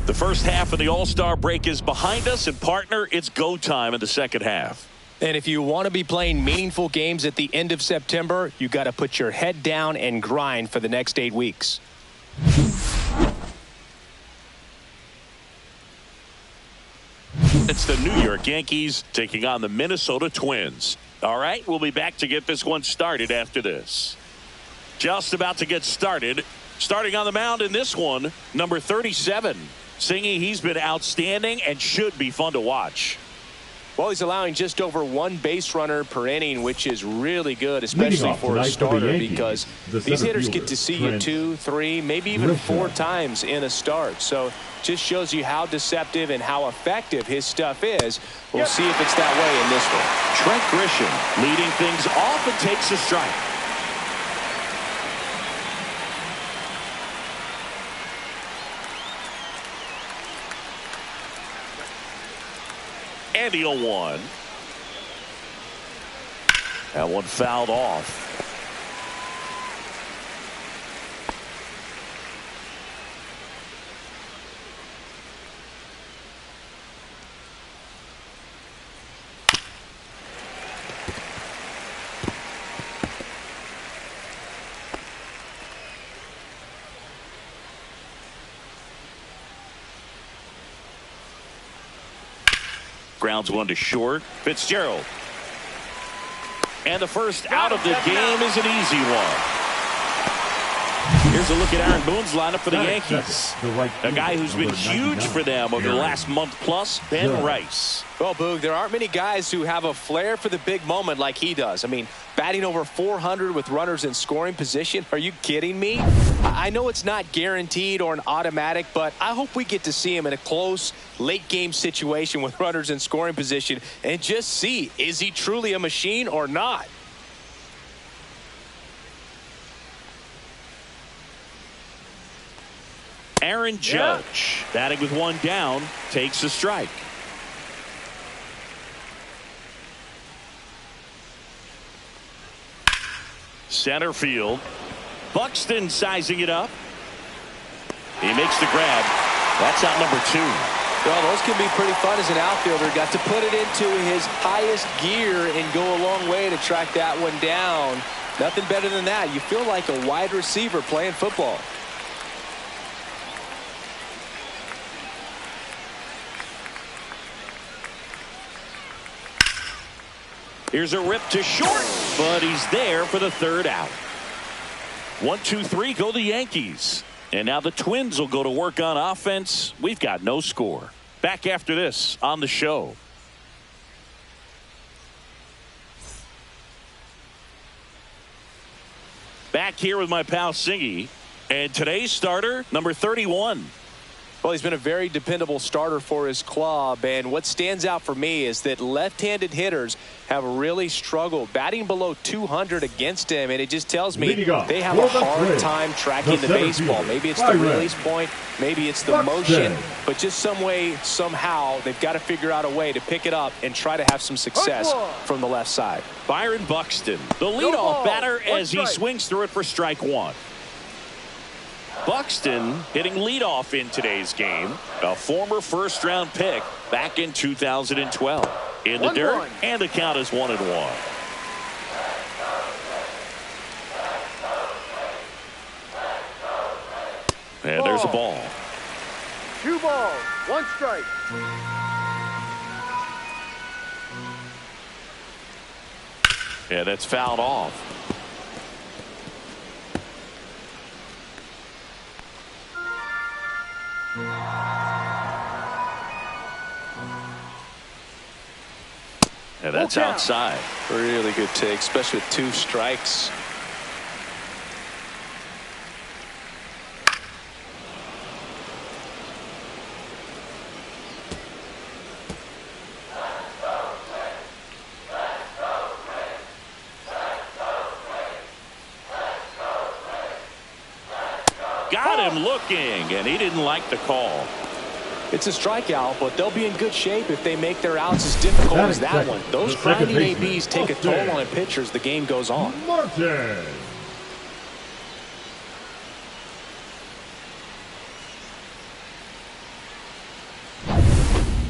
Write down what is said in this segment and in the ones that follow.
The first half of the All-Star break is behind us, and partner, it's go time in the second half. And if you want to be playing meaningful games at the end of September, you got to put your head down and grind for the next 8 weeks. It's the New York Yankees taking on the Minnesota Twins. All right, we'll be back to get this one started after this. Just about to get started. Starting on the mound in this one, number 37. Singing, he's been outstanding and should be fun to watch. Well, he's allowing just over 1 base runner per inning, which is really good, especially for a starter, because these hitters get to see you 2, 3, maybe even 4 times in a start. So just shows you how deceptive and how effective his stuff is. We'll see if it's that way in this one. Trent Grisham leading things off and takes a strike. And the 0-1. That one fouled off. Grounds one to short. Fitzgerald. And the first out of the game is an easy one. Here's a look at Aaron Boone's lineup for the Yankees. A guy who's been huge for them over the last month plus, Ben Rice. Well, Boog, there aren't many guys who have a flair for the big moment like he does. I mean, batting over 400 with runners in scoring position. Are you kidding me? I know it's not guaranteed or an automatic, but I hope we get to see him in a close, late-game situation with runners in scoring position and just see, is he truly a machine or not? Aaron Judge, batting with 1 down, takes a strike. Center field. Buxton sizing it up. He makes the grab. That's out number 2. Well, those can be pretty fun as an outfielder. Got to put it into his highest gear and go a long way to track that one down. Nothing better than that. You feel like a wide receiver playing football. Here's a rip to short, but he's there for the 3rd out. 1, 2, 3 go the Yankees. And now the Twins will go to work on offense. We've got no score. Back after this on the show. Back here with my pal Singy. And today's starter, number 31. Well, he's been a very dependable starter for his club, and what stands out for me is that left-handed hitters have really struggled batting below 200 against him, and it just tells me they have a hard time tracking the baseball. Maybe it's the release point, maybe it's the motion, but just some way, somehow, they've got to figure out a way to pick it up and try to have some success from the left side. Byron Buxton, the leadoff batter as he swings through it for strike 1. Buxton hitting leadoff in today's game. A former first-round pick back in 2012. In the dirt, and the count is 1-1. And there's a ball. 2 balls, 1 strike. And that's fouled off. And that's outside. Really good take, especially with 2 strikes. Got him looking, and he didn't like the call. It's a strikeout, but they'll be in good shape if they make their outs as difficult as that one. Those grinding ABs take a toll on a pitcher as the game goes on. Martin.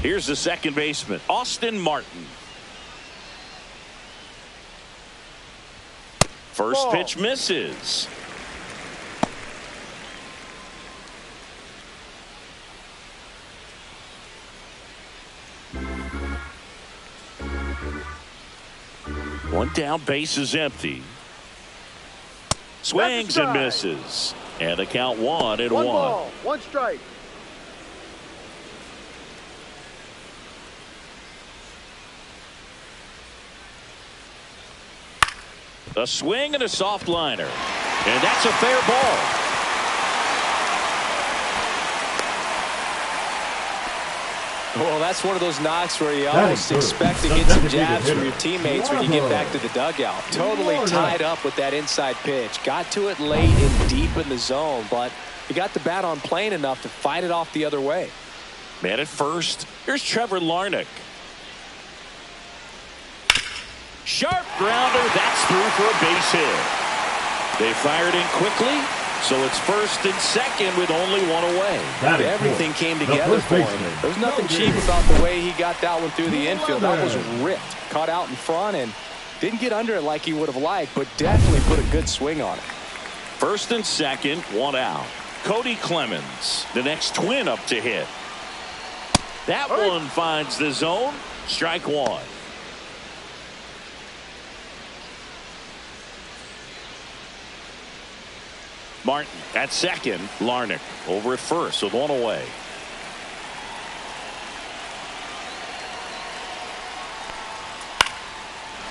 Here's the second baseman, Austin Martin. First pitch misses. One down, base is empty. Swings and misses. And the count 1-1. One ball, one strike. A swing and a soft liner. And that's a fair ball. Well, that's one of those knocks where you almost expect to get some jabs from your teammates when you get back to the dugout. Totally tied up with that inside pitch. Got to it late and deep in the zone, but he got the bat on plane enough to fight it off the other way. Man at first. Here's Trevor Larnach. Sharp grounder. That's through for a base hit. They fired in quickly, so it's first and second with only one away. Everything came together for him. There's nothing cheap about the way he got that one through the infield. That was ripped. Caught out in front and didn't get under it like he would have liked, but definitely put a good swing on it. First and second, one out. Cody Clemens, the next twin up to hit. That one finds the zone. Strike one. Martin at second. Larnach over at first with one away.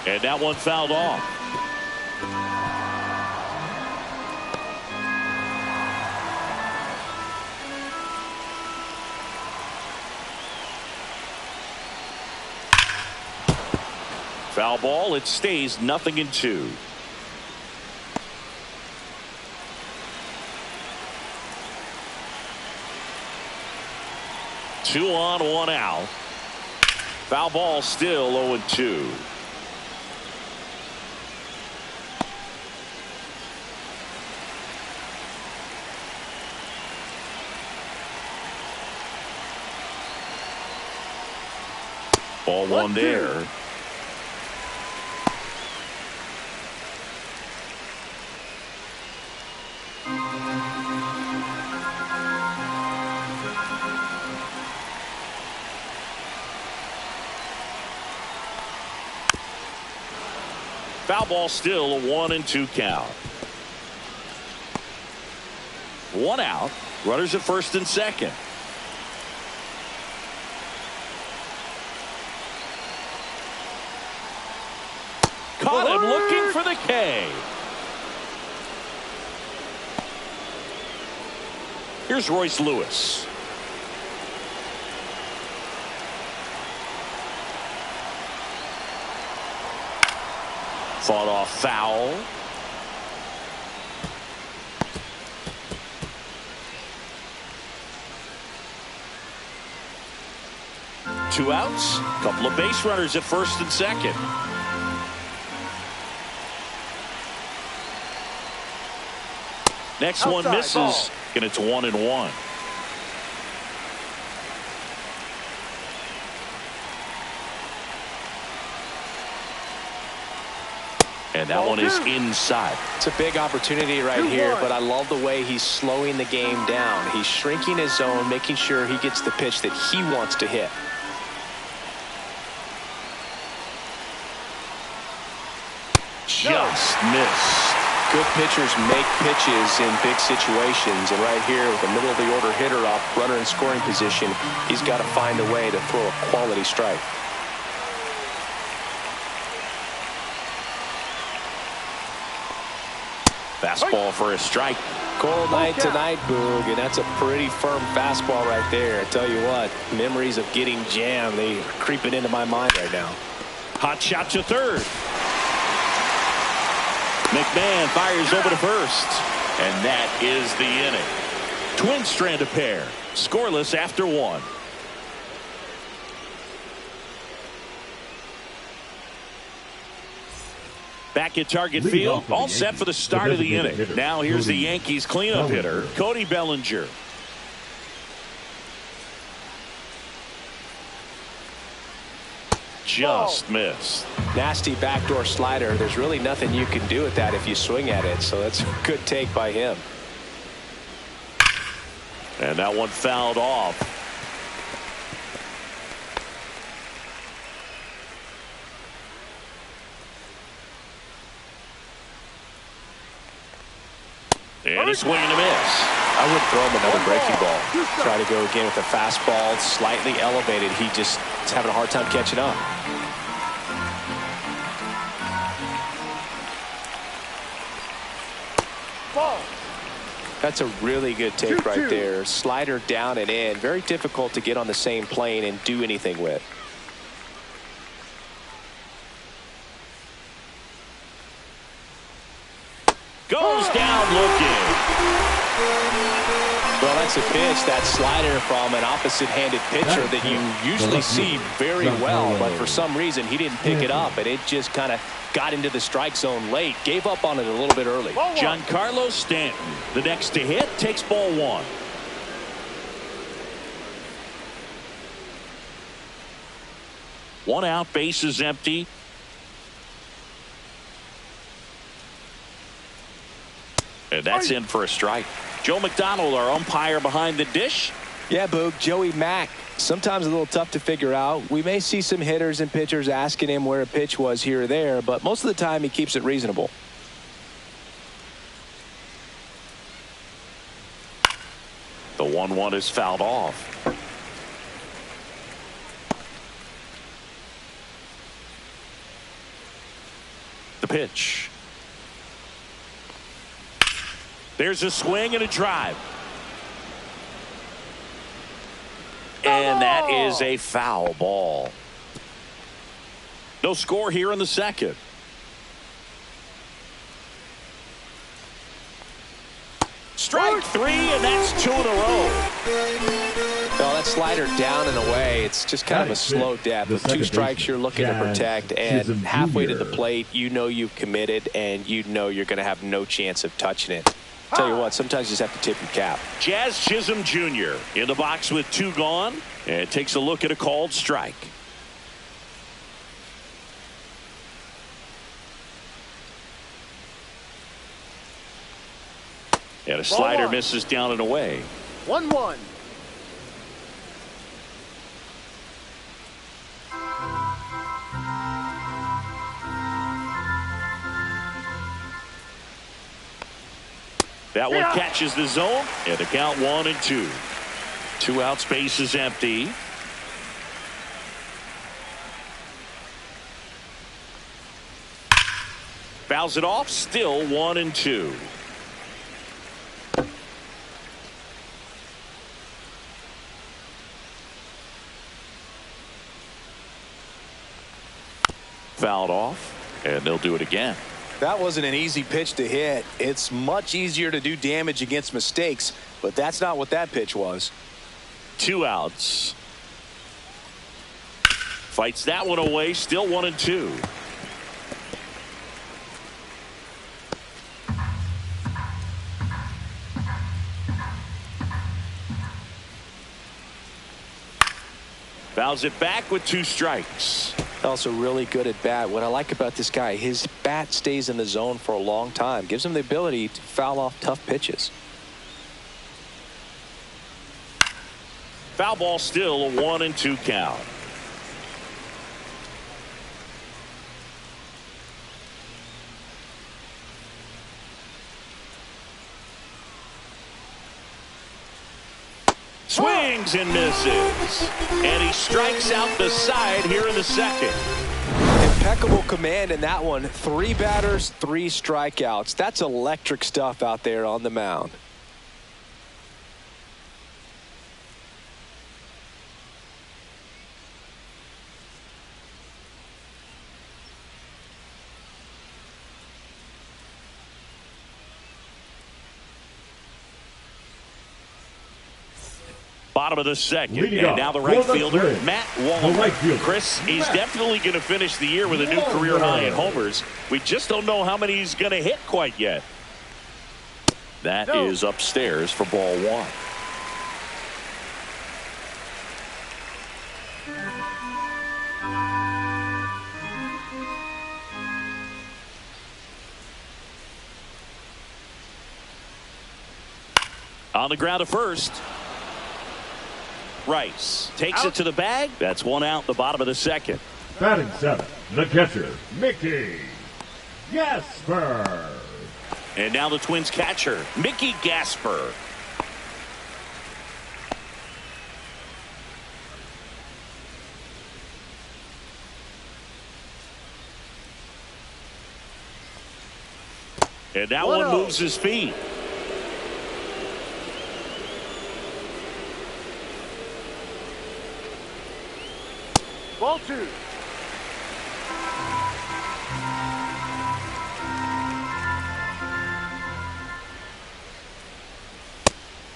And that one fouled off. Foul ball. It stays 0-2. Two on, one out. Foul ball, still 0-2. Ball one there. Foul ball, still a 1-2 count. One out. Runners at first and second. Caught him looking for the K. Here's Royce Lewis. Fought off foul. Two outs. Couple of base runners at first and second. Next one misses, and it's 1-1. And that one is inside. It's a big opportunity right here, but I love the way he's slowing the game down. He's shrinking his zone, making sure he gets the pitch that he wants to hit. Just missed. Good pitchers make pitches in big situations, and right here with the middle of the order hitter up, runner in scoring position, he's got to find a way to throw a quality strike. Fastball for a strike. Cold night tonight, Boog, and that's a pretty firm fastball right there. I tell you what, memories of getting jammed, they are creeping into my mind right now. Hot shot to third. McMahon fires over to first, and that is the inning. Twins strand a pair, scoreless after one. Back at Target Field, all set for the start of the inning. Now here's the Yankees cleanup hitter, Cody Bellinger. just missed. Nasty backdoor slider. There's really nothing you can do with that if you swing at it. So that's a good take by him. And that one fouled off. And a swing and a miss. I wouldn't throw him another breaking ball. Try to go again with a fastball slightly elevated. He just is having a hard time catching up. Ball. That's a really good take right there. Slider down and in. Very difficult to get on the same plane and do anything with. Goes down looking. Well, that's a pitch, that slider from an opposite-handed pitcher that you usually see very well, but for some reason he didn't pick it up, and it just kind of got into the strike zone late. Gave up on it a little bit early. Giancarlo Stanton, the next to hit, takes ball one. One out, base is empty. And that's in for a strike. Joe McDonald, our umpire behind the dish. Yeah, Boog, Joey Mack, sometimes a little tough to figure out. We may see some hitters and pitchers asking him where a pitch was here or there, but most of the time he keeps it reasonable. The 1-1 is fouled off. The pitch. There's a swing and a drive. And that is a foul ball. No score here in the second. Strike three, and that's two in a row. Well, that slider down and away, it's just kind of a slow death. With two strikes you're looking to protect, and halfway to the plate, you know you've committed, and you know you're going to have no chance of touching it. Tell you what, sometimes you just have to tip your cap. Jazz Chisholm Jr. in the box with two gone, and takes a look at a called strike. And a slider misses down and away. 1-1. That one catches the zone, and the count 1-2. Two outs, base is empty. Fouls it off, still 1-2. Fouled off, and they'll do it again. That wasn't an easy pitch to hit. It's much easier to do damage against mistakes, but that's not what that pitch was. Two outs. Fights that one away, still 1-2. Fouls it back with two strikes. Also really good at bat. What I like about this guy, his bat stays in the zone for a long time. Gives him the ability to foul off tough pitches. Foul ball, still a 1-2 count. Swings and misses. And he strikes out the side here in the second. Impeccable command in that one. 3 batters, 3 strikeouts. That's electric stuff out there on the mound. Bottom of the second, and now the right fielder, Matt Wallner. Chris, he's definitely going to finish the year with a new career high in homers. We just don't know how many he's going to hit quite yet. That is upstairs for ball one. On the ground to first. Rice takes Out. it to the bag. That's one out in the bottom of the second. Batting seventh, the catcher, Mickey Gasper. And now the Twins catcher, Mickey Gasper. And that one moves his feet. Ball two.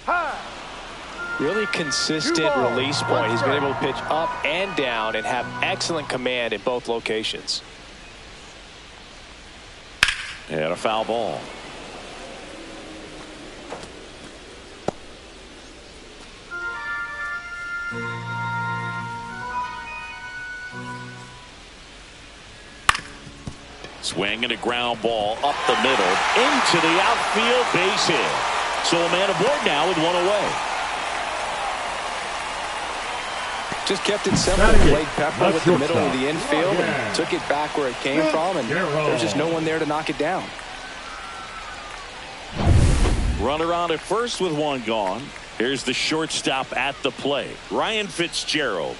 High. Really consistent release point. He's been able to pitch up and down and have excellent command in both locations. And a foul ball. Swing and a ground ball up the middle into the outfield, base hit. So a man aboard now with one away. Just kept it simple. Played Pepper with the middle of the infield and took it back where it came from, and there's just no one there to knock it down. Runner on at first with one gone. Here's the shortstop at the plate, Ryan Fitzgerald.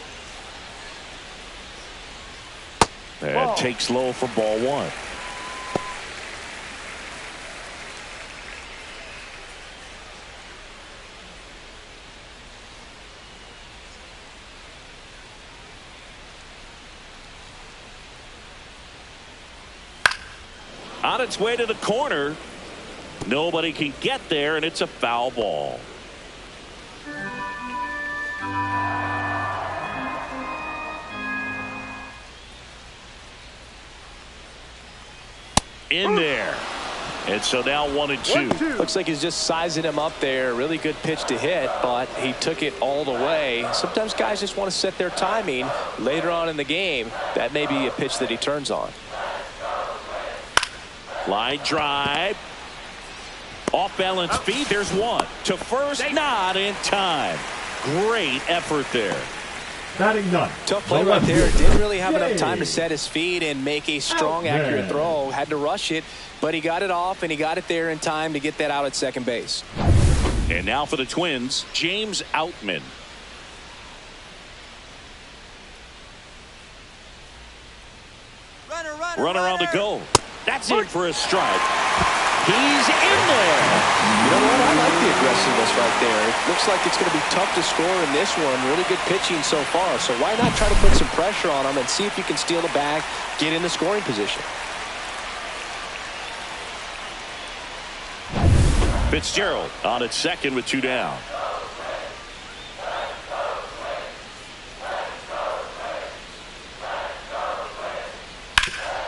And takes low for ball one. On its way to the corner. Nobody can get there, and it's a foul ball. In there. And so now 1-2. Looks like he's just sizing him up there. Really good pitch to hit, but he took it all the way. Sometimes guys just want to set their timing later on in the game. That may be a pitch that he turns on. Line drive. Off balance feed. There's one. To first, not in time. Great effort there. Batting none. Tough play right there. Didn't really have enough time to set his feet and make a strong, accurate throw. Had to rush it, but he got it off, and he got it there in time to get that out at second base. And now for the Twins, James Outman. Runner on the go. That's in for a strike. He's in there. You know what? I like the aggressiveness right there. It looks like it's going to be tough to score in this one. Really good pitching so far. So why not try to put some pressure on him and see if you can steal the bag, get in the scoring position. Fitzgerald on at second with two down.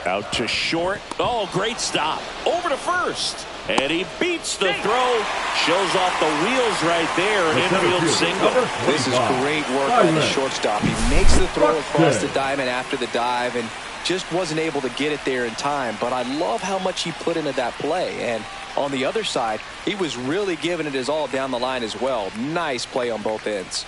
Out to short. Oh, great stop. Over to first. And he beats the throw. Shows off the wheels right there. An infield single. This is great work by the shortstop. He makes the throw across the diamond after the dive and just wasn't able to get it there in time. But I love how much he put into that play. And on the other side, he was really giving it his all down the line as well. Nice play on both ends.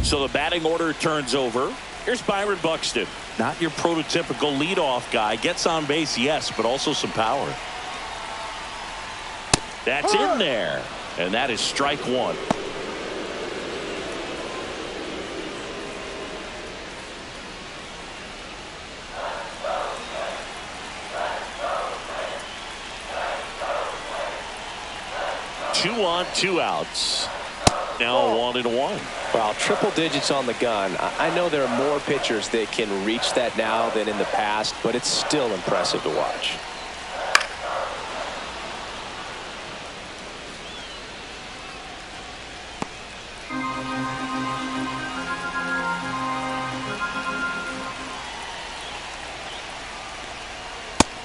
So the batting order turns over. Here's Byron Buxton. Not your prototypical leadoff guy. Gets on base, yes, but also some power. That's in there. And that is strike one. Two on, two outs. Now 1-1. Wow, triple digits on the gun. I know there are more pitchers that can reach that now than in the past, but it's still impressive to watch.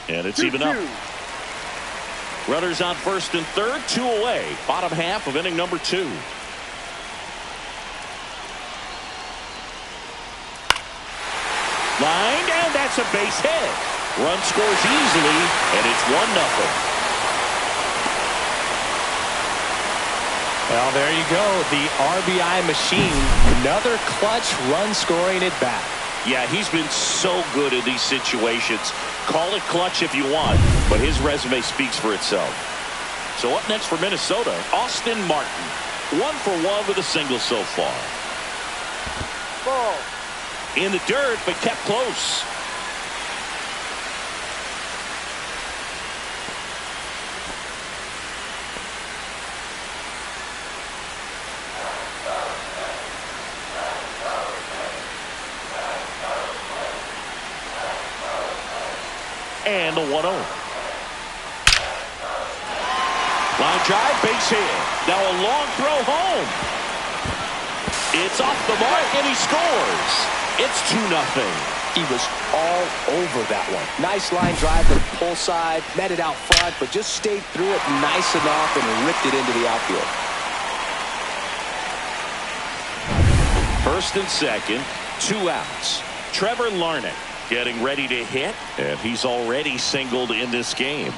And it's even up. Runners on first and third, two away. Bottom half of inning number 2. Lined, and that's a base hit. Run scores easily, and it's 1-0. Well, there you go. The RBI machine. Another clutch run scoring at bat. Yeah, he's been so good in these situations. Call it clutch if you want, but his resume speaks for itself. So up next for Minnesota, Austin Martin. 1 for 1 with a single so far. Ball. In the dirt, but kept close. And the 1-0. Line drive, base hit. Now a long throw home. It's off the mark, and he scores. It's 2-0. He was all over that one. Nice line drive to the pull side, met it out front, but just stayed through it nice enough and ripped it into the outfield. First and second, 2 outs. Trevor Larnach getting ready to hit, and he's already singled in this game.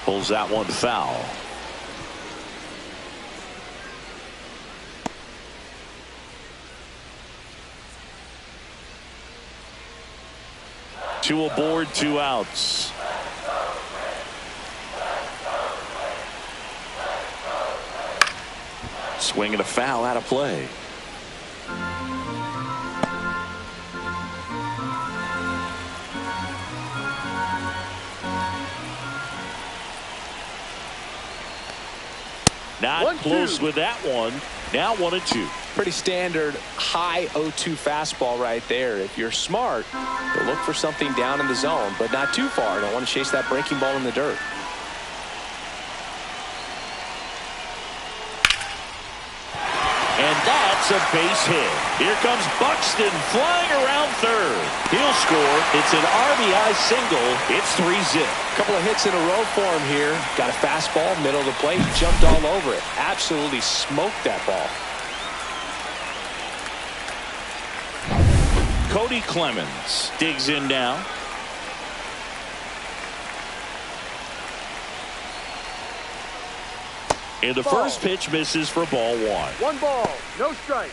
Pulls that one foul. Two aboard, 2 outs. Swing and a foul out of play. Not close with that one. Now 1-2. Pretty standard high 0-2 fastball right there. If you're smart, you'll look for something down in the zone, but not too far. Don't want to chase that breaking ball in the dirt. And that's a base hit. Here comes Buxton flying around third. He'll score. It's an RBI single. It's 3-0. Couple of hits in a row for him here. Got a fastball, middle of the plate, jumped all over it. Absolutely smoked that ball. Cody Clemens digs in now. And the first pitch misses for ball 1. 1 ball, no strike.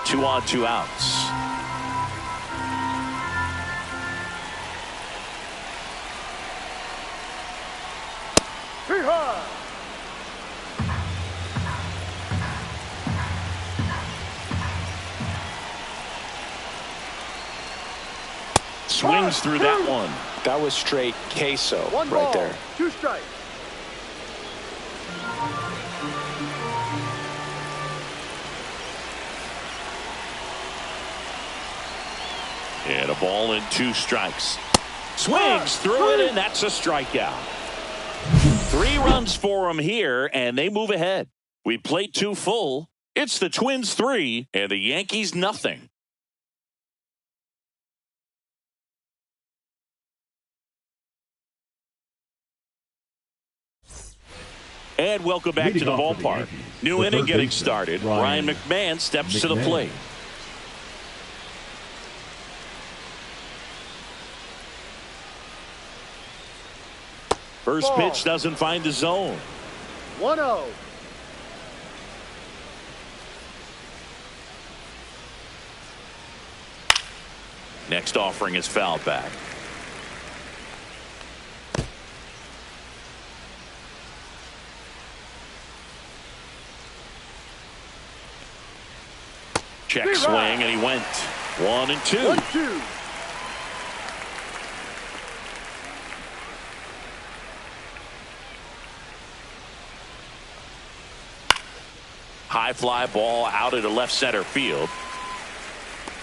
Two on, 2 outs. Hee-haw! Swings through that one. That was straight queso 1 right ball, there. 2 strikes. And a ball and 2 strikes. Swings through it, and that's a strikeout. 3 runs for him here, and they move ahead. We played 2 full. It's the Twins 3 and the Yankees nothing. And welcome back to the ballpark. New inning getting started. Ryan McMahon steps to the plate. First pitch doesn't find the zone. 1-0. Next offering is fouled back. Check swing, and he went 1-2. 1-2. High fly ball out into left center field.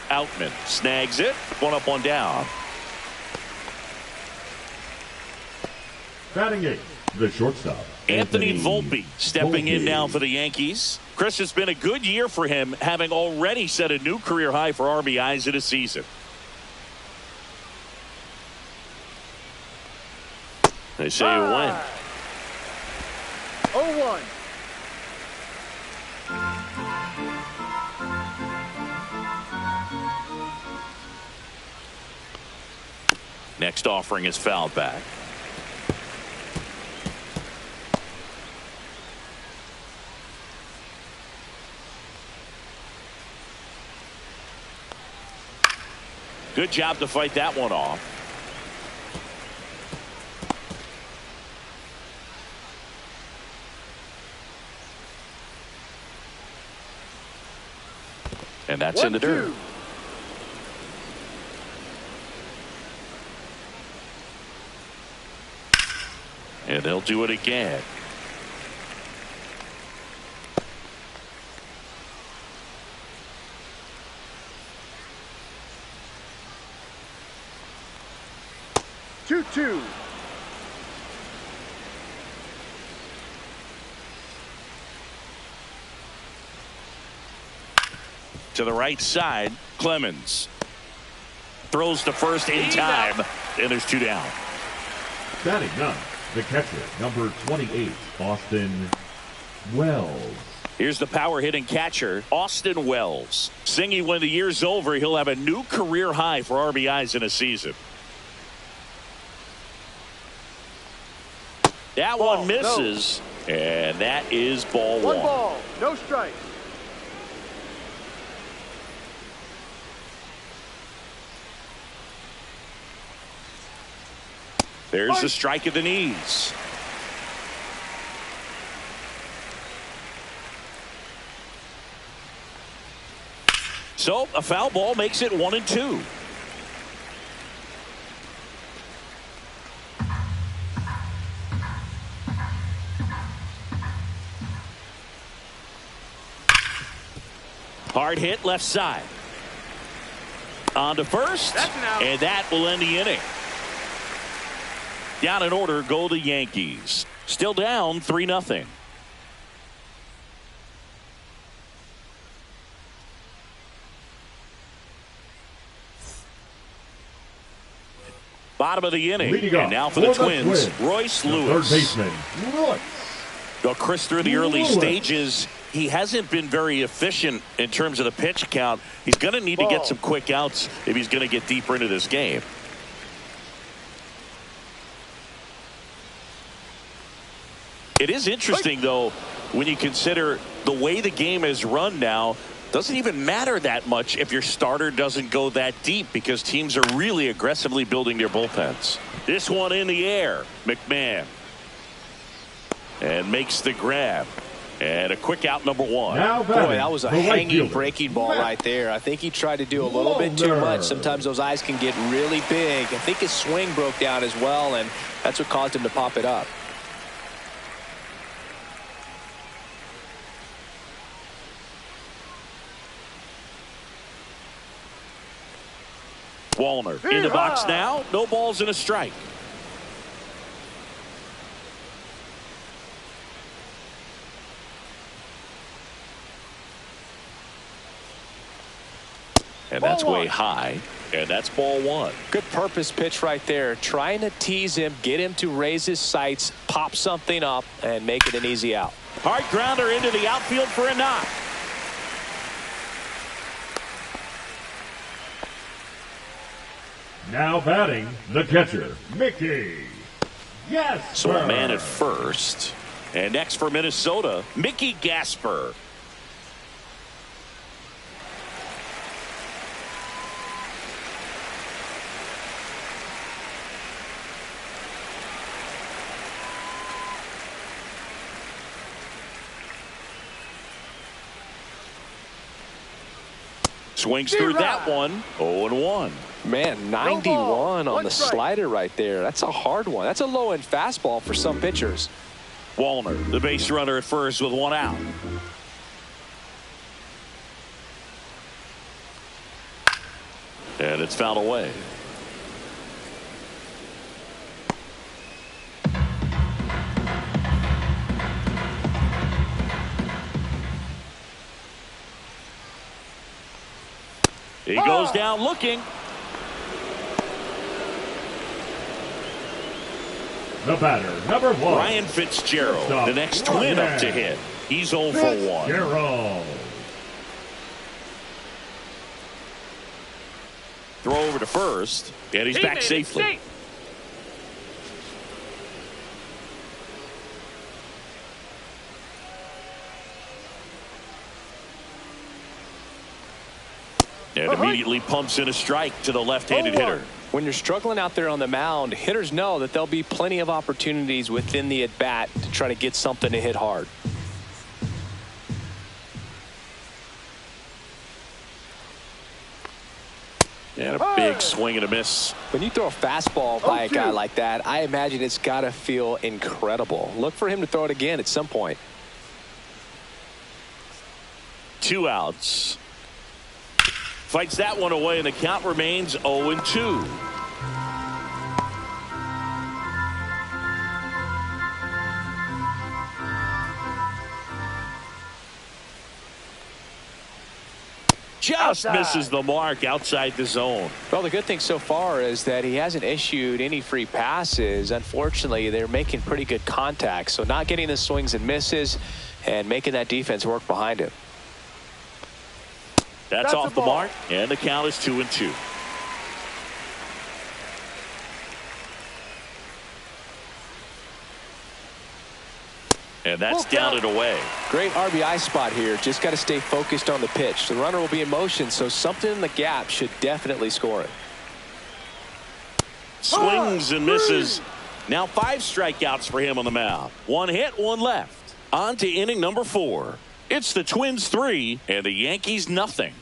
Outman snags it. 1 up, 1 down. Batting 8, the shortstop. Anthony Volpe stepping in now for the Yankees. Chris, it's been a good year for him, having already set a new career high for RBIs in a season. They say you win. 0-1. next offering is fouled back. Good job to fight that one off. And that's in the dirt. And they'll do it again. Two. To the right side, Clemens throws to first in time, and there's 2 down. Batting ninth, the catcher, number 28, Austin Wells. Here's the power hitting catcher, Austin Wells. Singing when the year's over, he'll have a new career high for RBIs in a season. That one misses, and that is ball one. One ball, no strike. There's the strike at the knees. So a foul ball makes it 1-2. Hard hit left side. On to first, and that will end the inning. Down in order go the Yankees. Still down 3-0. Bottom of the inning. And now for the Twins, Royce Lewis. Third baseman, Royce. Well, Chris, through the early stages, he hasn't been very efficient in terms of the pitch count. He's going to need to get some quick outs if he's going to get deeper into this game. It is interesting, though, when you consider the way the game is run now. Doesn't even matter that much if your starter doesn't go that deep because teams are really aggressively building their bullpens. This one in the air. McMahon. And makes the grab. And a quick out, number one. Boy, that was a hanging breaking ball right there. I think he tried to do a little bit too much. Sometimes those eyes can get really big. I think his swing broke down as well, and that's what caused him to pop it up. Wallner in the box now. No balls and a strike. And that's way high. And that's ball one. Good purpose pitch right there. Trying to tease him, get him to raise his sights, pop something up, and make it an easy out. Hard grounder into the outfield for a knock. Now batting, the catcher, Mickey. Yes, so a man at first. And next for Minnesota, Mickey Gasper. Swings through that one. 0-1. Man, 91 on the slider right there. That's a hard one. That's a low-end fastball for some pitchers. Wallner, the base runner at first with one out. And it's fouled away. He goes down looking. The batter, number one. Ryan Fitzgerald, the next Twin up to hit. He's 0 for 1. Fitzgerald. Throw over to first, and he's back safely. And immediately pumps in a strike to the left-handed hitter. When you're struggling out there on the mound, hitters know that there'll be plenty of opportunities within the at-bat to try to get something to hit hard. And a big swing and a miss. When you throw a fastball by a guy like that, I imagine it's got to feel incredible. Look for him to throw it again at some point. 2 outs. Fights that one away, and the count remains 0-2. Just misses the mark outside the zone. Well, the good thing so far is that he hasn't issued any free passes. Unfortunately, they're making pretty good contact, so not getting the swings and misses and making that defense work behind him. That's off the mark, and the count is 2-2. And that's down and away. Great RBI spot here. Just got to stay focused on the pitch. The runner will be in motion, so something in the gap should definitely score it. Swings and misses. Now 5 strikeouts for him on the mound. 1 hit, 1 left. On to inning number 4. It's the Twins 3 and the Yankees nothing.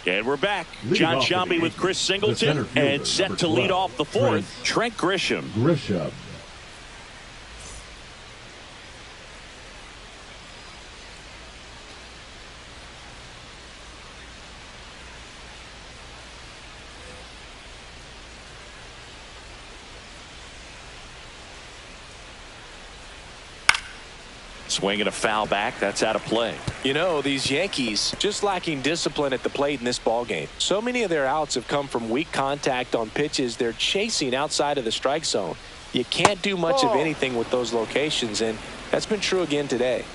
And we're back. John Shambi with Chris Singleton, and set to lead off the 4th, Trent Grisham. Swing and a foul back. That's out of play. You know, these Yankees just lacking discipline at the plate in this ballgame. So many of their outs have come from weak contact on pitches they're chasing outside of the strike zone. You can't do much of anything with those locations, and that's been true again today.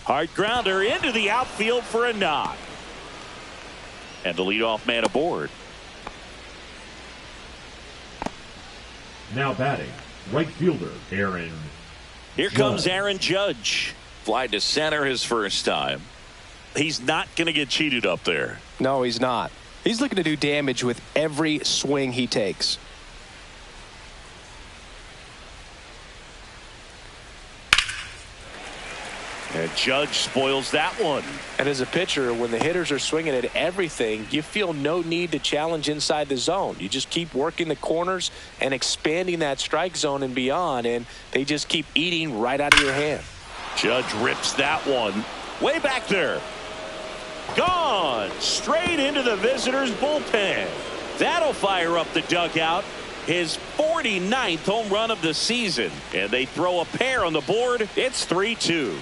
Hard grounder into the outfield for a knock. And the leadoff man aboard. Now batting, right fielder Aaron. Here comes Aaron Judge. Fly to center his first time. He's not going to get cheated up there. No, he's not. He's looking to do damage with every swing he takes. And Judge spoils that one. And as a pitcher, when the hitters are swinging at everything, you feel no need to challenge inside the zone. You just keep working the corners and expanding that strike zone and beyond, and they just keep eating right out of your hand. Judge rips that one way back there. Gone straight into the visitors' bullpen. That'll fire up the dugout. His 49th home run of the season, and they throw a pair on the board. It's 3-2.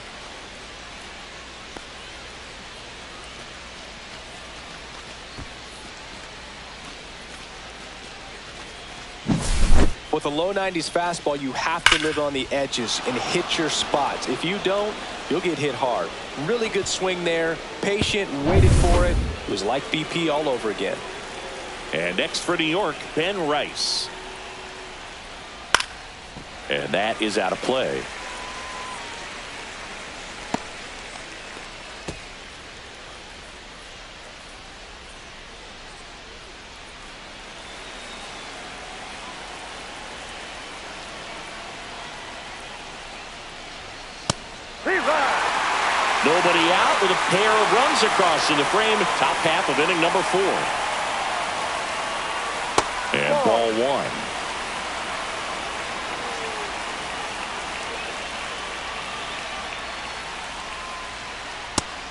With a low 90s fastball, you have to live on the edges and hit your spots. If you don't, you'll get hit hard. Really good swing there. Patient, waited for it. It was like BP all over again. And next for New York, Ben Rice. And that is out of play. Nobody out with a pair of runs across in the frame. Top half of inning number 4. And ball 1.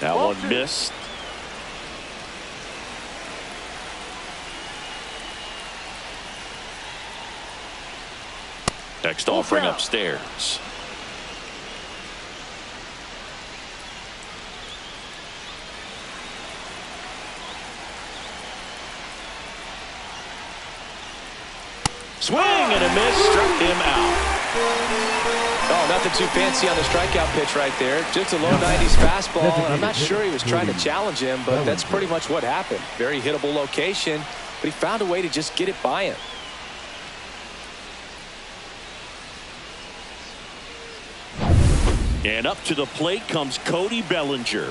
That one missed. Next offering upstairs. Swing and a miss, struck him out. Oh, nothing too fancy on the strikeout pitch right there. Just a low 90s fastball. And I'm not sure he was trying to challenge him, but that's pretty much what happened. Very hittable location, but he found a way to just get it by him. And up to the plate comes Cody Bellinger.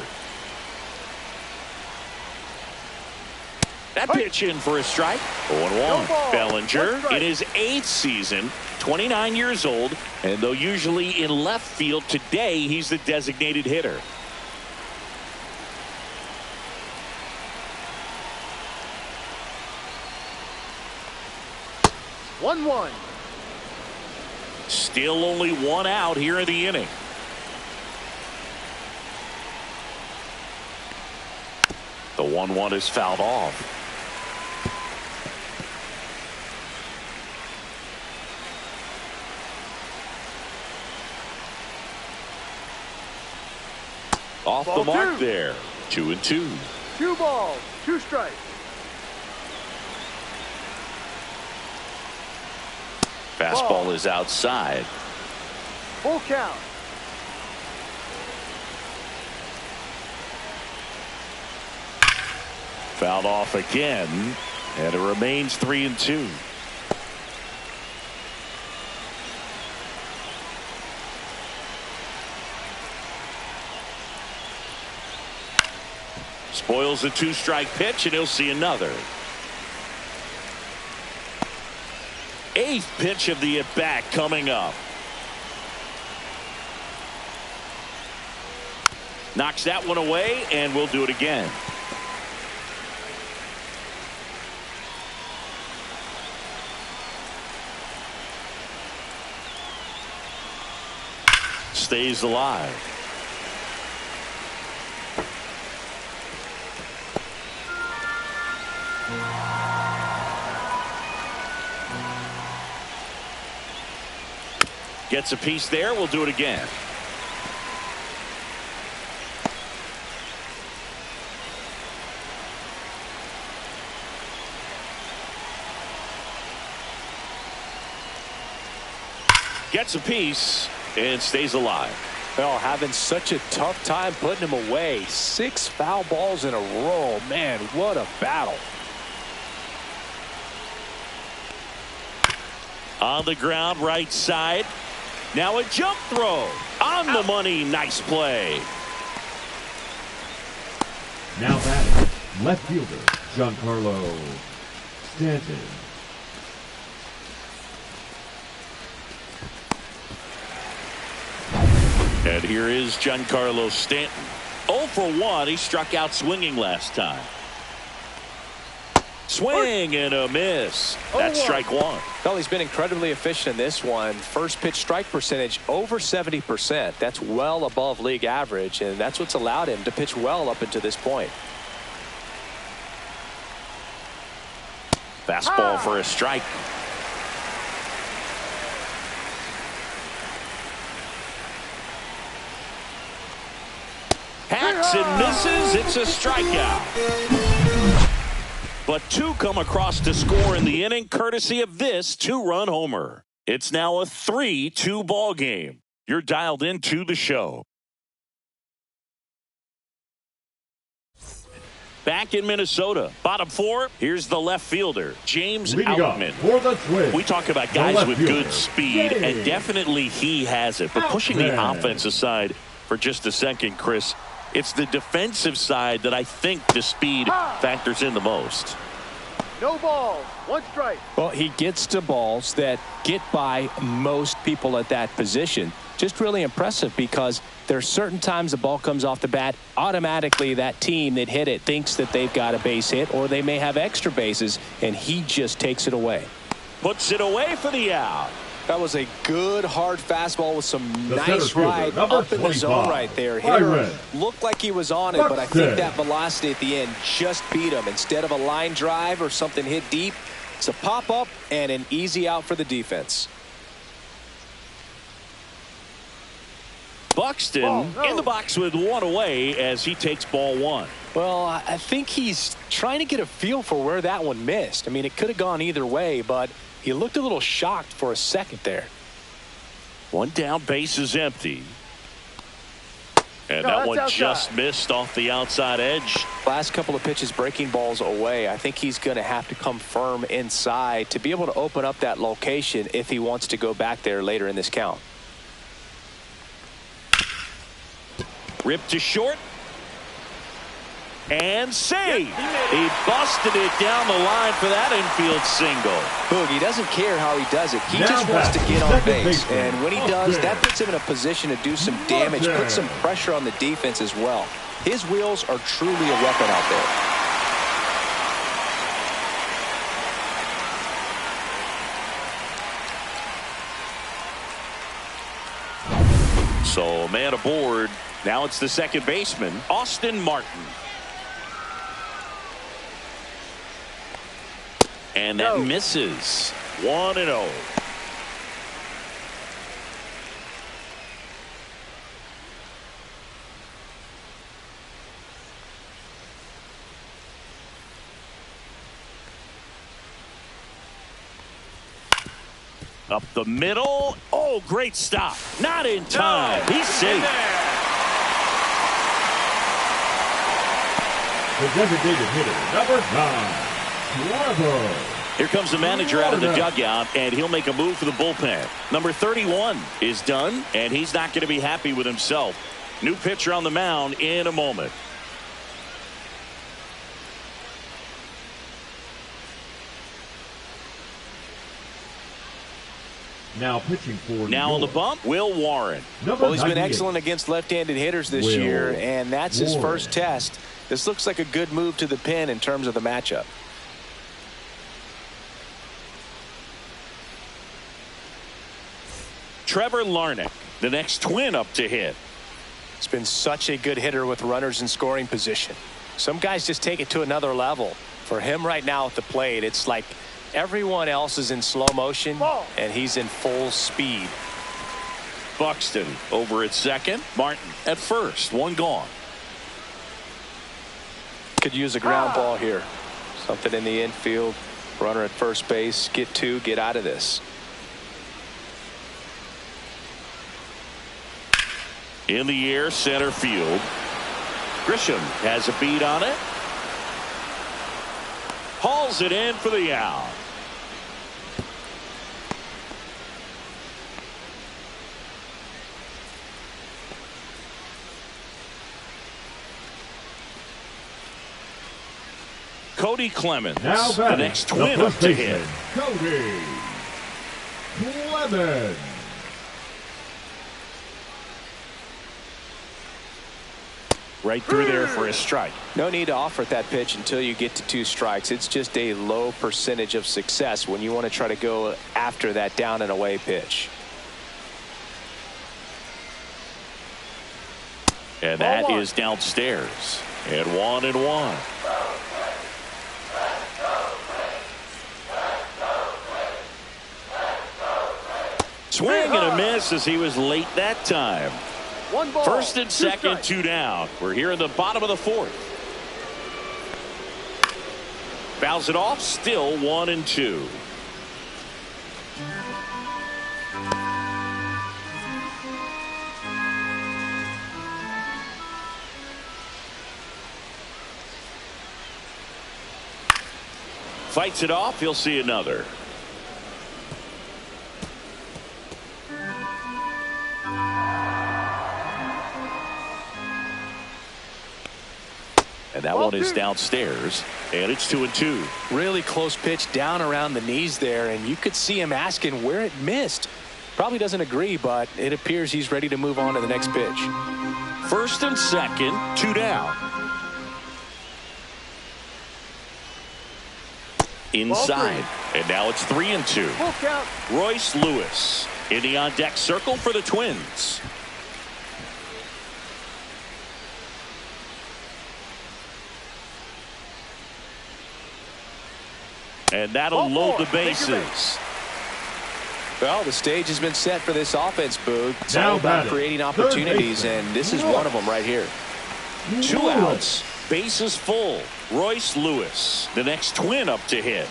That pitch in for a strike. 0-1. Bellinger in his 8th season, 29 years old, and though usually in left field, today he's the designated hitter. One. Still only one out here in the inning. The 1-1 is fouled off. Off the mark there. 2-2. 2 balls, 2 strikes. Fastball is outside. Full count. Fouled off again, and it remains 3-2. Spoils the 2-strike pitch, and he'll see another. 8th pitch of the at-bat coming up. Knocks that one away, and we'll do it again. Stays alive. Gets a piece there. We'll do it again. Gets a piece and stays alive. Well, having such a tough time putting him away. 6 foul balls in a row. Man, what a battle. On the ground, right side. Now a jump throw. On the money. Nice play. Now batting, left fielder, Giancarlo Stanton. And here is Giancarlo Stanton. 0 for 1. He struck out swinging last time. Swing and a miss. That's strike 1. Well, he's been incredibly efficient in this one. First pitch strike percentage over 70%. That's well above league average, and that's what's allowed him to pitch well up until this point. Fastball for a strike. Hacks and misses. It's a strikeout. But 2 come across to score in the inning, courtesy of this 2-run homer. It's now a 3-2 ball game. You're dialed into the show. Back in Minnesota, bottom 4, here's the left fielder, James Outman. We talk about guys with good speed, and definitely he has it. But pushing the offense aside for just a second, Chris, it's the defensive side that I think the speed factors in the most. No balls, 1 strike. Well, he gets to balls that get by most people at that position. Just really impressive because there's certain times the ball comes off the bat, automatically that team that hit it thinks that they've got a base hit or they may have extra bases, and he just takes it away. Puts it away for the out. That was a good hard fastball with some nice ride up in the zone right there. Hitter looked like he was on it, but I think that velocity at the end just beat him. Instead of a line drive or something hit deep, it's a pop-up and an easy out for the defense. Buxton in the box with 1 away as he takes ball 1. Well, I think he's trying to get a feel for where that one missed. I mean, it could have gone either way, but he looked a little shocked for a second there. One down, base is empty. And No, that one outside. just missed off the outside edge. Last couple of pitches breaking balls away. I think he's going to have to come firm inside to be able to open up that location if he wants to go back there later in this count. Ripped to short. And saved. He busted it down the line for that infield single. Boog, he doesn't care how he does it. He Now just wants to get on second base. baseman. And when he does, that puts him in a position to do some damage, put some pressure on the defense as well. His wheels are truly a weapon out there. So man aboard. Now it's the second baseman, Austin Martin. And that misses. 1-0. Up the middle. Oh, great stop. Not in time. He's safe. The designated hitter, number 9. Trevor. Here comes the manager out of the dugout, and he'll make a move for the bullpen. Number 31 is done, and he's not going to be happy with himself. New pitcher on the mound in a moment. Now pitching for Now on the bump, Will Warren. Well, he's been excellent against left-handed hitters this year, and that's his first test. This looks like a good move to the pen in terms of the matchup. Trevor Larnach, the next twin up to hit. He's been such a good hitter with runners in scoring position. Some guys just take it to another level. For him right now at the plate, it's like everyone else is in slow motion, and he's in full speed. Buxton over at second. Martin at first. One gone. Could use a ground ball here. Something in the infield. Runner at first base. Get two. Get out of this. In the air, center field. Grisham has a beat on it. Hauls it in for the out. Cody Clemens, Now the next twin up to hit. Cody Clemens. Right through there for a strike. No need to offer at that pitch until you get to 2 strikes. It's just a low percentage of success when you want to try to go after that down and away pitch. And that is downstairs. And 1-1. Swing and a miss as he was late that time. 1 ball. First and 2 second, strikes. 2 down. We're here in the bottom of the 4th. Fouls it off, still 1-2. Fights it off, he'll see another. And that one is downstairs, and it's 2-2. Really close pitch down around the knees there, and you could see him asking where it missed. Probably doesn't agree, but it appears he's ready to move on to the next pitch. First and second, 2 down. Inside, and now it's 3-2. Full count. Royce Lewis in the on-deck circle for the Twins. And that'll load the bases. Well, the stage has been set for this offense, Boog. It's Now all about batting, creating third opportunities, baseman, and this is one of them right here. 2 outs. bases full. Royce Lewis, the next Twin up to hit.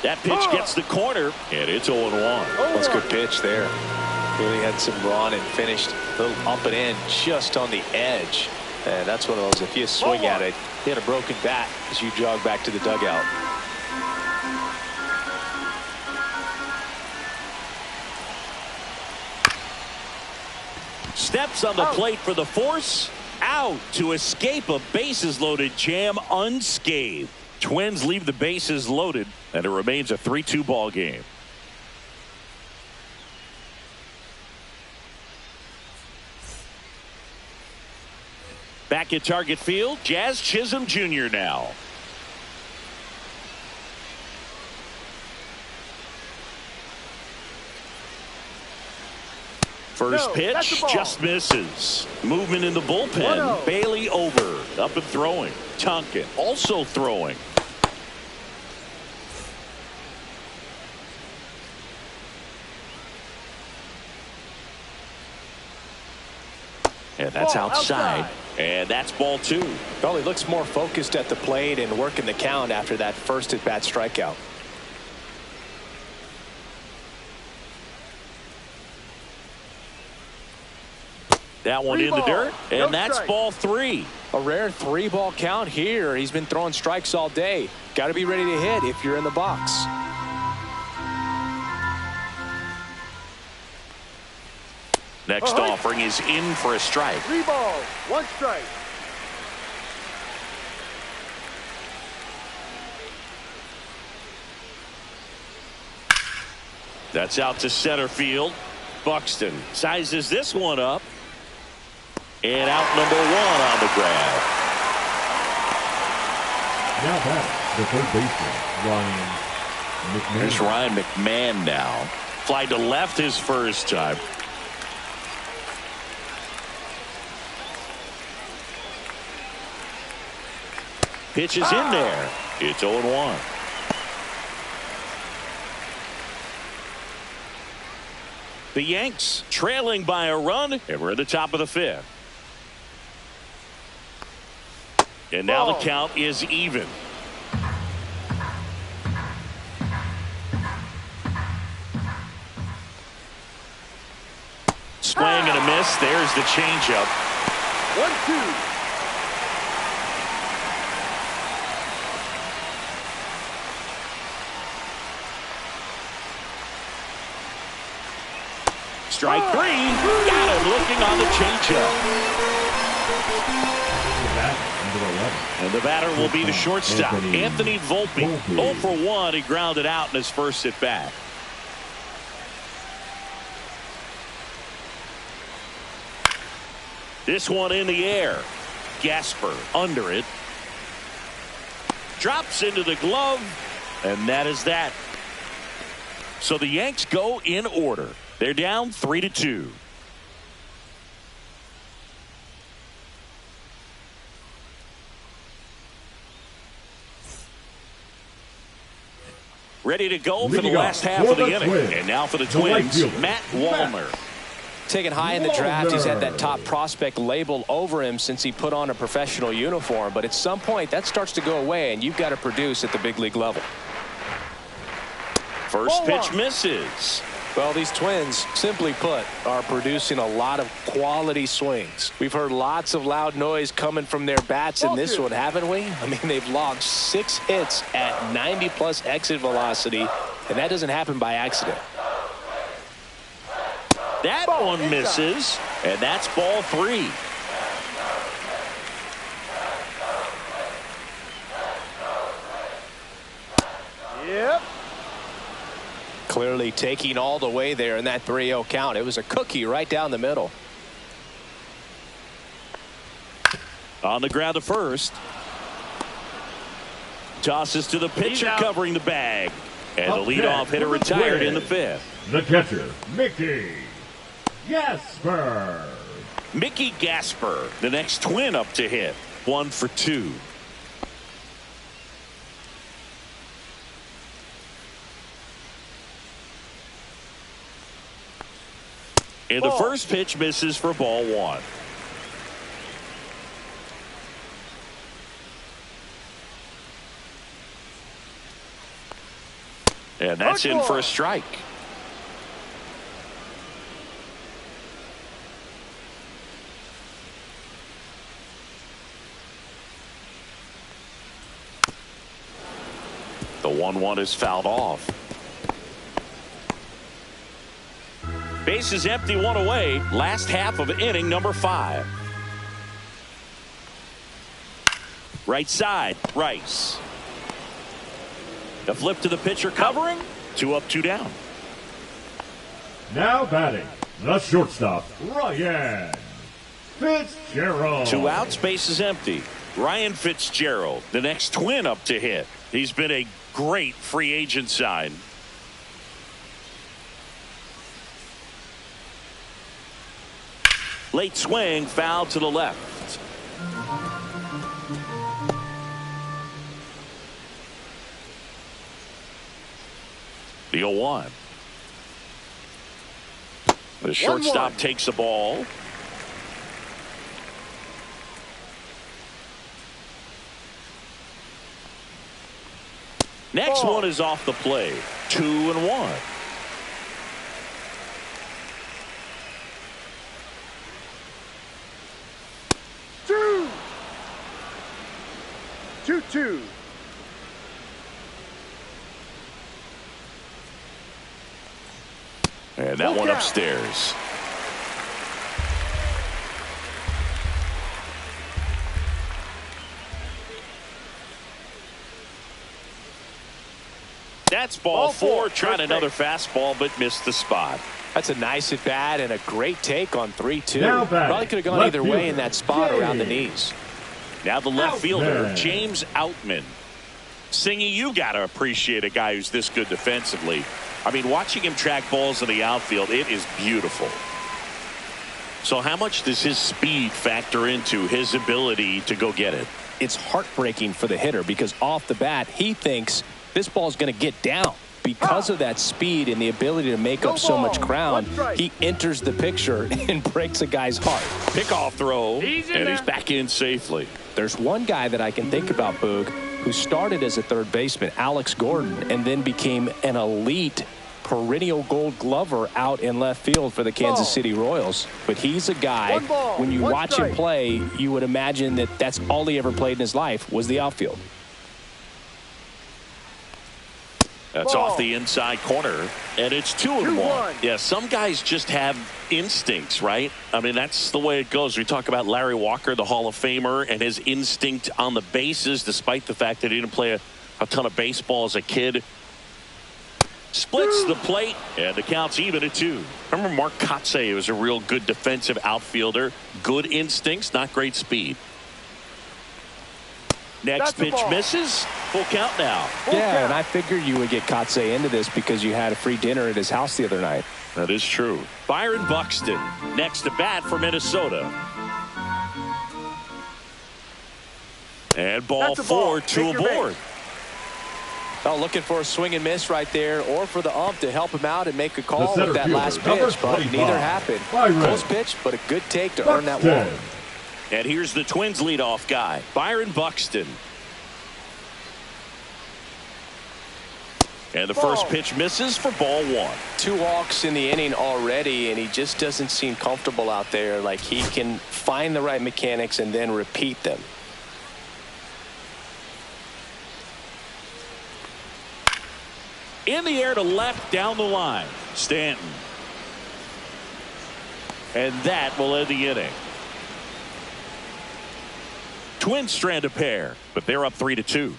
That pitch gets the corner, and it's 0-1. That's a good pitch there. Really had some run and finished a little up and in just on the edge. And that's one of those, if you swing at it, hit a broken bat as you jog back to the dugout. Steps on the plate for the force. Out to escape a bases-loaded jam unscathed. Twins leave the bases loaded, and it remains a 3-2 ball game. Back at Target Field, Jazz Chisholm Jr. now. First pitch just misses. Movement in the bullpen. Bailey over. Up and throwing. Tonkin also throwing. And that's outside. And that's ball 2. Well, he looks more focused at the plate and working the count after that first at-bat strikeout. That one in the dirt, and that's ball 3. A rare 3-ball count here. He's been throwing strikes all day. Got to be ready to hit if you're in the box. Next offering is in for a strike. 3 balls, 1 strike. That's out to center field. Buxton sizes this one up. And out number 1 on the grab. Now back, the third baseman, Ryan McMahon. Here's Ryan McMahon now. Fly to left his first time. Pitch is in there. It's 0-1. The Yanks trailing by a run, and we're at the top of the 5th. And now the count is even. Swing and a miss. There's the changeup. 1-2. Strike 3. Got him looking on the changeup. And the batter will be the shortstop, Anthony Volpe. 0 for 1. He grounded out in his first at bat. This one in the air. Gasper under it. Drops into the glove. And that is that. So the Yanks go in order. They're down 3-2. Ready to go for the last half of the inning. And now for the Twins, Matt Wallner. Taken high in the draft, he's had that top prospect label over him since he put on a professional uniform. But at some point, that starts to go away, and you've got to produce at the big league level. First pitch misses. Well, these Twins, simply put, are producing a lot of quality swings. We've heard lots of loud noise coming from their bats in this one, haven't we? I mean, they've logged 6 hits at 90+ exit velocity, and that doesn't happen by accident. That one misses, and that's ball 3. Yep. Clearly taking all the way there in that 3-0 count. It was a cookie right down the middle. On the ground to first. Tosses to the pitcher covering the bag. And the leadoff hitter retired in the 5th. The catcher, Mickey Gasper. Mickey Gasper, the next Twin up to hit. 1 for 2. And the first pitch misses for ball 1. And that's in for a strike. The 1-1 is fouled off. Base is empty, one away. Last half of inning number 5. Right side, Rice. The flip to the pitcher covering. 2 up, 2 down. Now batting, the shortstop, Ryan Fitzgerald. 2 outs, base is empty. Ryan Fitzgerald, the next Twin up to hit. He's been a great free agent sign. Late swing, foul to the left. The 0-1. The shortstop takes the ball. Next one is off the plate. 2-1. 2-2. And that one upstairs. That's ball 4. Trying another fastball, but missed the spot. That's a nice at bat and a great take on 3-2. Probably could have gone either way in that spot around the knees. Now the left fielder, Outman. James Outman. Singy, you got to appreciate a guy who's this good defensively. I mean, watching him track balls in the outfield, it is beautiful. So how much does his speed factor into his ability to go get it? It's heartbreaking for the hitter because off the bat, he thinks this ball's going to get down. Because of that speed and the ability to make up so much ground, he enters the picture and breaks a guy's heart. Pickoff throw, and he's back in safely. There's one guy that I can think about, Boog, who started as a third baseman, Alex Gordon, and then became an elite perennial Gold Glover out in left field for the Kansas City Royals. But he's a guy, when you watch him play, you would imagine that that's all he ever played in his life was the outfield. That's off the inside corner, and it's 2-1. Yeah, some guys just have instincts, right? I mean, that's the way it goes. We talk about Larry Walker, the Hall of Famer, and his instinct on the bases, despite the fact that he didn't play a ton of baseball as a kid. Splits the plate, and the count's even at 2. Remember Mark Kotsay was a real good defensive outfielder. Good instincts, not great speed. Next pitch misses. Full count now. Yeah, and I figured you would get Kotsay into this because you had a free dinner at his house the other night. That is true. Byron Buxton next to bat for Minnesota. And ball 4, 2 aboard. Oh, looking for a swing and miss right there, or for the ump to help him out and make a call with that last pitch, but neither happened. Close pitch, but a good take to earn that walk. And here's the Twins leadoff guy, Byron Buxton. And the first pitch misses for ball 1. 2 walks in the inning already, and he just doesn't seem comfortable out there. Like he can find the right mechanics and then repeat them. In the air to left, down the line. Stanton. And that will end the inning. Twins strand a pair, but they're up 3-2.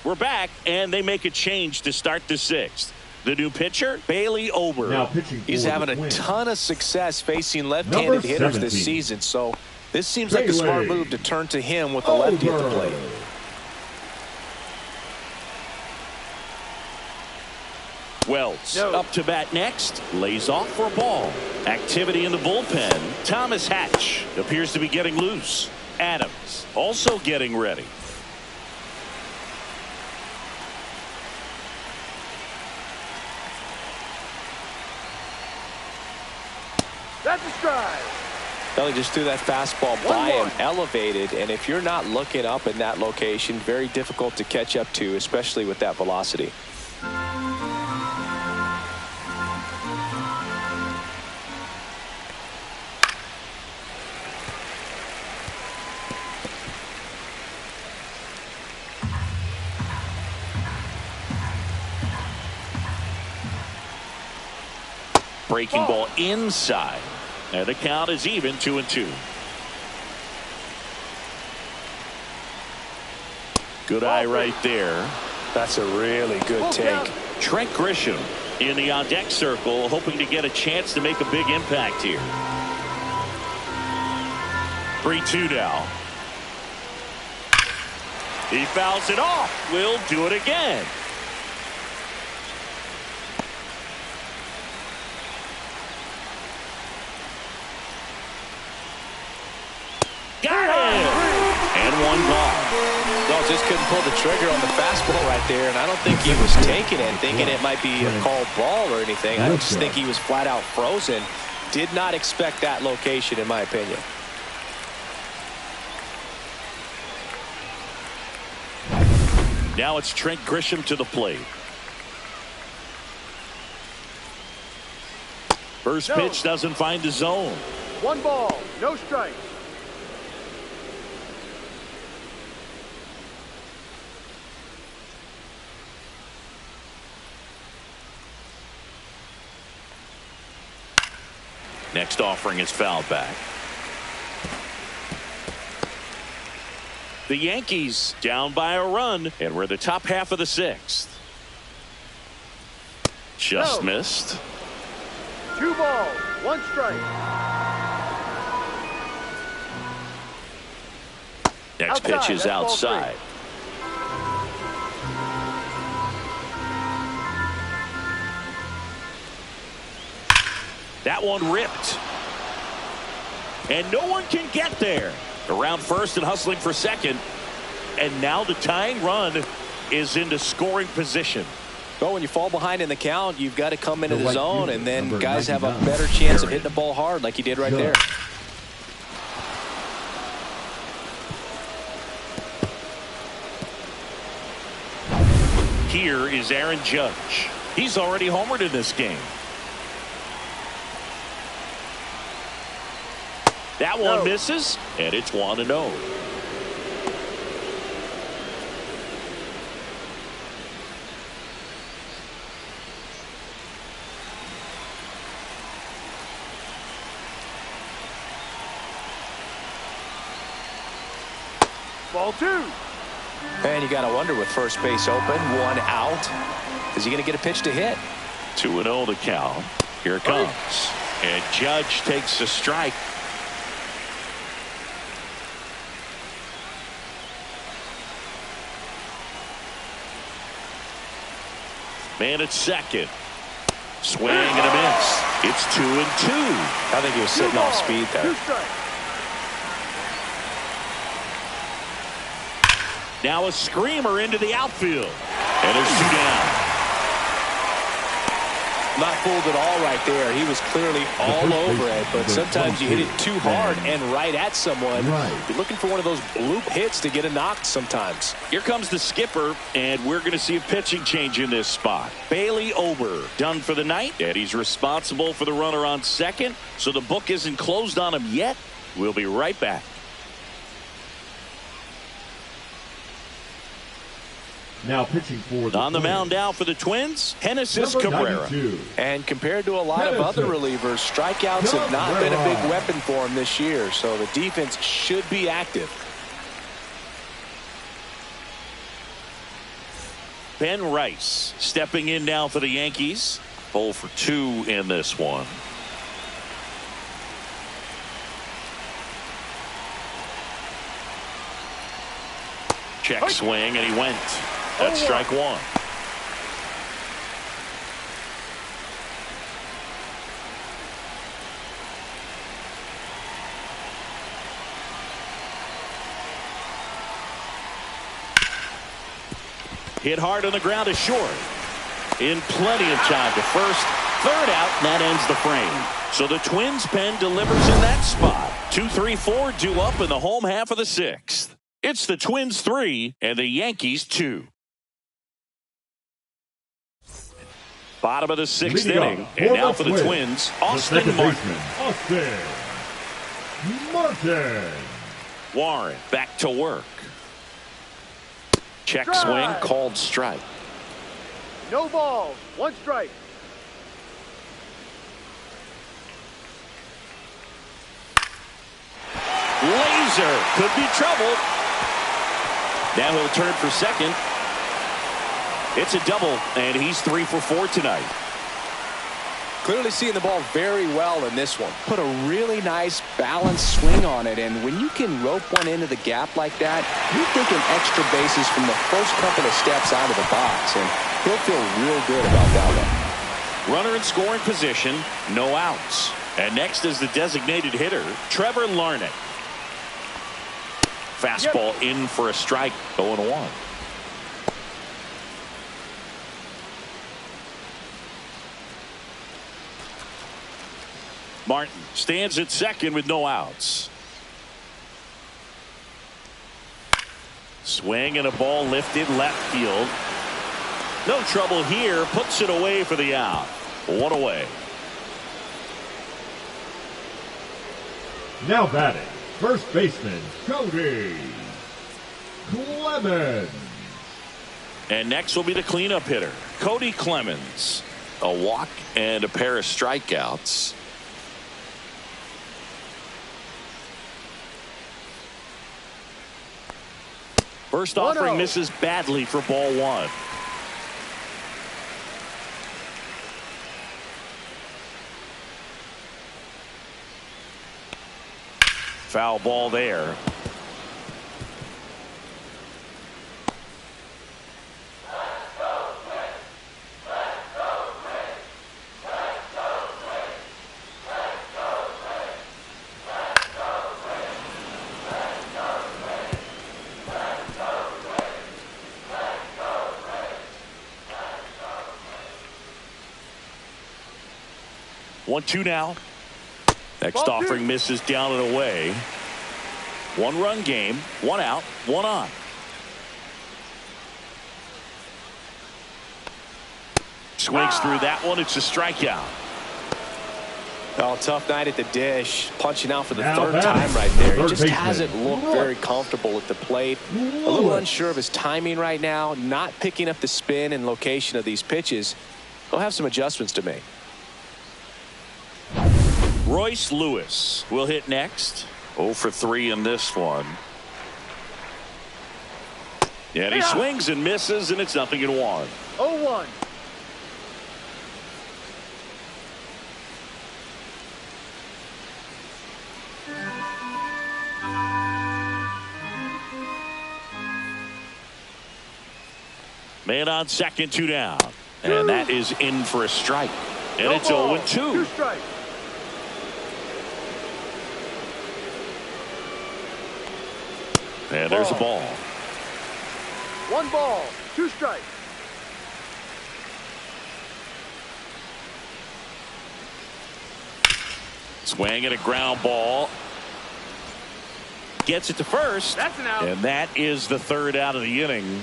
We're back, and they make a change to start the 6th. The new pitcher, Bailey Ober. Now pitching He's having a ton of success facing left-handed hitters this season, so this seems like a smart move to turn to him with a lefty at the plate. Wells up to bat next, lays off for a ball. Activity in the bullpen. Thomas Hatch appears to be getting loose. Adams also getting ready. That's a strike. Well, he just threw that fastball by him, elevated, and if you're not looking up in that location, very difficult to catch up to, especially with that velocity. Breaking ball inside. And the count is even 2-2. Good eye right there. That's a really good take. Trent Grisham in the on-deck circle, hoping to get a chance to make a big impact here. 3-2 now. He fouls it off. We'll do it again. Got it! And one ball. Well, just couldn't pull the trigger on the fastball right there, and I don't think he was taking it, thinking it might be a called ball or anything. I just think he was flat out frozen. Did not expect that location, in my opinion. Now it's Trent Grisham to the plate. First pitch doesn't find the zone. 1 ball, no strikes. Next offering is fouled back. The Yankees down by a run, and we're the top half of the 6th. Just missed. 2 balls, 1 strike. Next pitch is outside. That one ripped. And no one can get there. Around first and hustling for second. And now the tying run is into scoring position. Well, when you fall behind in the count, you've got to come into the zone, and then guys have a better chance of hitting the ball hard like he did right there. Here is Aaron Judge. He's already homered in this game. That one misses, and it's 1-0. Ball 2. And you got to wonder with first base open, 1 out. Is he going to get a pitch to hit? 2-0 the count. Here it comes. And Judge takes a strike. Man at second. Swing and a miss. It's 2-2. I think he was sitting off speed there. Now a screamer into the outfield. And there's 2 down. Not fooled at all right there. He was clearly all over it, but sometimes you hit it too hard and right at someone. You're looking for one of those bloop hits to get a knock sometimes. Here comes the skipper, and we're going to see a pitching change in this spot. Bailey Ober done for the night, and he's responsible for the runner on second, so the book isn't closed on him yet. We'll be right back. Now pitching for on the mound now for the Twins, Genesis Cabrera. And compared to a lot of other relievers, strikeouts have not been a big weapon for him this year, so the defense should be active. Ben Rice stepping in now for the Yankees. 0 for 2 in this one. Check swing, and he went. That's strike 1. Hit hard on the ground to short. In plenty of time to first. Third out, and that ends the frame. So the Twins pen delivers in that spot. 2-3-4 due up in the home half of the sixth. It's the Twins 3 and the Yankees 2. Bottom of the sixth inning. And now for the Twins, Austin Martin. Warren back to work. Check swing, called strike. No balls, 1 strike. Laser could be trouble. Now he'll turn for second. It's a double, and he's 3 for 4 tonight. Clearly seeing the ball very well in this one. Put a really nice balanced swing on it, and when you can rope one into the gap like that, you're thinking extra bases from the first couple of steps out of the box, and he'll feel real good about that one. Runner in scoring position, no outs. And next is the designated hitter, Trevor Larnett. Fastball in for a strike, 0-1. Martin stands at second with no outs. Swing and a ball lifted left field. No trouble here. Puts it away for the out. 1 away. Now batting, first baseman Cody Clemens. And next will be the cleanup hitter, Cody Clemens. A walk and a pair of strikeouts. First offering misses badly for ball 1. Foul ball there. One, two now. Next offering misses down and away. 1-run game, 1 out, 1 on. Swings through that one. It's a strikeout. Oh, tough night at the dish. Punching out for the third time right there. He just hasn't looked very comfortable at the plate. A little unsure of his timing right now. Not picking up the spin and location of these pitches. He'll have some adjustments to make. Royce Lewis will hit next. 0 for 3 in this one. And he swings and misses, and it's 0-1. 0-1. Man on second, 2 down. And that is in for a strike. And it's 0-2. 2 strikes. And there's a ball. 1 ball, 2 strikes. Swing and a ground ball. Gets it to first. That's an out. And that is the third out of the inning.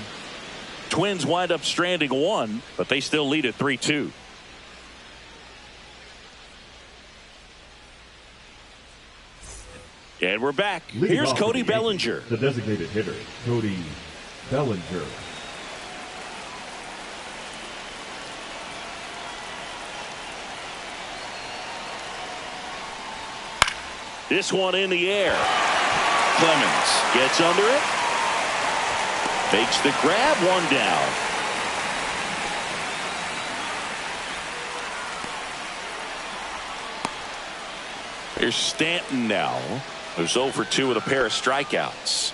Twins wind up stranding 1, but they still lead at 3-2. And we're back. Here's Cody Bellinger. The designated hitter, Cody Bellinger. This one in the air. Clemens gets under it. Makes the grab, 1 down. Here's Stanton now. Who's 0 for 2 with a pair of strikeouts.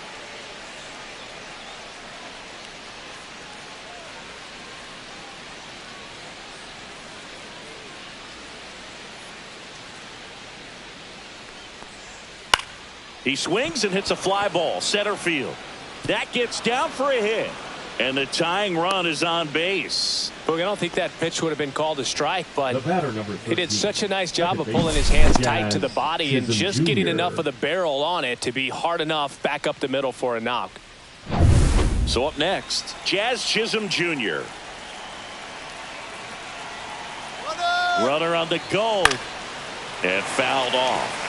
He swings and hits a fly ball center field. That gets down for a hit. And the tying run is on base. Look, I don't think that pitch would have been called a strike, but The batter, number 13, he did such a nice job of second pulling base, his hands Jazz tight to the body and Chisholm just getting Jr. enough of the barrel on it to be hard enough back up the middle for a knock. So up next, Jazz Chisholm Jr. Runner on the go. And fouled off.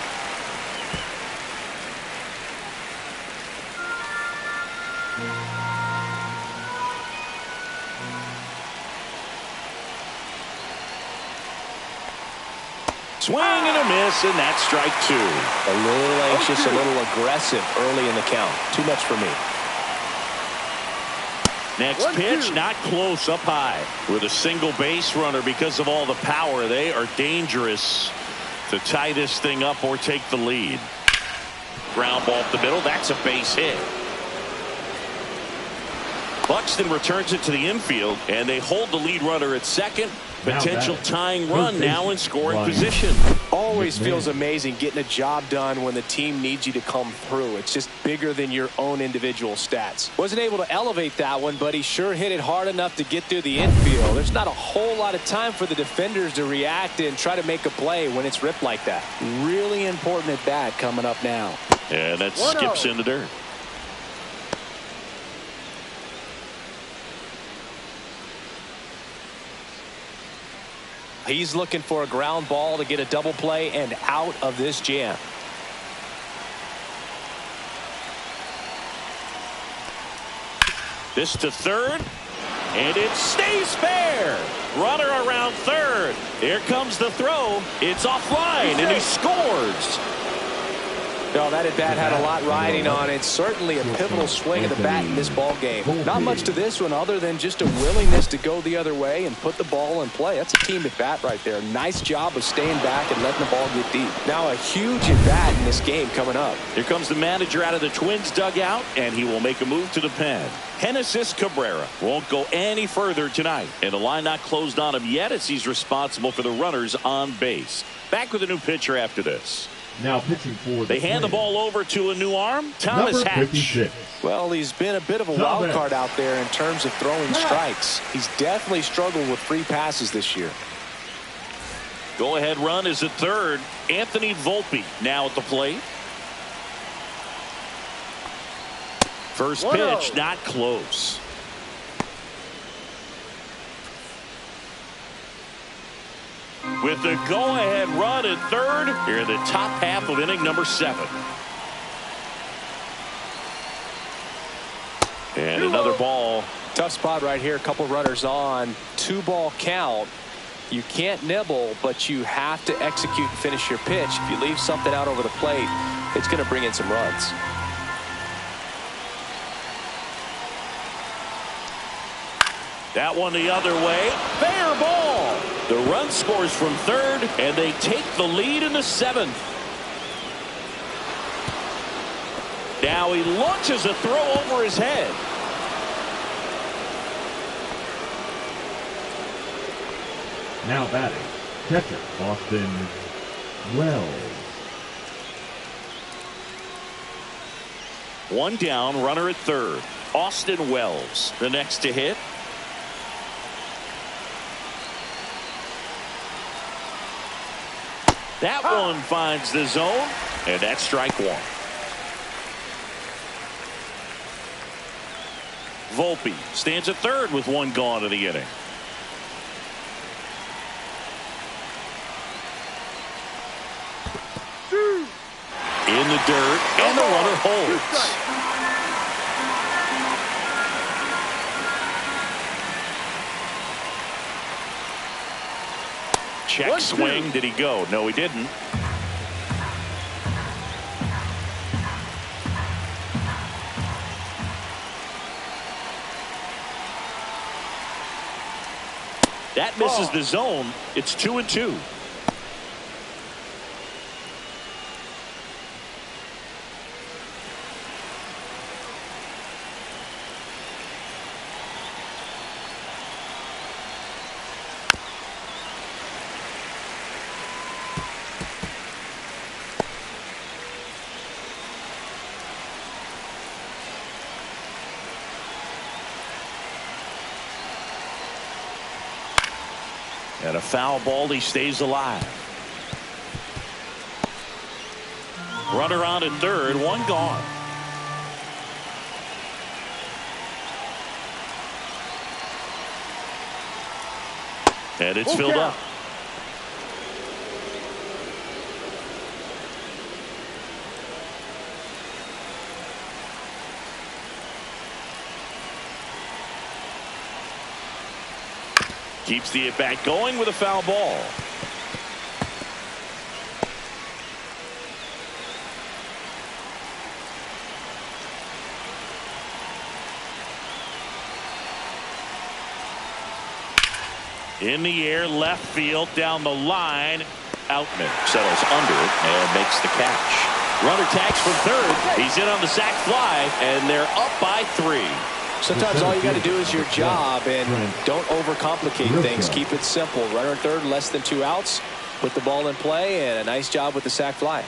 Swing and a miss, and that's strike 2. A little anxious, a little aggressive early in the count. Too much for me. Next pitch, not close, up high. With a single base runner, because of all the power, they are dangerous to tie this thing up or take the lead. Ground ball up the middle. That's a base hit. Buxton returns it to the infield, and they hold the lead runner at second. Potential tying run now in scoring position. Always feels amazing getting a job done when the team needs you to come through. It's just bigger than your own individual stats. Wasn't able to elevate that one, but he sure hit it hard enough to get through the infield. There's not a whole lot of time for the defenders to react and try to make a play when it's ripped like that. Really important at bat coming up now. And that skips in the dirt. He's looking for a ground ball to get a double play and out of this jam. This to third, and it stays fair. Runner around third. Here comes the throw. It's offline, and he scores. No, that at bat had a lot riding on it. Certainly a pivotal swing of the bat in this ball game. Not much to this one other than just a willingness to go the other way and put the ball in play. That's a team at bat right there. Nice job of staying back and letting the ball get deep. Now a huge at bat in this game coming up. Here comes the manager out of the Twins dugout, and he will make a move to the pen. Genesis Cabrera won't go any further tonight, and the line not closed on him yet as he's responsible for the runners on base. Back with a new pitcher after this. Now pitching for They hand the ball over to a new arm, Thomas number Hatch. 56. Well, he's been a bit of a wild card out there in terms of throwing strikes. He's definitely struggled with free passes this year. Go-ahead run is at third. Anthony Volpe now at the plate. First pitch, not close. With the go-ahead run at third, here in the top half of inning number 7. And another ball. Tough spot right here. A couple runners on. 2-ball count. You can't nibble, but you have to execute and finish your pitch. If you leave something out over the plate, it's going to bring in some runs. That one the other way. Fair ball. The run scores from third, and they take the lead in the 7th. Now he launches a throw over his head. Now batting, catcher Austin Wells. One down, runner at third. Austin Wells, the next to hit. That one finds the zone, and that's strike 1. Volpe stands at third with one gone in the inning. In the dirt, and the runner holds. Check swing. Did he go? No, he didn't. That misses the zone. It's 2-2. And a foul ball, he stays alive. Runner on at third, one gone. And it's filled up. Keeps the at-bat going with a foul ball. In the air, left field, down the line. Outman settles under it and makes the catch. Runner tags from third. He's in on the sac fly, and they're up by 3. Sometimes all you got to do is your job, and don't overcomplicate things. Keep it simple. Runner at third, less than 2 outs. Put the ball in play, and a nice job with the sac fly.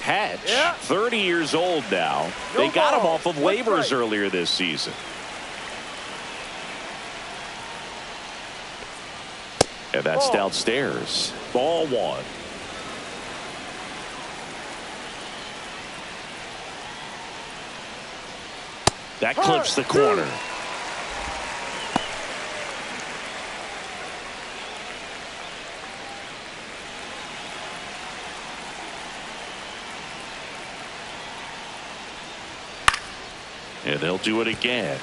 Hatch, 30 years old now. They got him off of waivers earlier this season. And that's downstairs. Ball 1. That clips the corner. And they'll do it again.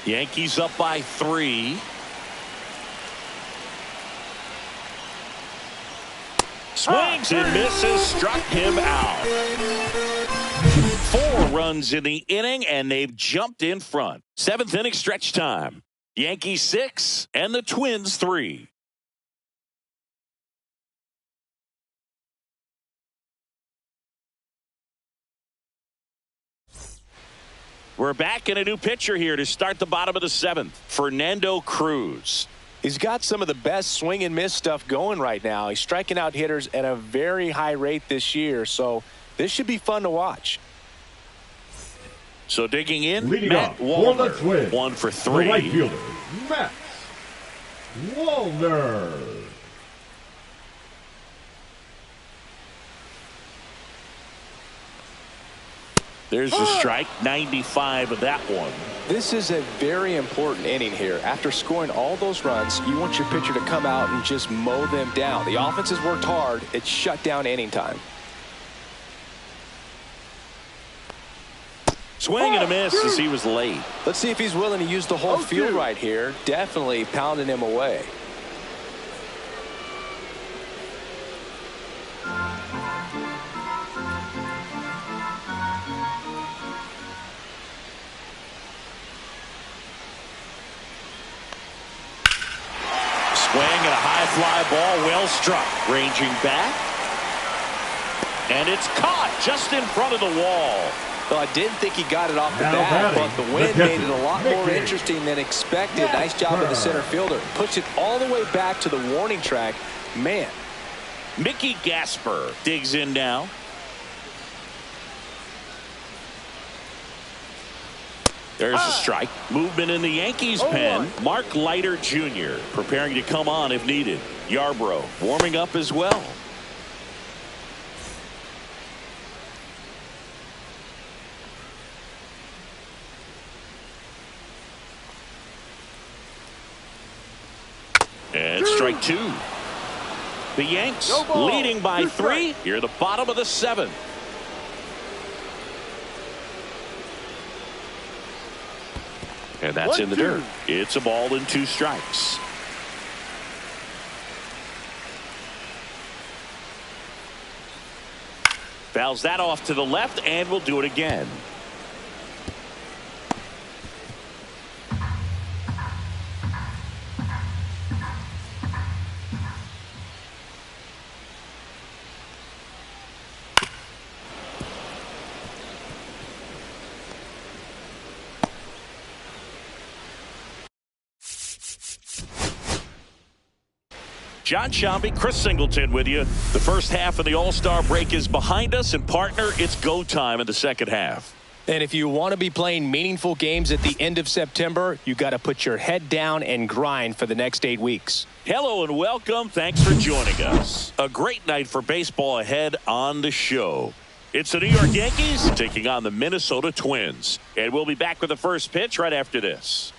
Yankees up by 3. Swings and misses, struck him out. 4 runs in the inning, and they've jumped in front. 7th inning stretch time. Yankees 6 and the Twins 3. We're back in a new pitcher here to start the bottom of the 7th. Fernando Cruz. He's got some of the best swing and miss stuff going right now. He's striking out hitters at a very high rate this year, so this should be fun to watch. So digging in, leading Matt up Wallner, for the Twins, 1 for 3. The right fielder, Matt Wallner. There's the strike, 95 of that one. This is a very important inning here. After scoring all those runs, you want your pitcher to come out and just mow them down. The offense has worked hard. It's shut down inning time. Swing and a miss as he was late. Let's see if he's willing to use the whole field right here. Definitely pounding him away. Swing and a high fly ball, well struck. Ranging back. And it's caught just in front of the wall. Well, I didn't think he got it off the bat, but the wind made it a lot more interesting than expected. Nice job of the center fielder. Puts it all the way back to the warning track. Man. Mickey Gasper digs in now. There's a strike. Movement in the Yankees pen. Mark Leiter Jr. preparing to come on if needed. Yarbrough warming up as well. And strike 2. The Yanks leading by 3. Here at the bottom of the 7th. And that's in the dirt. It's a ball and 2 strikes. Fouls that off to the left, and we'll do it again. John Shambi, Chris Singleton with you. The first half of the All-Star break is behind us, and partner, it's go time in the second half. And if you want to be playing meaningful games at the end of September, you got to put your head down and grind for the next 8 weeks. Hello and welcome. Thanks for joining us. A great night for baseball ahead on the show. It's the New York Yankees taking on the Minnesota Twins. And we'll be back with the first pitch right after this.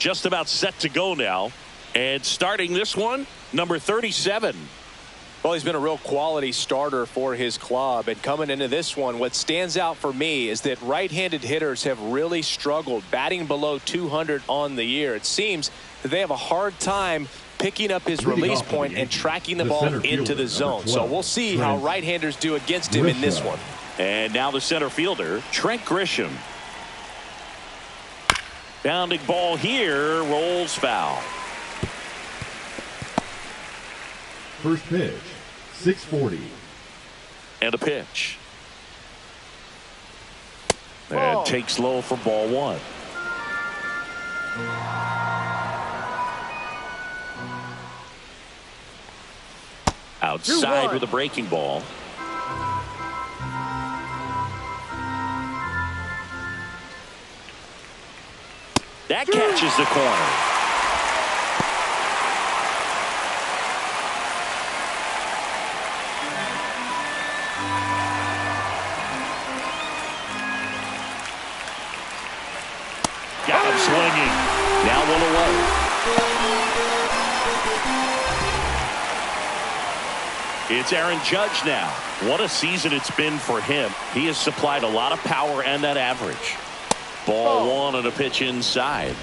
Just about set to go now. And starting this one, number 37. Well, he's been a real quality starter for his club. And coming into this one, what stands out for me is that right-handed hitters have really struggled, batting below 200 on the year. It seems that they have a hard time picking up his release point and tracking the ball into the zone. So we'll see how right-handers do against him in this one. And now the center fielder, Trent Grisham. Bounding ball here, rolls foul. First pitch, 6:40. And a pitch. And takes low for ball one. Outside with a breaking ball. That catches the corner. Got him swinging. Now one away. It's Aaron Judge now. What a season it's been for him. He has supplied a lot of power and that average. Ball one and a pitch inside.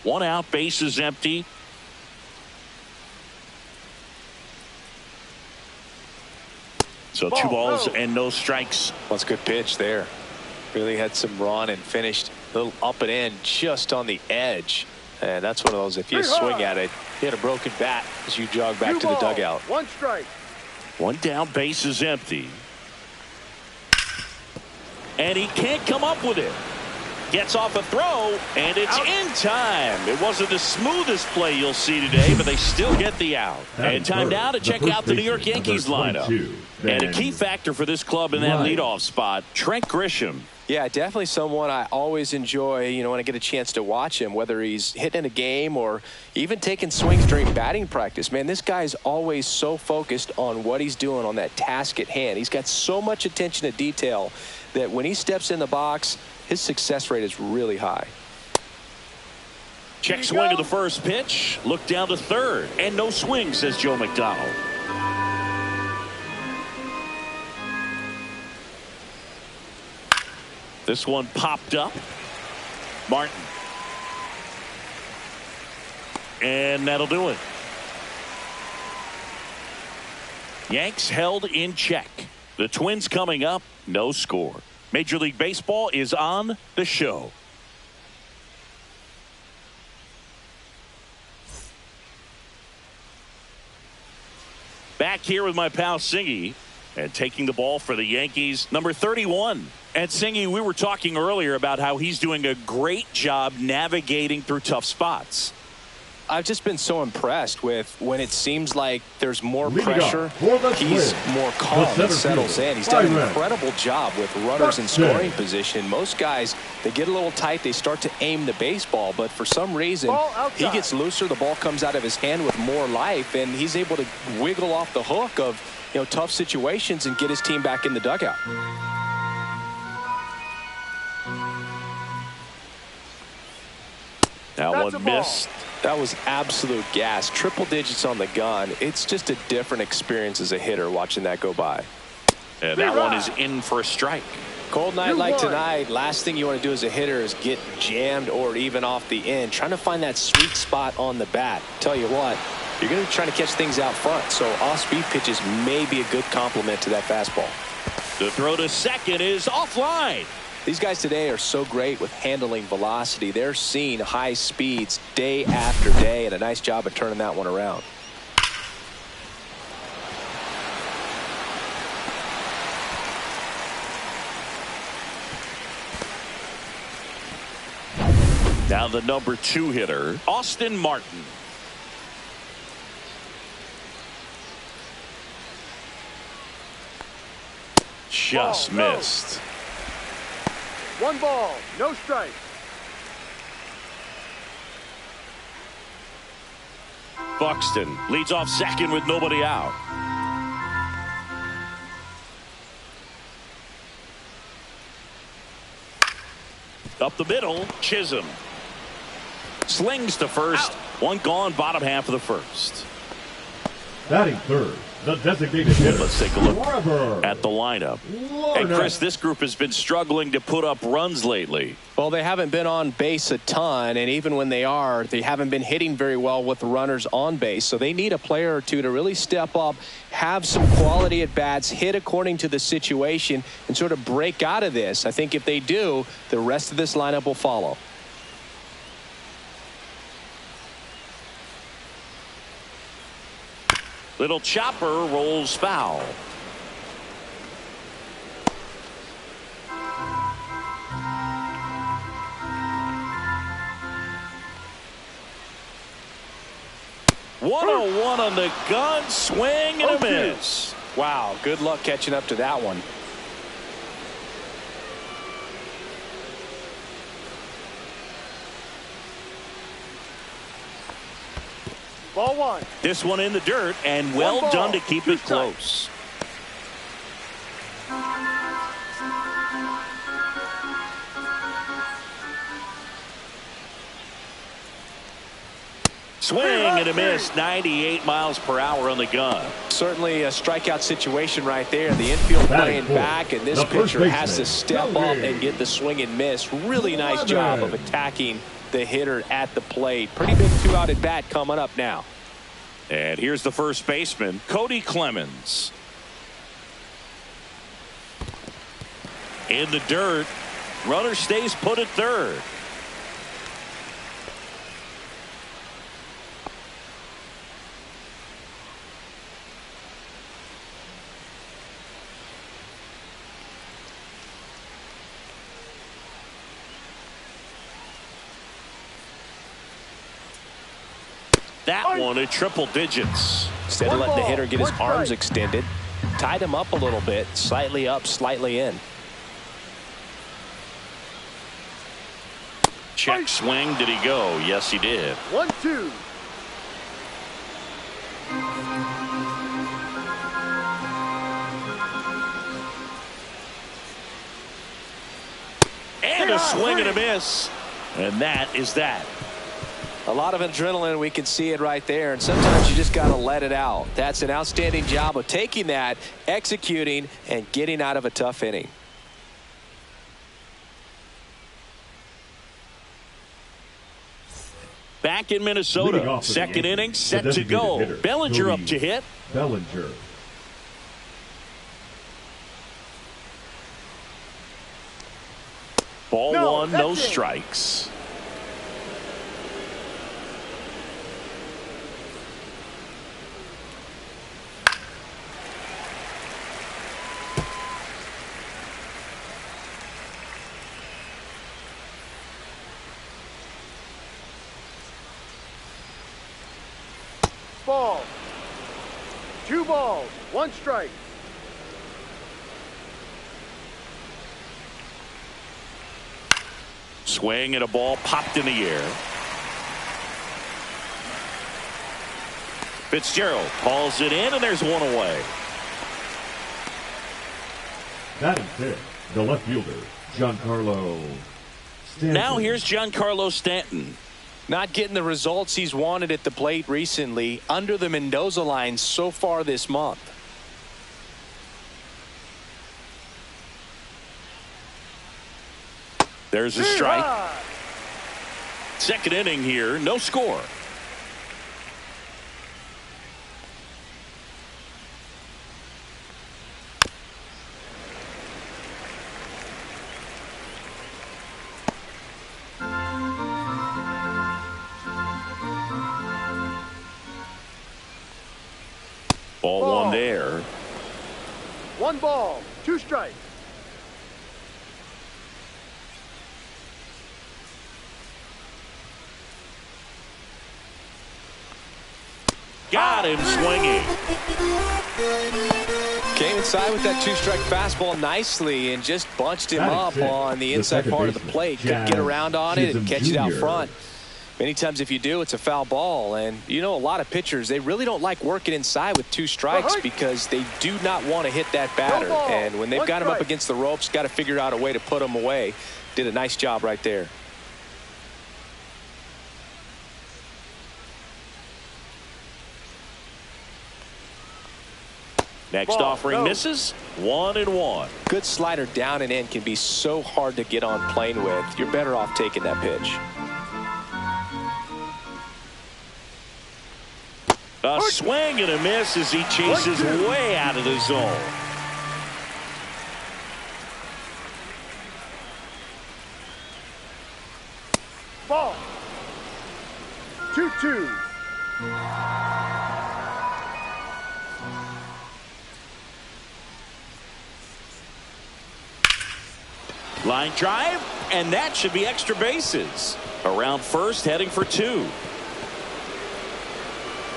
One out, base is empty. So two balls and no strikes. That's a good pitch there. Really had some run and finished a little up and in just on the edge. And that's one of those, if you swing at it, you had a broken bat as you jog back to the dugout. One strike. One down, base is empty. And he can't come up with it. Gets off a throw, and it's in time. It wasn't the smoothest play you'll see today, but they still get the out. And time now to check out the New York Yankees lineup. And a key factor for this club in that leadoff spot, Trent Grisham. Yeah, definitely someone I always enjoy, when I get a chance to watch him, whether he's hitting a game or even taking swings during batting practice. Man, this guy is always so focused on what he's doing on that task at hand. He's got so much attention to detail that when he steps in the box, his success rate is really high. Check swing to the first pitch. Look down to third. And no swing, says Joe McDonald. This one popped up. Martin. And that'll do it. Yanks held in check. The Twins coming up, no score. Major League Baseball is on the show. Back here with my pal Singy, and taking the ball for the Yankees, number 31. And Singy, we were talking earlier about how he's doing a great job navigating through tough spots. I've just been so impressed with when it seems like there's more pressure, he's more calm and settles in. He's done an incredible job with runners in scoring position. Most guys, they get a little tight, they start to aim the baseball, but for some reason, he gets looser, the ball comes out of his hand with more life, and he's able to wiggle off the hook of tough situations and get his team back in the dugout. That one missed. That was absolute gas. Triple digits on the gun. It's just a different experience as a hitter watching that go by. And that one is in for a strike. Cold night like tonight, last thing you want to do as a hitter is get jammed or even off the end. Trying to find that sweet spot on the bat. Tell you what, you're going to be trying to catch things out front. So off-speed pitches may be a good complement to that fastball. The throw to second is offline. These guys today are so great with handling velocity. They're seeing high speeds day after day, and a nice job of turning that one around. Now the number 2 hitter, Austin Martin. Just missed. 1 ball, no strike. Buxton leads off second with nobody out. Up the middle, Chisholm. Slings to first. Out. 1 gone, bottom half of the first. Batting third, the designated hitter. Let's take a look at the lineup. And Chris, this group has been struggling to put up runs lately. Well, they haven't been on base a ton, and even when they are, they haven't been hitting very well with runners on base. So they need a player or two to really step up, have some quality at bats, hit according to the situation, and sort of break out of this. I think if they do, the rest of this lineup will follow. Little chopper rolls foul. One on the gun, swing and a miss. Wow, good luck catching up to that one. Ball 1. This one in the dirt, and well done to keep it close. Swing and a miss. 98 miles per hour on the gun. Certainly a strikeout situation right there. The infield playing back, and this pitcher has to step up and get the swing and miss. Really nice job of attacking the hitter at the plate. Pretty big 2-out at bat coming up now. And here's the first baseman, Cody Clemens. In the dirt. Runner stays put at third. That one at triple digits. Instead of letting the hitter get his arms extended, tied him up a little bit, slightly up, slightly in. Check swing. Did he go? Yes, he did. 1-2. And a swing and a miss. And that is that. A lot of adrenaline, we can see it right there, and sometimes you just got to let it out. That's an outstanding job of taking that, executing, and getting out of a tough inning. Back in Minnesota, second inning, set to go. Bellinger up to hit. Bellinger. Ball 1, no strikes. Ball. 2 balls, 1 strike. Swing and a ball popped in the air. Fitzgerald hauls it in, and there's one away. Batting fifth, the left fielder, Giancarlo Stanton. Now here's Giancarlo Stanton. Not getting the results he's wanted at the plate recently, under the Mendoza line so far this month. There's a strike. Second inning here, no score. Ball 1 there. 1 ball, 2 strikes. Got him swinging. Came inside with that two-strike fastball nicely and just bunched him up on the inside part of the plate. Couldn't get around on it and catch it out front. Many times if you do, it's a foul ball. And you know, a lot of pitchers, they really don't like working inside with two strikes because they do not want to hit that batter. And when they've got him up against the ropes, got to figure out a way to put him away. Did a nice job right there. Next offering misses. 1-1. Good slider down and in can be so hard to get on plane with. You're better off taking that pitch. A swing and a miss as he chases way out of the zone. Ball. 2-2. Line drive, and that should be extra bases. Around first, heading for 2.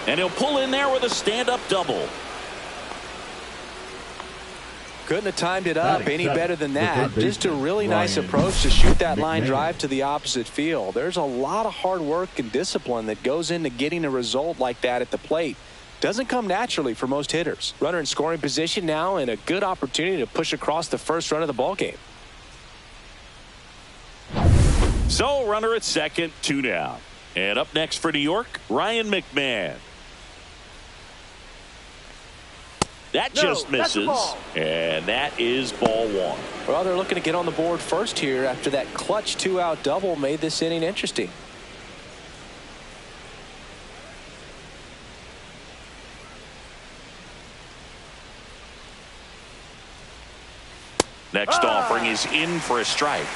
And he'll pull in there with a stand-up double. Couldn't have timed it up any better than that. Just a really nice approach to shoot that line drive to the opposite field. There's a lot of hard work and discipline that goes into getting a result like that at the plate. Doesn't come naturally for most hitters. Runner in scoring position now and a good opportunity to push across the first run of the ball game. So runner at second, 2 down. And up next for New York, Ryan McMahon. That just misses, and that is ball 1. Well, they're looking to get on the board first here after that clutch 2-out double made this inning interesting. Next offering is in for a strike.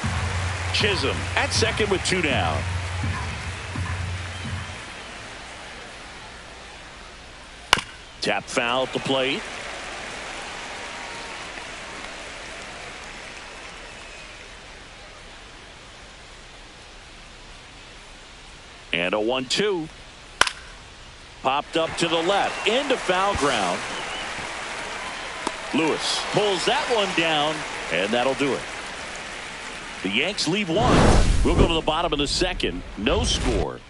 Chisholm at second with 2 down. Tap foul at the plate. And a 1-2. Popped up to the left into foul ground. Lewis pulls that one down, and that'll do it. The Yanks leave 1. We'll go to the bottom of the second. No score.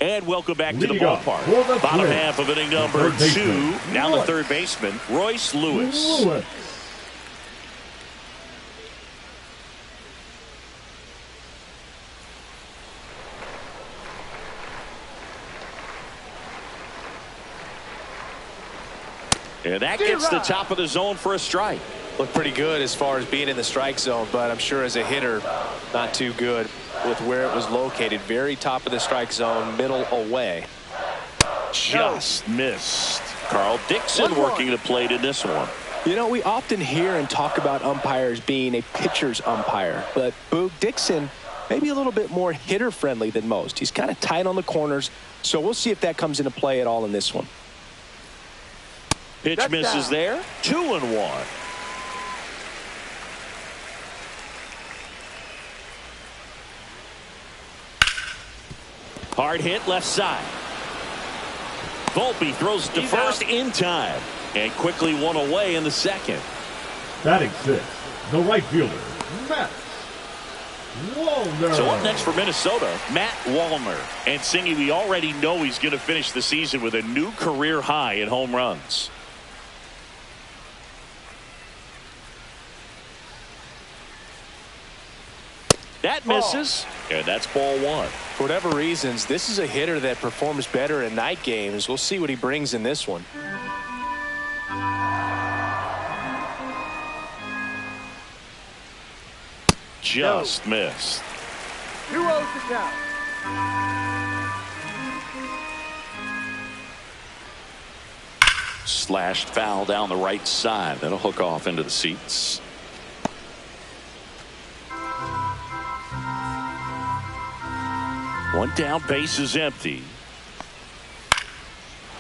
And welcome back to the ballpark. Bottom half of inning number 2. Now the third baseman, Royce Lewis. And that gets the top of the zone for a strike. Looked pretty good as far as being in the strike zone, but I'm sure as a hitter, not too good with where it was located. Very top of the strike zone, middle away. Just missed. Carl Dixon working the plate in this one. You know, we often hear and talk about umpires being a pitcher's umpire, but Boog Dixon maybe a little bit more hitter friendly than most. He's kind of tight on the corners, so we'll see if that comes into play at all in this one. Pitch misses there. 2-1. Hard hit left side. Volpe throws to first in time and quickly one away in the second. Batting 6, the right fielder, Matt Wallner. So up next for Minnesota, Matt Wallner. And Singy, we already know he's going to finish the season with a new career high in home runs. That misses, and that's ball 1. For whatever reasons, this is a hitter that performs better in night games. We'll see what he brings in this one. Just missed. 2-0 to count. Slashed foul down the right side. That'll hook off into the seats. One down, base is empty.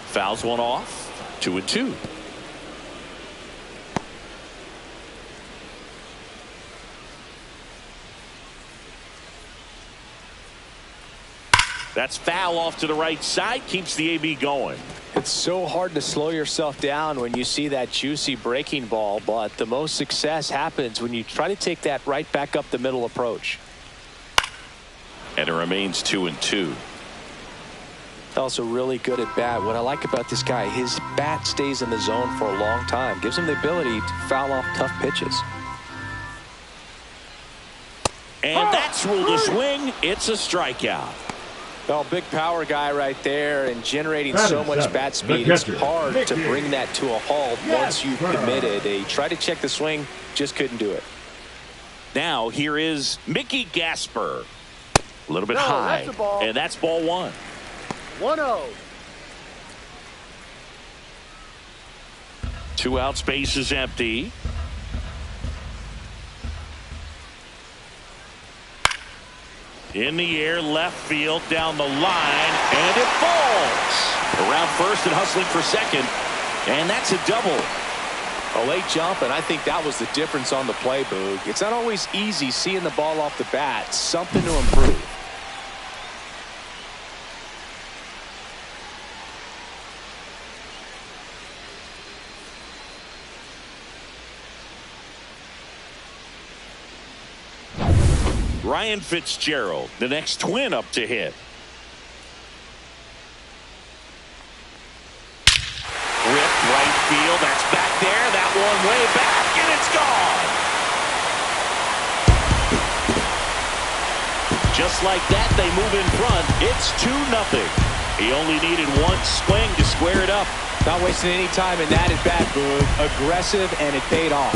Fouls one off. 2-2. That's foul off to the right side. Keeps the AB going. It's so hard to slow yourself down when you see that juicy breaking ball, but the most success happens when you try to take that right back up the middle approach. And it remains 2-2. Also really good at bat. What I like about this guy, his bat stays in the zone for a long time. Gives him the ability to foul off tough pitches. And that's ruled a swing. It's a strikeout. Well, big power guy right there and generating so much bat speed. It's hard to bring that to a halt once you've committed. He tried to check the swing, just couldn't do it. Now here is Mickey Gasper. A little bit No, high. that's a ball. And that's ball one. 1-0. 2 outs, base is empty. In the air, left field, down the line, and it falls. Around first and hustling for second, and that's a double. A late jump, and I think that was the difference on the play, Boog. It's not always easy seeing the ball off the bat. Something to improve. Ryan Fitzgerald, the next twin up to hit. Ripped right field. That's back there. That one way back, and it's gone. Just like that, they move in front. It's 2-0. He only needed one swing to square it up. Not wasting any time in that at bat, Boog. Aggressive, and it paid off.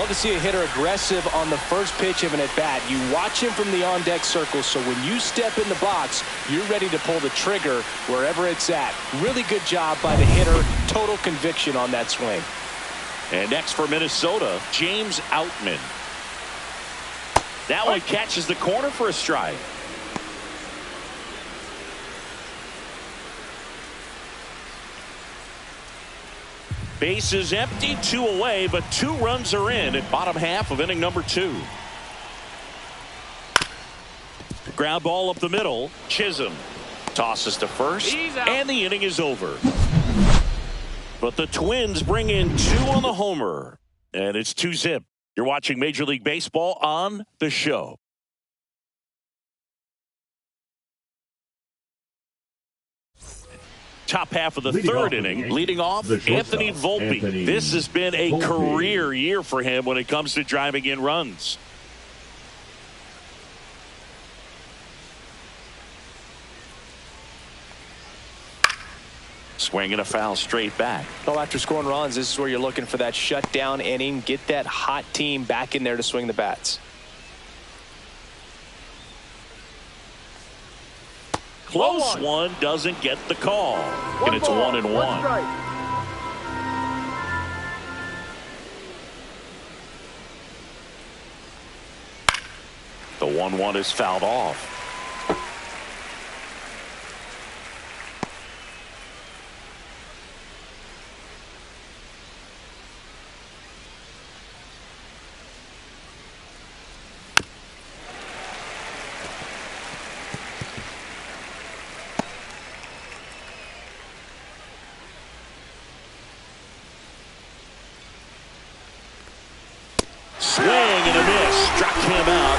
To see a hitter aggressive on the first pitch of an at-bat. You watch him from the on-deck circle, so when you step in the box, you're ready to pull the trigger wherever it's at. Really good job by the hitter. Total conviction on that swing. And next for Minnesota, James Outman. That one catches the corner for a strike. Base is empty, 2 away, but 2 runs are in at bottom half of inning number 2. Ground ball up the middle. Chisholm tosses to first, and the inning is over. But the Twins bring in 2 on the homer, and it's 2-0. You're watching Major League Baseball on The Show. Top half of the third inning, leading off Anthony Volpe. This has been a career year for him when it comes to driving in runs. Swing and a foul straight back. Well, after scoring runs, this is where you're looking for that shutdown inning. Get that hot team back in there to swing the bats. Close one, doesn't get the call. And it's 1-1. The 1-1 is fouled off. Swing and a miss. Struck him out.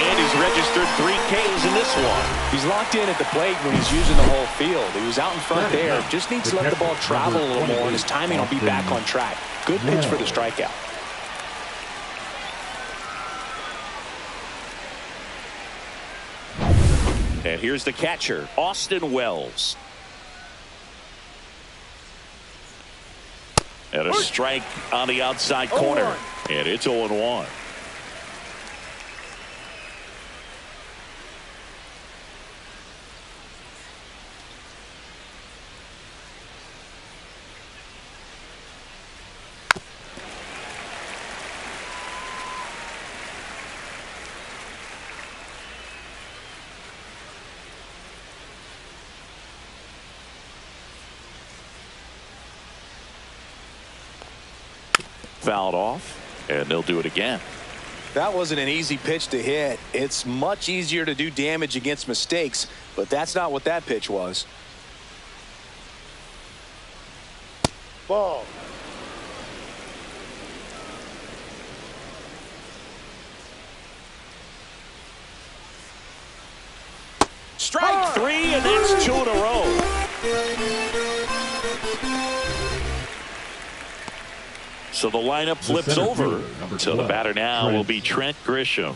And he's registered 3 Ks in this one. He's locked in at the plate when he's using the whole field. He was out in front there. Just needs to let the ball travel a little more, and his timing will be back on track. Good pitch for the strikeout. And here's the catcher, Austin Wells. And a strike on the outside corner. And it's 0-1. Fouled off, and they'll do it again. That wasn't an easy pitch to hit. It's much easier to do damage against mistakes, but that's not what that pitch was. Ball. Strike three, and that's 2 in a row. So the lineup flips over. So the batter now will be Trent Grisham.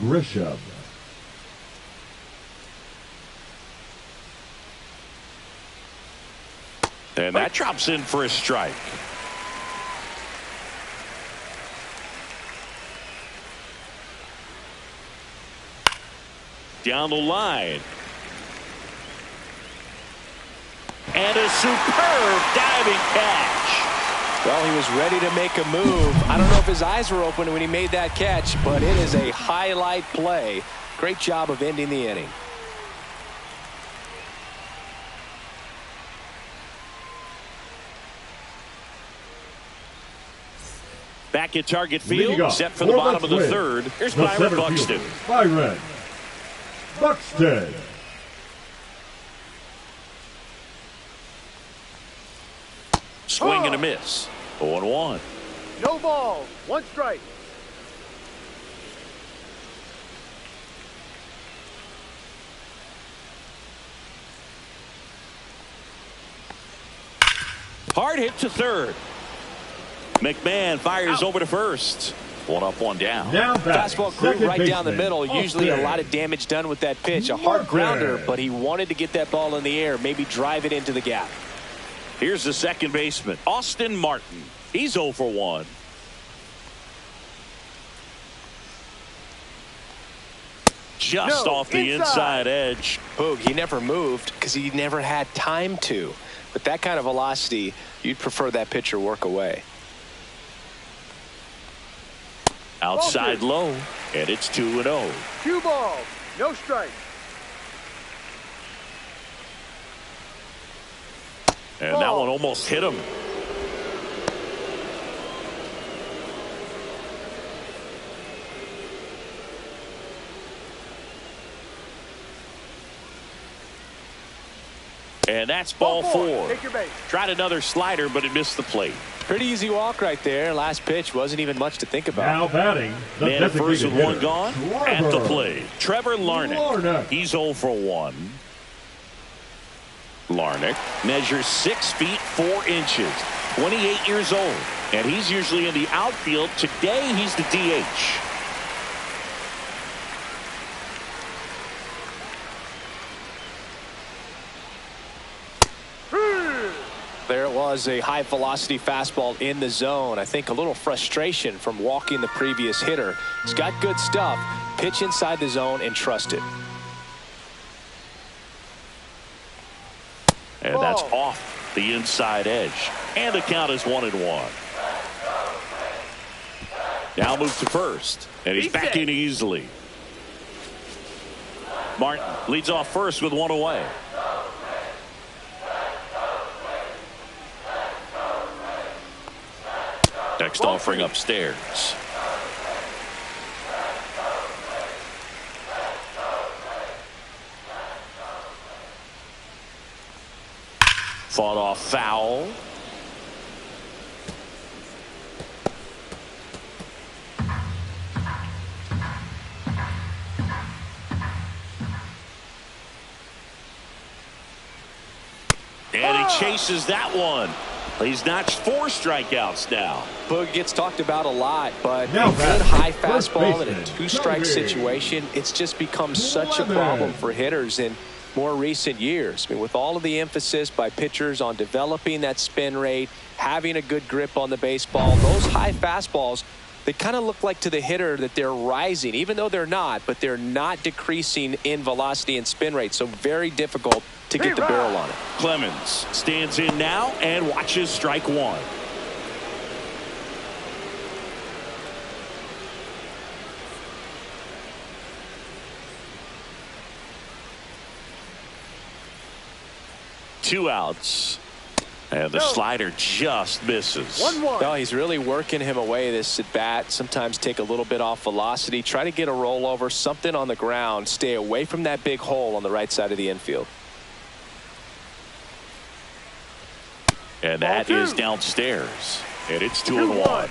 And that drops in for a strike. Down the line. And a superb diving catch. Well, he was ready to make a move. I don't know if his eyes were open when he made that catch, but it is a highlight play. Great job of ending the inning. Back at Target Field, set for the bottom of the third. Here's Byron Buxton. Byron Buxton. Swing and a miss. 0-1. No ball. 1 strike. Hard hit to third. McMahon fires over to first. 1 up, 1 down. Now fastball crude right down the middle. Usually a lot of damage done with that pitch. A hard grounder, but he wanted to get that ball in the air, maybe drive it into the gap. Here's the second baseman, Austin Martin. He's 0 for 1. Just off the inside edge. Boog, he never moved because he never had time to. With that kind of velocity, you'd prefer that pitcher work away. Outside low, and it's 2-0. 2 balls. No strike. And that one almost hit him. And that's ball 4. Take your base. Tried another slider, but it missed the plate. Pretty easy walk right there. Last pitch wasn't even much to think about. Now batting, the Man at first with 1 gone. Trevor. At the plate, Trevor Larnach. He's 0 for 1. Larnach measures 6 feet 4 inches, 28 years old, and he's usually in the outfield. Today he's the DH. There it was, a high velocity fastball in the zone. I think a little frustration from walking the previous hitter. He's got good stuff. Pitch inside the zone and trust it. And that's off the inside edge. And the count is 1-1. Now moves to first. And he's back in easily. Martin leads off first with 1 away. Next offering upstairs. Fought off foul. And he chases that one. He's notched 4 strikeouts now. Boog gets talked about a lot, but Now a good high fastball in a 2-strike situation, it's just become such a problem for hitters in more recent years. I mean, with all of the emphasis by pitchers on developing that spin rate, having a good grip on the baseball, those high fastballs, they kind of look like to the hitter that they're rising, even though they're not, but they're not decreasing in velocity and spin rate. So very difficult to get the barrel on it. Clemens stands in now and watches strike 1. Two outs. And the slider just misses. 1-1. No, he's really working him away this at bat. Sometimes take a little bit off velocity. Try to get a rollover, something on the ground. Stay away from that big hole on the right side of the infield. And that is downstairs. And it's 2-1.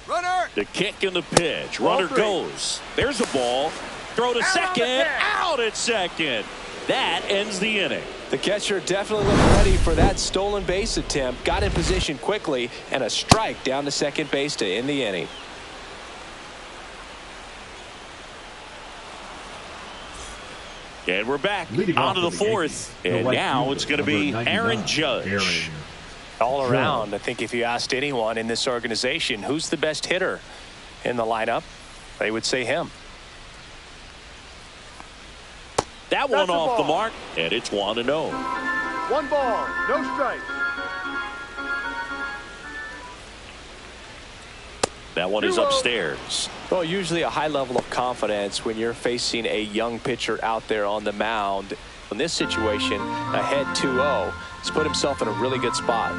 Runner. The kick and the pitch. Runner goes. There's a ball. Throw to second. Out at second. That ends the inning. The catcher definitely looked ready for that stolen base attempt. Got in position quickly, and a strike down to second base to end the inning. And we're back onto the fourth. And now it's going to be Aaron Judge. All around, I think if you asked anyone in this organization who's the best hitter in the lineup, they would say him. That one off the mark, and it's 1-0. 1 ball, no strike. That one is upstairs. Well, usually a high level of confidence when you're facing a young pitcher out there on the mound. In this situation, ahead 2-0, he's put himself in a really good spot.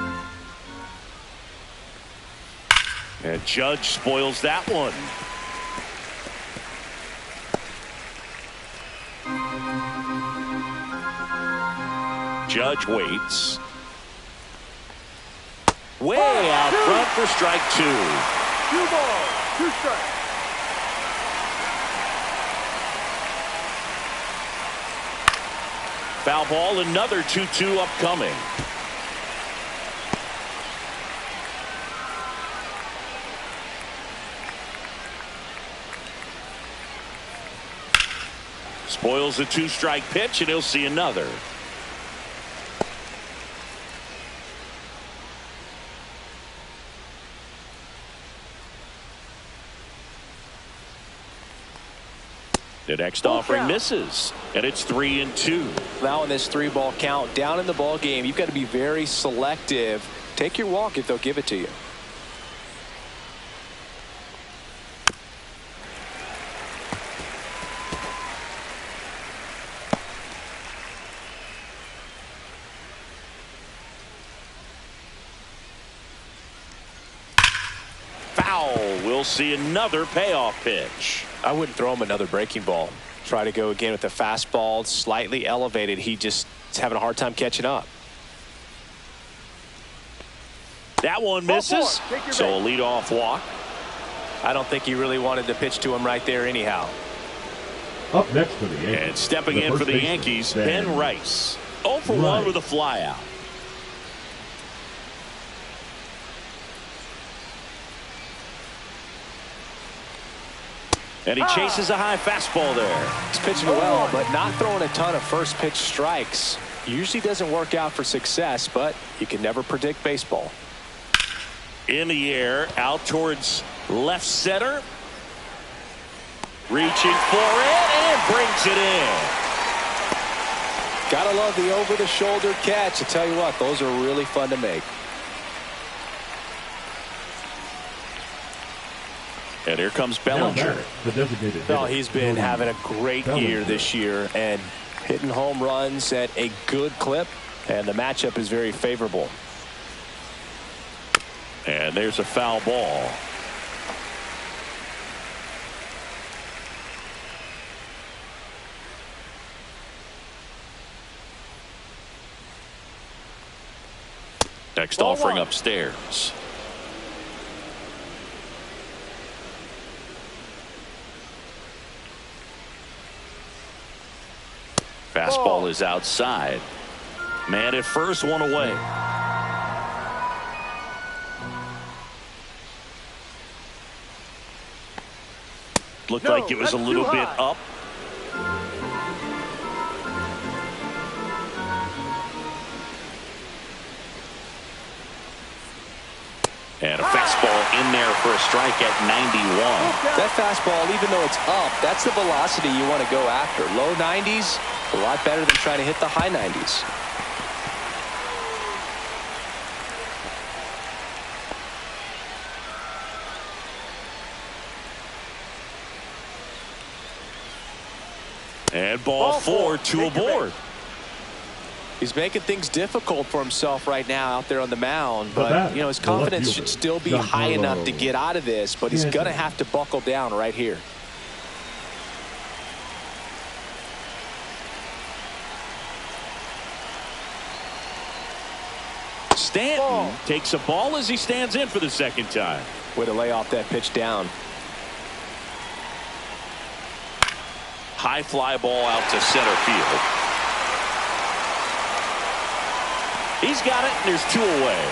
And Judge spoils that one. Judge waits. Way out front for strike 2. 2 balls, 2 strikes. Foul ball, another 2-2 upcoming. Spoils a 2-strike pitch, and he'll see another. The next offering misses, and it's 3-2. Now in this 3-ball count, down in the ball game, you've got to be very selective. Take your walk if they'll give it to you. Foul. We'll see another payoff pitch. I wouldn't throw him another breaking ball. Try to go again with the fastball, slightly elevated. He just is having a hard time catching up. That one misses, so a leadoff walk. I don't think he really wanted to pitch to him right there anyhow. Up next for the Yankees. And stepping in for the Yankees, Ben Rice. 0 for 1 with a flyout. And he chases a high fastball there. He's pitching well, but not throwing a ton of first pitch strikes. Usually doesn't work out for success, but you can never predict baseball. In the air, out towards left center. Reaching for it and brings it in. Gotta love the over-the-shoulder catch. I tell you what, those are really fun to make. And here comes Bellinger. The designated Well, he's been having a great year this year and hitting home runs at a good clip, and the matchup is very favorable. And there's a foul ball. Next offering upstairs. Fastball is outside. Man at first, one away. Looked like it was a little bit up. And a fastball in there for a strike at 91. That fastball, even though it's up, that's the velocity you want to go after. Low 90s, a lot better than trying to hit the high 90s. And ball four, two aboard. He's making things difficult for himself right now out there on the mound, but you know, his confidence should still be high enough to get out of this, but he's going to have to buckle down right here. Stanton takes a ball as he stands in for the second time. Way to lay off that pitch down. High fly ball out to center field. He's got it, and there's two away.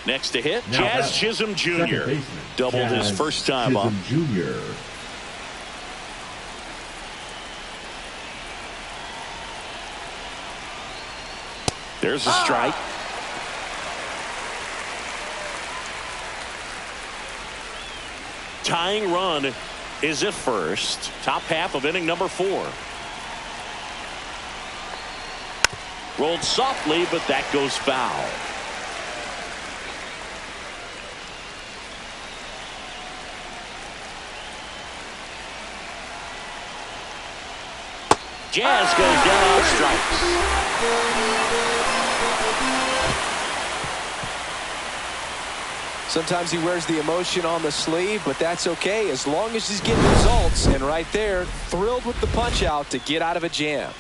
Next to hit, Jazz Chisholm Jr. Doubled his first time up. Jr. There's a strike. Tying run is at first. Top half of inning number 4. Rolled softly, but that goes foul. Jazz goes down on strikes. Sometimes he wears the emotion on the sleeve, but that's okay as long as he's getting results. And right there, thrilled with the punch out to get out of a jam.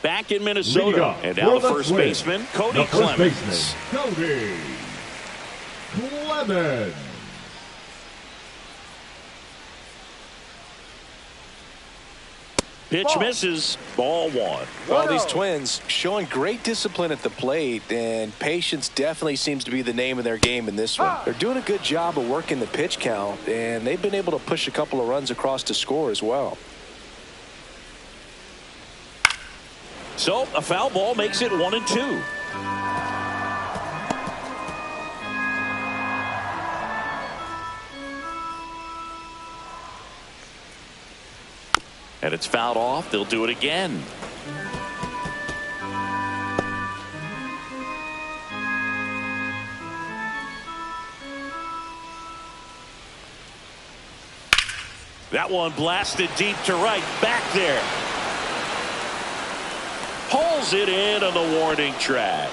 Back in Minnesota, and now the first baseman, Cody Clemens. Cody Clemens. Pitch misses, ball 1. Well, these Twins showing great discipline at the plate, and patience definitely seems to be the name of their game in this one. They're doing a good job of working the pitch count, and they've been able to push a couple of runs across to score as well. So a foul ball makes it 1-2. And it's fouled off. They'll do it again. That one blasted deep to right. Back there. Pulls it in on the warning track.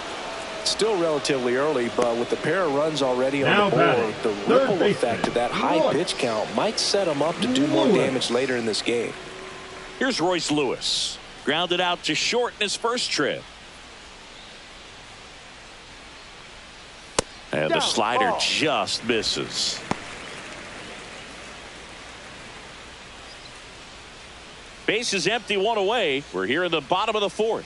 Still relatively early, but with the pair of runs already on the board, the ripple effect of that high pitch count might set him up to do more damage later in this game. Here's Royce Lewis. Grounded out to short in his first trip. And the slider just misses. Base is empty, 1 away. We're here in the bottom of the 4th.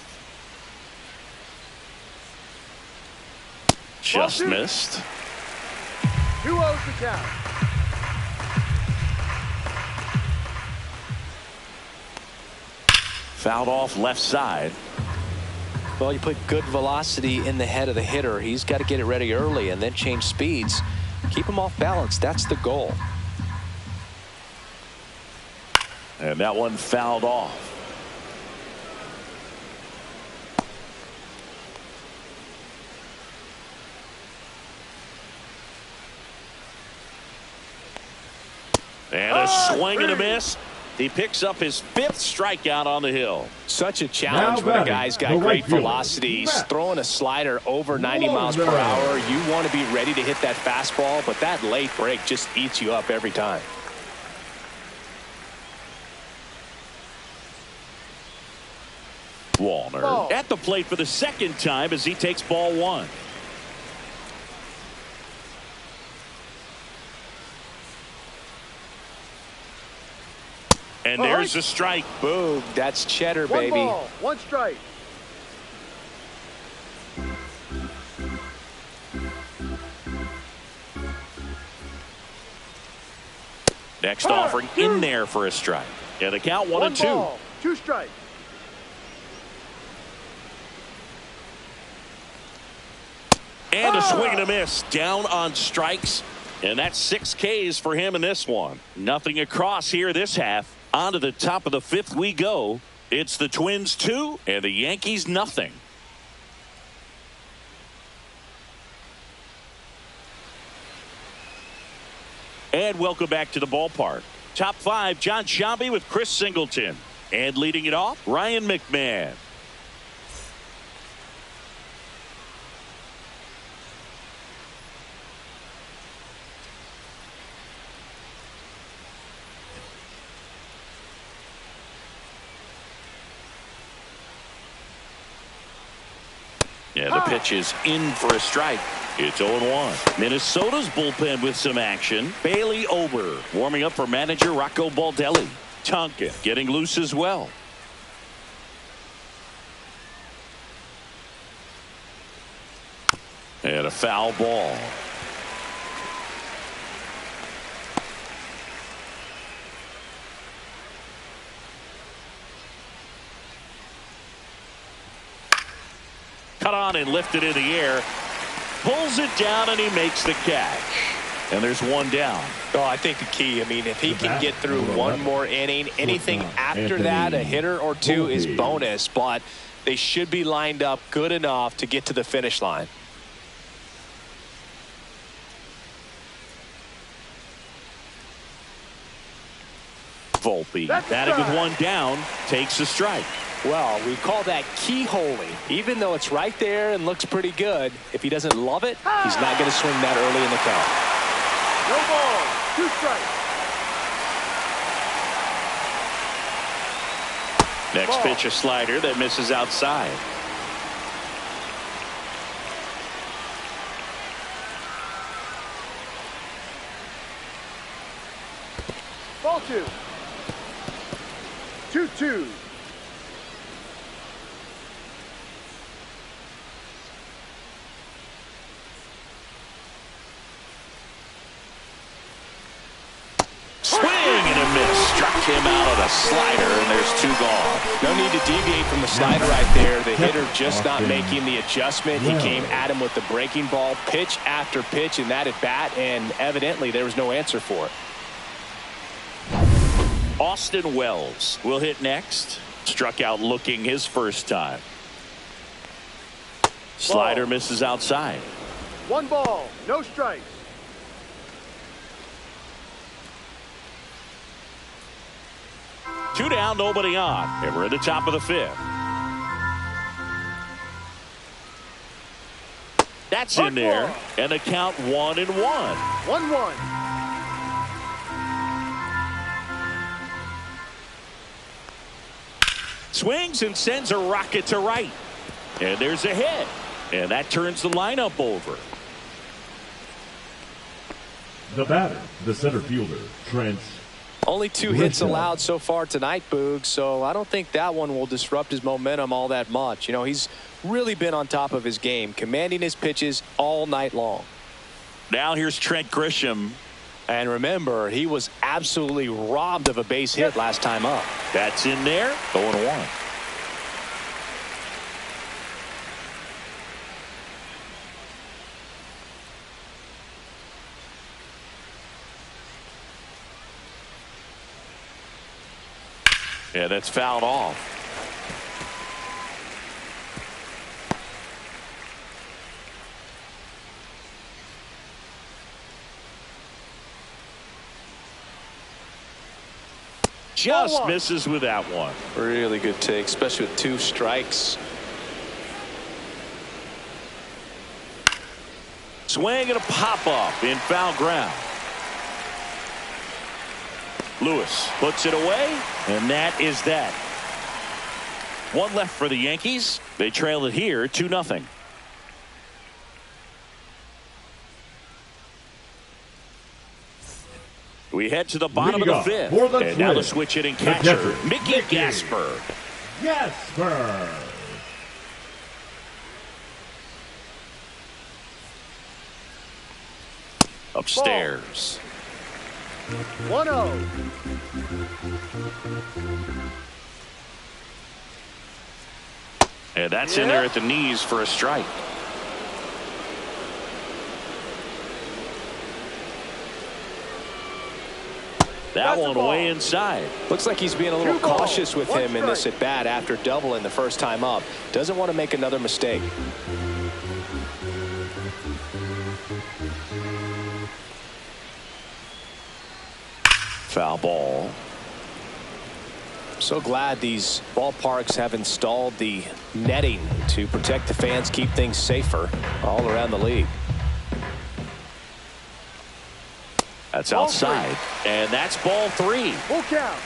Just missed. 2-0 to count. Fouled off left side. Well, you put good velocity in the head of the hitter. He's got to get it ready early and then change speeds. Keep him off balance. That's the goal. And that one fouled off. And a swing and a miss. He picks up his 5th strikeout on the hill. Such a challenge when a guy's got great velocity. He's throwing a slider over 90 miles per hour. You want to be ready to hit that fastball, but that late break just eats you up every time. Wallner at the plate for the second time as he takes ball 1. And there's a strike. Boom. That's cheddar, baby. 1 ball, 1 strike. Next offering in there for a strike. And the count 1-2. 1 ball, 2 strikes. And a swing and a miss. Down on strikes. And that's 6 Ks for him in this one. Nothing across here this half. On to the top of the 5th we go. It's the Twins 2 and the Yankees nothing. And welcome back to the ballpark. Top 5, John Sciambi with Chris Singleton. And leading it off, Ryan McMahon. Yeah, the pitch is in for a strike. It's 0-1. Minnesota's bullpen with some action. Bailey Ober warming up for manager Rocco Baldelli. Tonkin getting loose as well. And a foul ball. Cut on and lifted in the air. Pulls it down and he makes the catch. And there's one down. Oh, I think the key, I mean, if he can get through one more inning, anything after that, a hitter or two is bonus, but they should be lined up good enough to get to the finish line. Volpe batting with one down, takes a strike. Well, we call that keyholing. Even though it's right there and looks pretty good, if he doesn't love it, he's not going to swing that early in the count. No ball. 2 strikes. Next pitch, a slider that misses outside. Ball 2. 2-2. Him out on a slider, and there's 2 gone. No need to deviate from the slider right there. The hitter just not making the adjustment. He came at him with the breaking ball, pitch after pitch in that at bat, and evidently there was no answer for it. Austin Wells will hit next. Struck out looking his first time. Slider misses outside. 1 ball, no strikes. Two down, nobody on, and we're at the top of the 5th. That's in there, and the count 1-1. 1-1. Swings and sends a rocket to right, and there's a hit, and that turns the lineup over. The batter, the center fielder, Trent. Only 2 hits allowed so far tonight, Boog, so I don't think that one will disrupt his momentum all that much. You know, he's really been on top of his game, commanding his pitches all night long. Now here's Trent Grisham. And remember, he was absolutely robbed of a base hit last time up. That's in there, 0-1. Yeah, that's fouled off. Just misses with that one. Really good take, especially with 2 strikes. Swing and a pop-up in foul ground. Lewis puts it away, and that is that. 1 left for the Yankees. They trail it here 2-0. We head to the bottom of the 5th. And now the switch hitting catcher, Mickey Gasper. Gasper. Upstairs. 1-0. And that's in there at the knees for a strike. That one way inside. Looks like he's being a little cautious with him in this at bat after doubling the first time up. Doesn't want to make another mistake. Foul ball. So glad these ballparks have installed the netting to protect the fans, keep things safer all around the league. That's outside, and that's ball 3. Full count.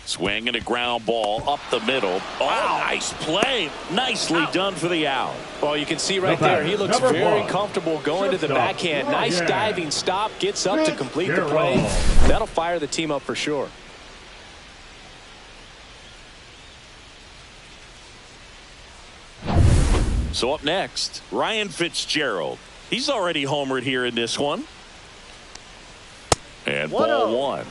Swing and a ground ball up the middle. Oh, wow. Nice play. Nicely done for the out. Well, you can see right there, he looks very comfortable going to the backhand. Nice diving stop, gets up to complete the play. That'll fire the team up for sure. So up next, Ryan Fitzgerald. He's already homered here in this one. And ball 1.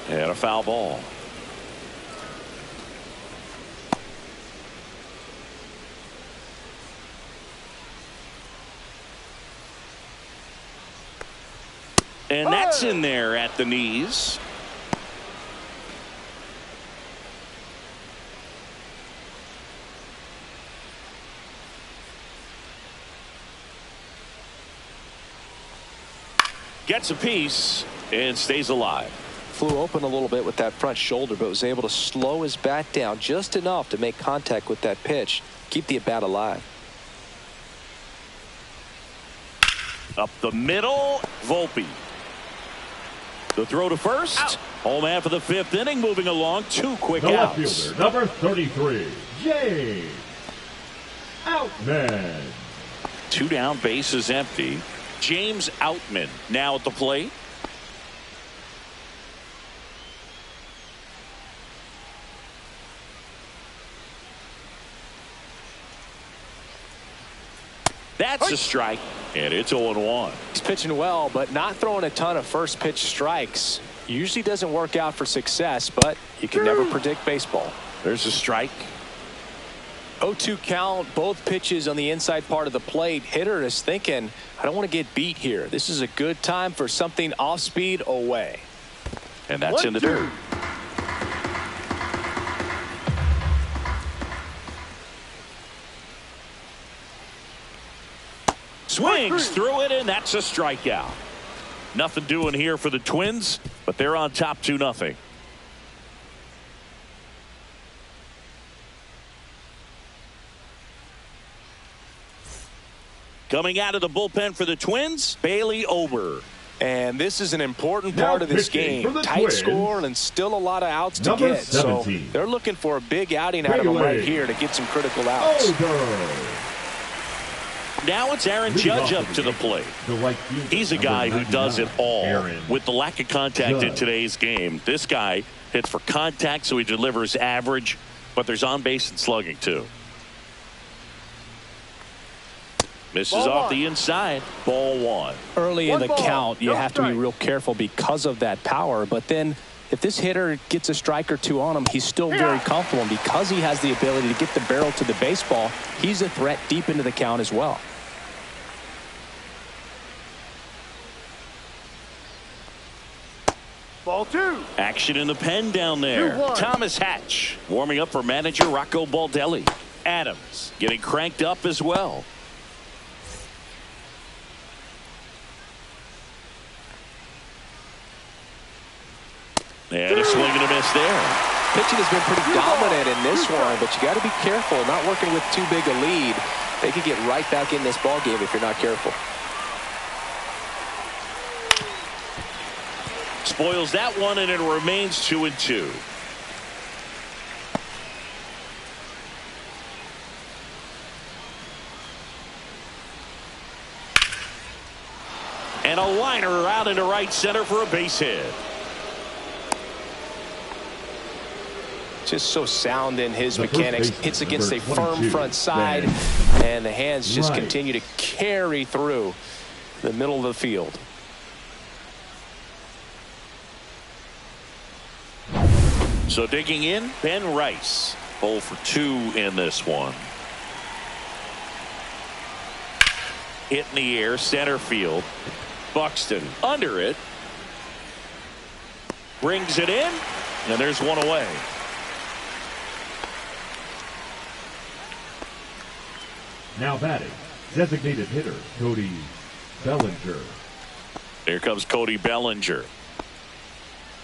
And a foul ball. And that's in there at the knees. Gets a piece and stays alive. Flew open a little bit with that front shoulder, but was able to slow his bat down just enough to make contact with that pitch, keep the at bat alive. Up the middle, Volpe. The throw to first. Out. Home half of the 5th inning, moving along. 2 quick outs. Fielder, number 33, James Outman. 2 down, bases empty. James Outman now at the plate. That's a strike, and it's 0-1. He's pitching well, but not throwing a ton of first pitch strikes. Usually doesn't work out for success, but you can never predict baseball. There's a strike. 0-2 count, both pitches on the inside part of the plate. Hitter is thinking, I don't want to get beat here. This is a good time for something off speed away. And that's in the dirt. Swings through it, and that's a strikeout. Nothing doing here for the Twins, but they're on top 2-0. Coming out of the bullpen for the Twins, Bailey Ober. And this is an important part of this game. Tight score and still a lot of outs to get. 17. So they're looking for a big outing out of him right here to get some critical outs. Now it's Aaron Judge up to the plate. He's a guy who does it all. With the lack of contact in today's game, this guy hits for contact, so he delivers average, but there's on base and slugging too. Misses off the inside. Ball 1. Early in the count, you have to be real careful because of that power, but then if this hitter gets a strike or 2 on him, he's still very comfortable, and because he has the ability to get the barrel to the baseball, he's a threat deep into the count as well. Ball 2. Action in the pen down there. Thomas Hatch warming up for manager Rocco Baldelli. Adams getting cranked up as well. And a swing and a miss there. Pitching has been pretty dominant in this one, but you got to be careful. Not working with too big a lead. They could get right back in this ball game if you're not careful. Spoils that one, and it remains 2-2. And a liner out into right center for a base hit. Just so sound in his mechanics. Hits against a firm front side, and the hands just continue to carry through the middle of the field. So digging in, Ben Rice, 0 for 2 in this one. Hit in the air, center field. Buxton under it. Brings it in, and there's one away. Now batting, designated hitter, Cody Bellinger. Here comes Cody Bellinger.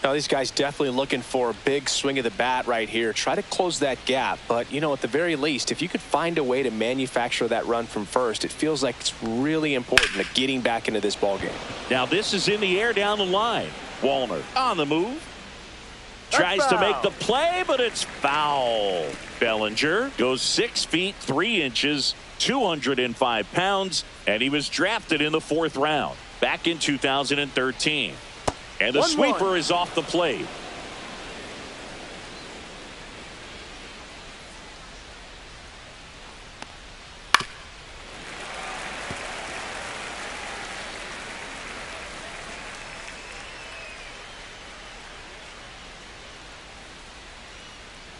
Now these guys definitely looking for a big swing of the bat right here. Try to close that gap, but you know, at the very least, if you could find a way to manufacture that run from first, it feels like it's really important to getting back into this ball game. Now this is in the air down the line. Wallner on the move. Tries to make the play, but it's foul. Bellinger goes 6 feet 3 inches, 205 pounds, and he was drafted in the 4th round back in 2013. And the sweeper is off the plate.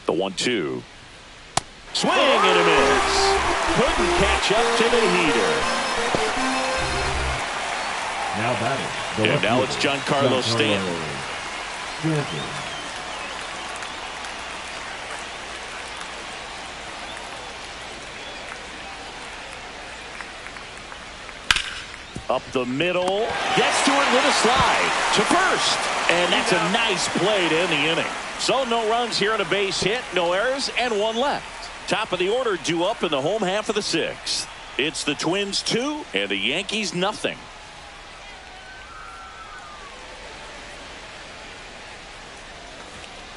The 1-2. Swing and a miss. Couldn't catch up to the heater. Now batting. And now it's Giancarlo Stanton. Up the middle. Gets to it with a slide. To first. And that's a nice play to end the inning. So no runs here on a base hit. No errors and 1 left. Top of the order due up in the home half of the 6th. It's the Twins 2 and the Yankees nothing.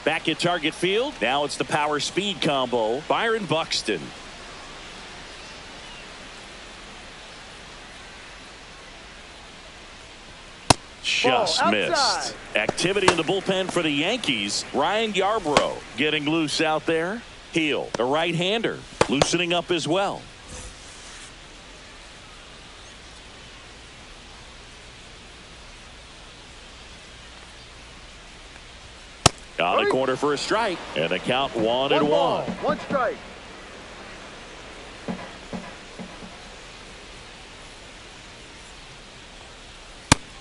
Back at Target Field. Now it's the power speed combo. Byron Buxton. Just missed. Activity in the bullpen for the Yankees. Ryan Yarbrough getting loose out there. Heel, the right-hander, loosening up as well. On the corner for a strike, and the count 1-1. 1 strike.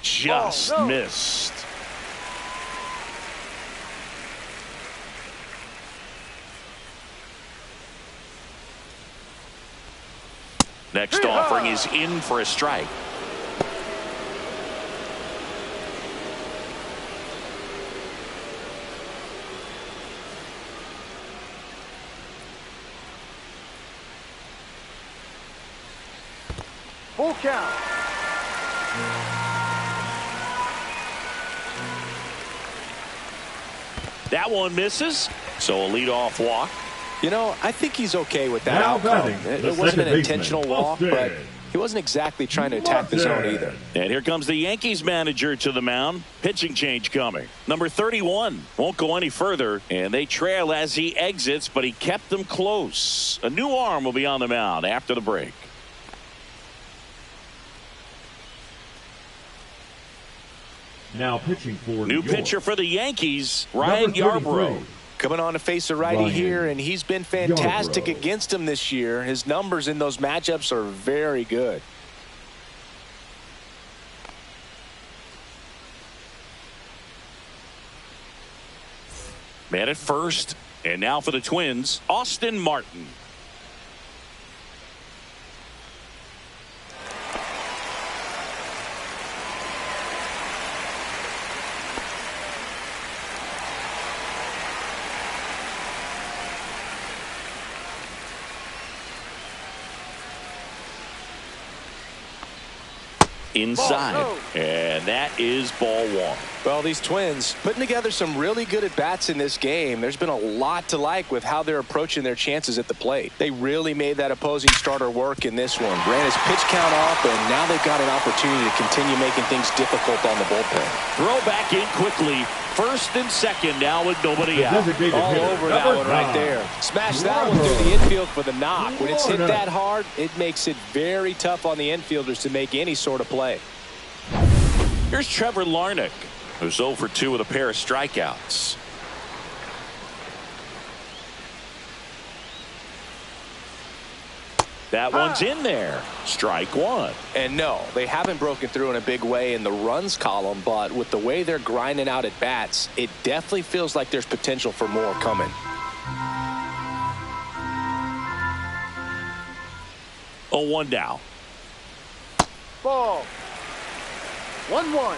Just missed. Next offering is in for a strike. Full count. That one misses, so a leadoff walk. You know, I think he's okay with that outcome. It wasn't an intentional walk, but he wasn't exactly trying to attack the zone either. And here comes the Yankees manager to the mound. Pitching change coming. Number 31 won't go any further, and they trail as he exits, but he kept them close. A new arm will be on the mound after the break. Now pitching for new pitcher for the Yankees, Ryan Yarbrough. Coming on to face a righty here, and he's been fantastic against him this year. His numbers in those matchups are very good. Man at first, and now for the Twins, Austin Martin. Inside, and that is ball 1. Well, these Twins putting together some really good at-bats in this game. There's been a lot to like with how they're approaching their chances at the plate. They really made that opposing starter work in this one. Ran his pitch count off, and now they've got an opportunity to continue making things difficult on the bullpen. Throw back in quickly. First and second now with nobody out. All over that one right there. Smash that one through the infield for the knock. When it's hit that hard, it makes it very tough on the infielders to make any sort of play. Here's Trevor Larnach, who's 0 for 2 with a pair of strikeouts. That one's in there. Strike one. And no, they haven't broken through in a big way in the runs column, but with the way they're grinding out at bats, it definitely feels like there's potential for more coming. 0-1 now. Ball. 1-1.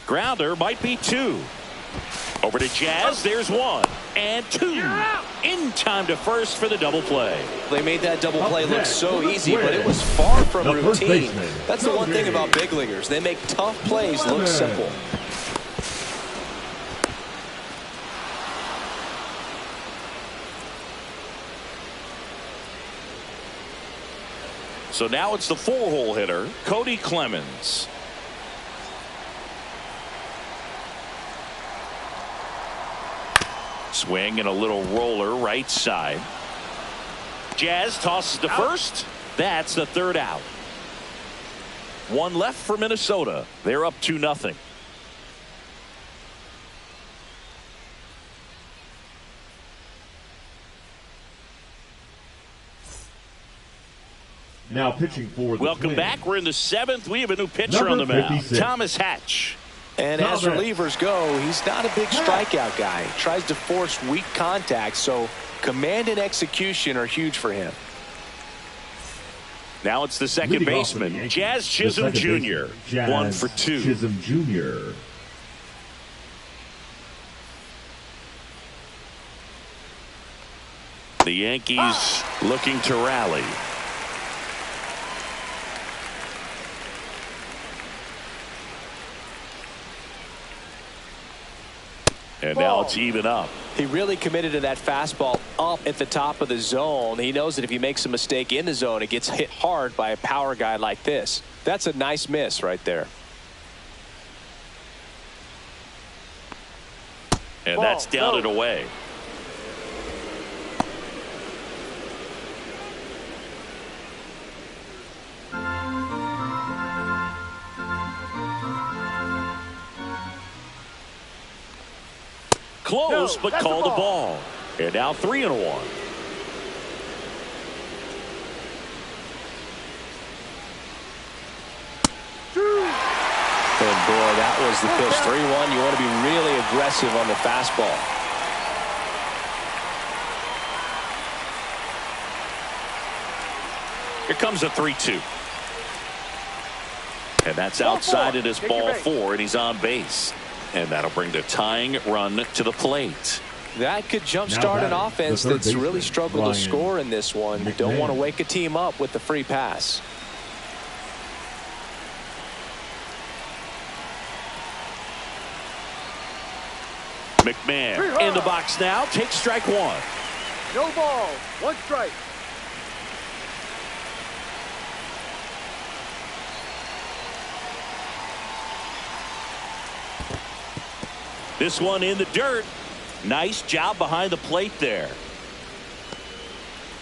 Grounder might be 2. Over to Jazz. There's 1 and 2. In time to first for the double play. They made that double play look so easy, but it was far from routine. That's the one thing about big leaguers. They make tough plays look simple. So now it's the 4-hole hitter, Cody Clemens. Swing and a little roller right side. Jazz tosses to first. That's the third out. 1 left for Minnesota. They're up 2-0. Now pitching for the Welcome Twins. back. We're in the 7th. We have a new pitcher on the mound. Thomas Hatch. And as relievers go, he's not a big strikeout guy. He tries to force weak contact, so command and execution are huge for him. Now it's the second baseman, Jazz Chisholm Jr. 1 for 2. Chisholm Jr. The Yankees looking to rally. And now it's even up. He really committed to that fastball up at the top of the zone. He knows that if he makes a mistake in the zone, it gets hit hard by a power guy like this. That's a nice miss right there. And that's down and away. Close, but called a ball. And now 3-1. And boy, that was the pitch. 3-1. You want to be really aggressive on the fastball. Here comes a 3-2. And that's outside it is ball 4, and he's on base. And that'll bring the tying run to the plate. That could jumpstart an offense that's really struggled to score in this one. Don't want to wake a team up with the free pass. McMahon in the box now. Takes strike 1. No ball. 1 strike. This one in the dirt. Nice job behind the plate there.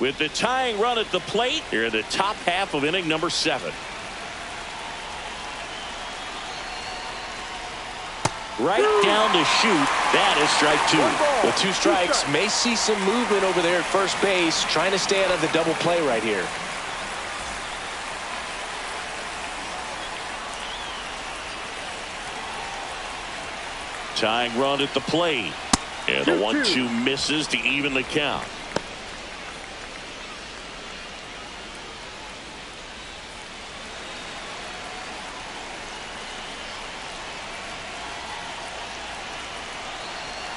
With the tying run at the plate, here in the top half of inning number 7. Right down to shoot. That is strike 2. Well, 2 strikes. May see some movement over there at first base, trying to stay out of the double play right here. Tying run at the plate. And the 1-2 misses to even the count.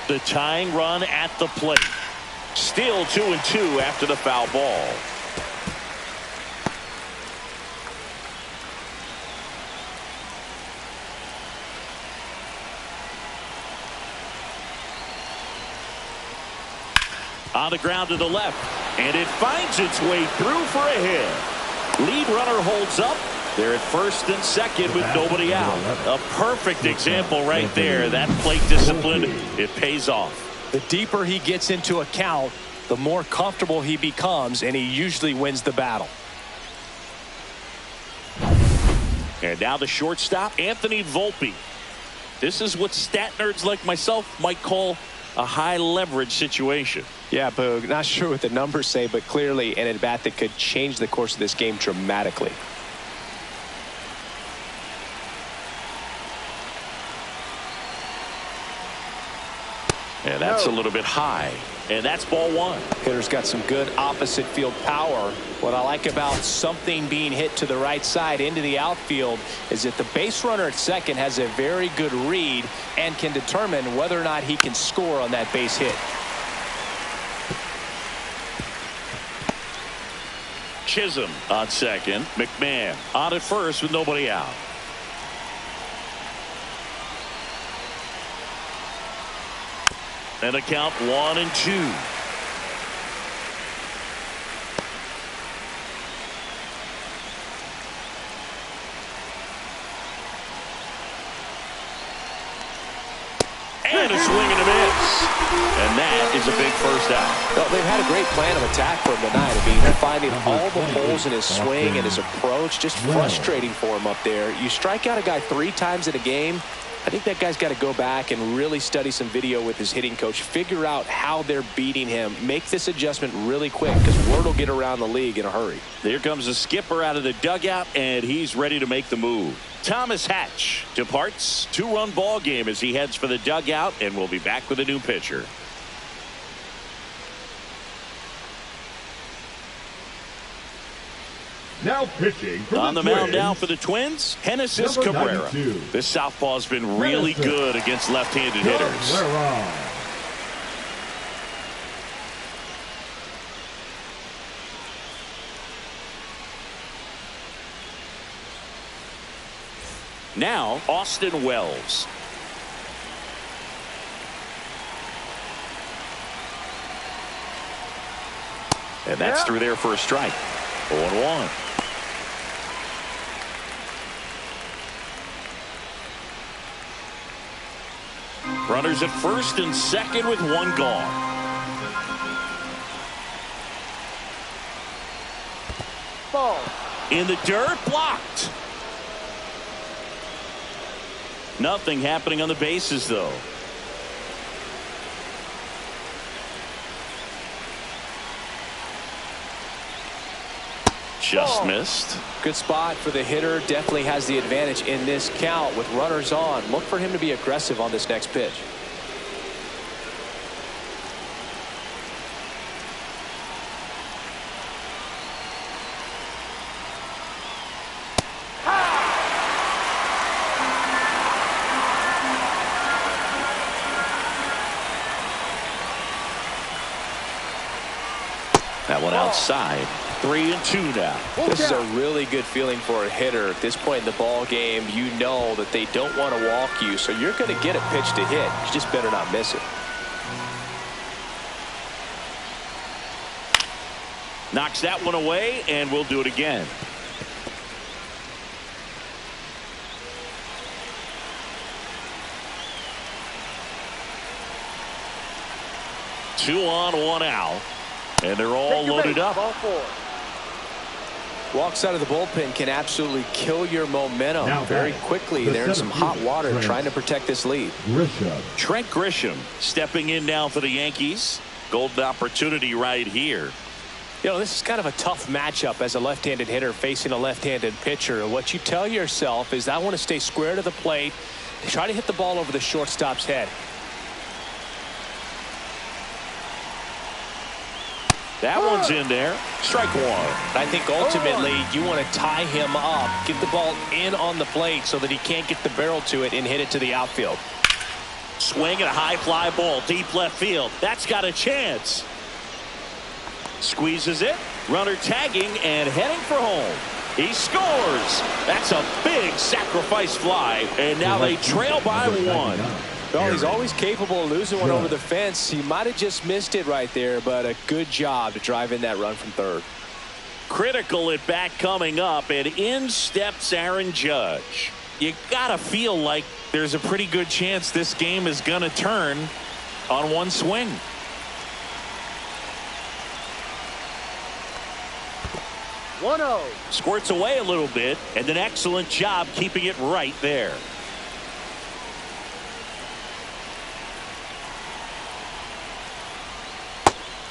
The tying run at the plate. Still 2-2 after the foul ball. On the ground to the left, and it finds its way through for a hit. Lead runner holds up. They're at first and second with nobody out. A perfect example right there. That plate discipline, it pays off. The deeper he gets into a count, the more comfortable he becomes, and he usually wins the battle. And now the shortstop, Anthony Volpe. This is what stat nerds like myself might call a high leverage situation. Yeah, Boog, not sure what the numbers say, but clearly an at-bat that could change the course of this game dramatically. And that's a little bit high. And that's ball one. Hitter's got some good opposite field power. What I like about something being hit to the right side into the outfield is that the base runner at second has a very good read and can determine whether or not he can score on that base hit. Chisholm on second. McMahon on at first with nobody out. And a count 1-2. And a swing and a miss. And that is a big first out. Well, they've had a great plan of attack for him tonight. I mean, finding all the holes in his swing and his approach, just frustrating for him up there. You strike out a guy 3 times in a game, I think that guy's got to go back and really study some video with his hitting coach, figure out how they're beating him, make this adjustment really quick, because word will get around the league in a hurry. Here comes the skipper out of the dugout, and he's ready to make the move. Thomas Hatch departs. 2-run ball game as he heads for the dugout, and we'll be back with a new pitcher. Now pitching for on the Twins, mound now for the Twins, Genesis Cabrera. This southpaw's been really good against left-handed hitters. Now Austin Wells. And that's through there for a strike. 0-1. Runners at first and second with 1 gone. Ball. In the dirt, blocked. Nothing happening on the bases, though. Just missed. Good spot for the hitter. Definitely has the advantage in this count with runners on. Look for him to be aggressive on this next pitch. That one outside. 3-2 now. This is a really good feeling for a hitter. At this point in the ball game, you know that they don't want to walk you, so you're going to get a pitch to hit. You just better not miss it. Knocks that one away, and we'll do it again. Two on, 1 out. And they're all loaded up. Walks out of the bullpen can absolutely kill your momentum very quickly. They're in some hot water trying to protect this lead. Trent Grisham stepping in now for the Yankees. Golden opportunity right here. You know, this is kind of a tough matchup as a left-handed hitter facing a left-handed pitcher. What you tell yourself is I want to stay square to the plate, try to hit the ball over the shortstop's head. That one's in there. Strike 1. I think ultimately you want to tie him up, get the ball in on the plate so that he can't get the barrel to it and hit it to the outfield. Swing and a high fly ball deep left field. That's got a chance. Squeezes it. Runner tagging and heading for home. He scores. That's a big sacrifice fly. And now they trail by one. Well, he's always capable of losing one over the fence. He might have just missed it right there, but a good job to drive in that run from third. Critical at bat coming up, and in steps Aaron Judge. You gotta feel like there's a pretty good chance this game is gonna turn on one swing. One-oh. Squirts away a little bit, and an excellent job keeping it right there.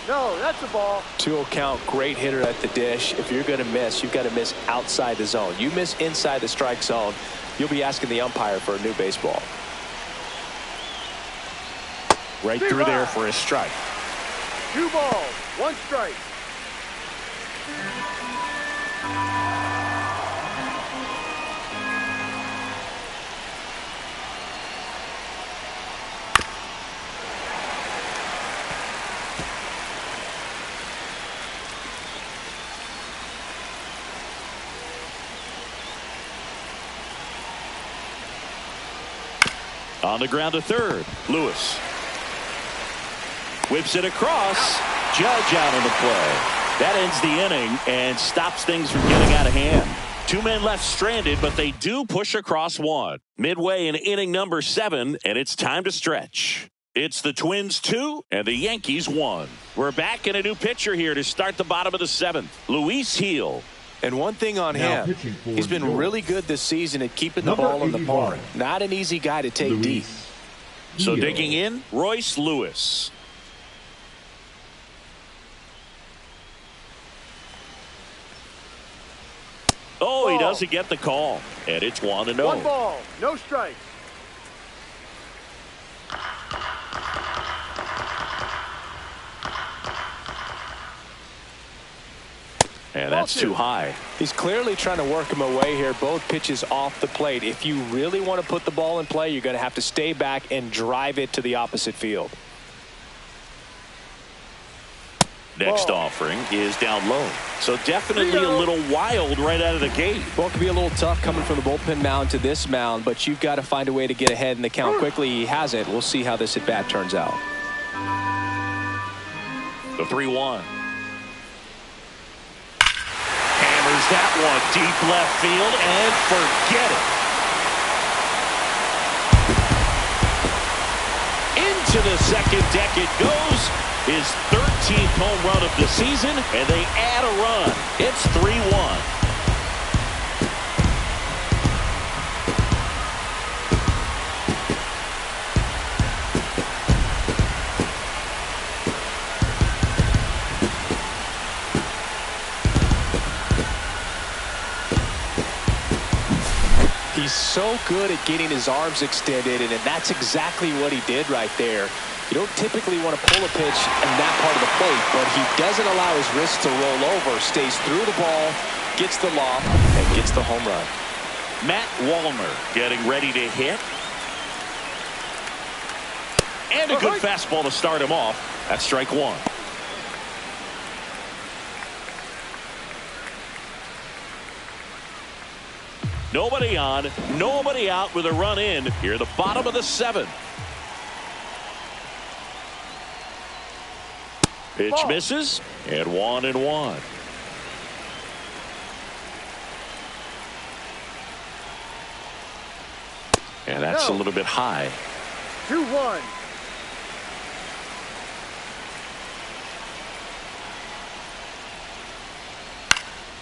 No, that's a ball. 2-0 count, great hitter at the dish. If you're going to miss, you've got to miss outside the zone. You miss inside the strike zone, you'll be asking the umpire for a new baseball. Right through there for a strike. 2 balls, 1 strike. On the ground to third. Lewis whips it across. Judge out on the play. That ends the inning and stops things from getting out of hand. 2 men left stranded, but they do push across one. Midway in inning number 7, and it's time to stretch. It's the Twins 2 and the Yankees 1. We're back in a new pitcher here to start the bottom of the 7th. Luis Gil. And one thing on him, he's been really good this season at keeping the ball in the park. Not an easy guy to take deep. So digging in, Royce Lewis. Oh, he doesn't get the call. And it's 1-0. 1 ball, no strikes. And that's too high. He's clearly trying to work him away here. Both pitches off the plate. If you really want to put the ball in play, you're going to have to stay back and drive it to the opposite field. Next offering is down low. So definitely a little wild right out of the gate. Well, it can be a little tough coming from the bullpen mound to this mound, but you've got to find a way to get ahead in the count quickly. He hasn't. We'll see how this at-bat turns out. The 3-1. Hammers that one deep left field and forget it. Into the second deck it goes. His 13th home run of the season, and they add a run. It's 3-1. He's so good at getting his arms extended, and that's exactly what he did right there. You don't typically want to pull a pitch in that part of the plate, but he doesn't allow his wrist to roll over, stays through the ball, gets the loft, and gets the home run. Matt Wallner getting ready to hit. And a good fastball to start him off. That's strike 1. Nobody on, nobody out with a run in here at the bottom of the 7th. Pitch misses, and 1-1. And that's a little bit high. 2-1.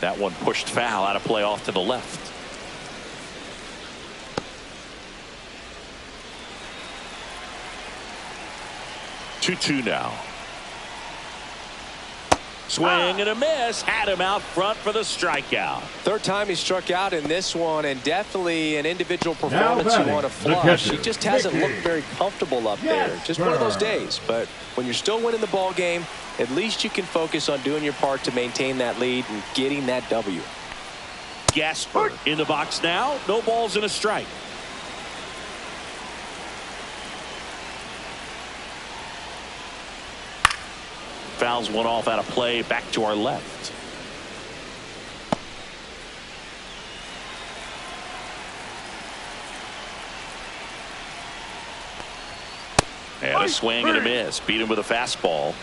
That one pushed foul out of play off to the left. Two now. Swing and a miss. Had him out front for the strikeout. Third time he struck out in this one, and definitely an individual performance you want to flush. He just hasn't looked very comfortable up there. Just one of those days. But when you're still winning the ball game, at least you can focus on doing your part to maintain that lead and getting that W. Gasper in the box now. No balls and a strike. fouls one off out of play back to our left. And a swing and a miss. Beat him with a fastball.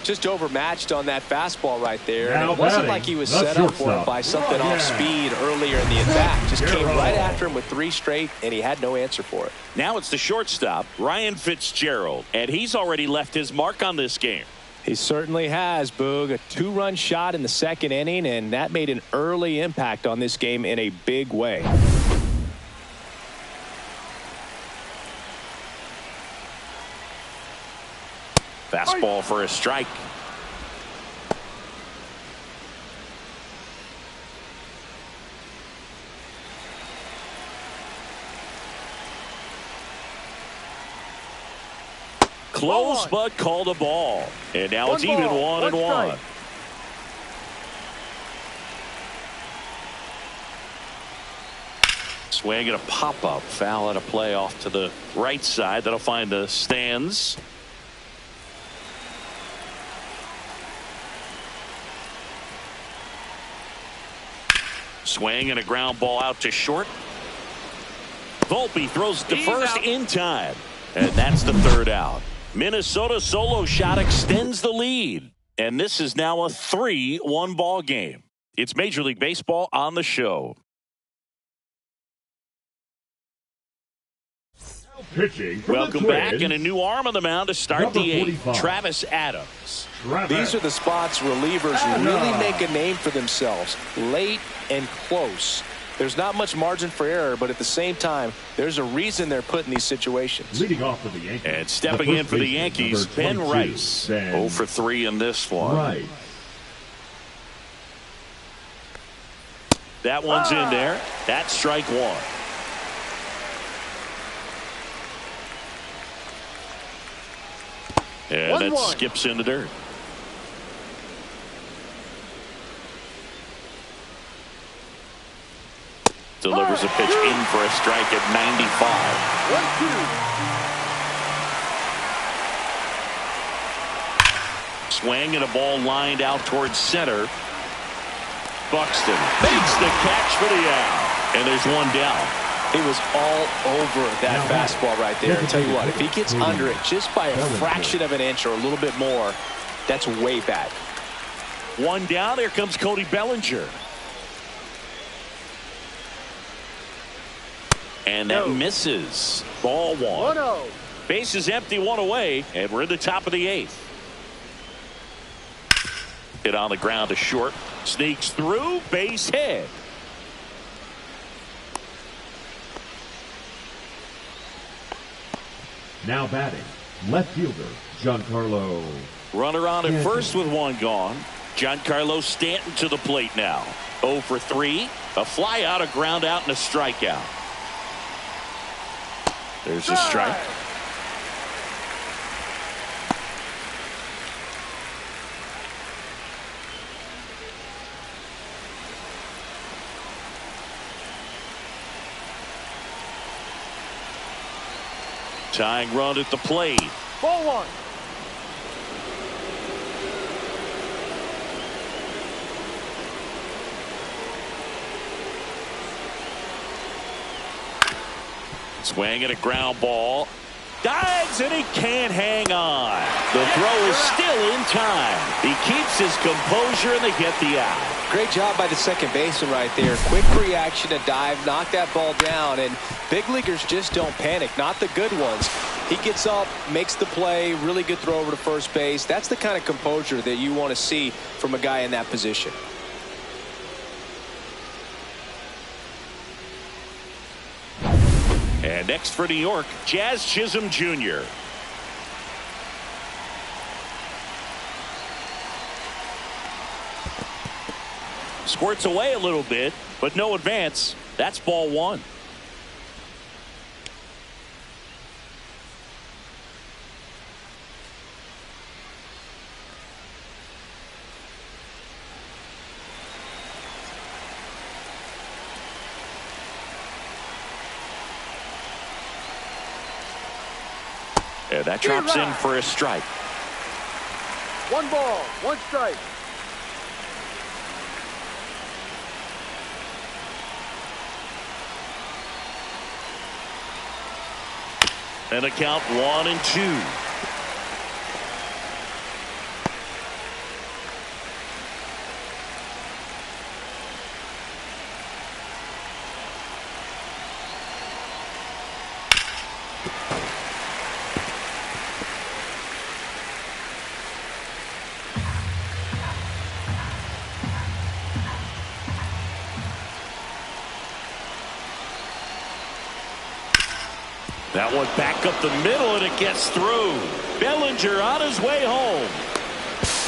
Just overmatched on that fastball right there. And Now it wasn't batting, like he was the set up for it shortstop. by something Oh, off yeah. speed earlier in the at-bat. Just came Carroll. right after him with 3 straight, and he had no answer for it. Now it's the shortstop, Ryan Fitzgerald. And he's already left his mark on this game. He certainly has, Boog. A 2-run shot in the 2nd inning, and that made an early impact on this game in a big way. Fastball for a strike. Close, but called a ball. And now it's even 1-1. Swing and a pop-up. Foul at a play off to the right side. That'll find the stands. Swing and a ground ball out to short. Volpe throws to first in time. And that's the 3rd out. Minnesota solo shot extends the lead. And this is now a 3-1 ball game. It's Major League Baseball on the show. Pitching for Welcome the back, Twins, and a new arm on the mound to start number the 8th. 45. Travis Adams. These are the spots relievers really make a name for themselves. Late and close. There's not much margin for error, but at the same time, there's a reason they're put in these situations. Leading off for the Yankees. And stepping in for the Yankees, Ben Rice. 0 for 3 in this one. Right. That one's in there. That's strike 1. And that skips into dirt. Delivers a pitch in for a strike at 95. Swing and a ball lined out towards center. Buxton makes the catch for the out. And there's one down. He was all over that fastball right there. I'll tell you what, if he gets under it just by a fraction of an inch or a little bit more, that's way back. One down. There comes Cody Bellinger. And that misses. Ball 1. 1-0. Base is empty, 1 away, and we're in the top of the 8th. Hit on the ground to short. Sneaks through. Base hit. Now batting, left fielder, Giancarlo. Runner on at first with 1 gone. Giancarlo Stanton to the plate now. 0 for 3. A fly out, a ground out, and a strikeout. There's a strike. Tying run at the plate. Ball 1. Swing and a ground ball. Dives and he can't hang on. The throw is still in time. He keeps his composure and they get the out. Great job by the second baseman right there. Quick reaction to dive, knock that ball down, and big leaguers just don't panic, not the good ones. He gets up, makes the play, really good throw over to first base. That's the kind of composure that you want to see from a guy in that position. And next for New York, Jazz Chisholm Jr. Squirts away a little bit, but no advance. That's ball 1. And that drops in for a strike. 1 ball, 1 strike. And a count 1-2. That one back up the middle, and it gets through. Bellinger on his way home.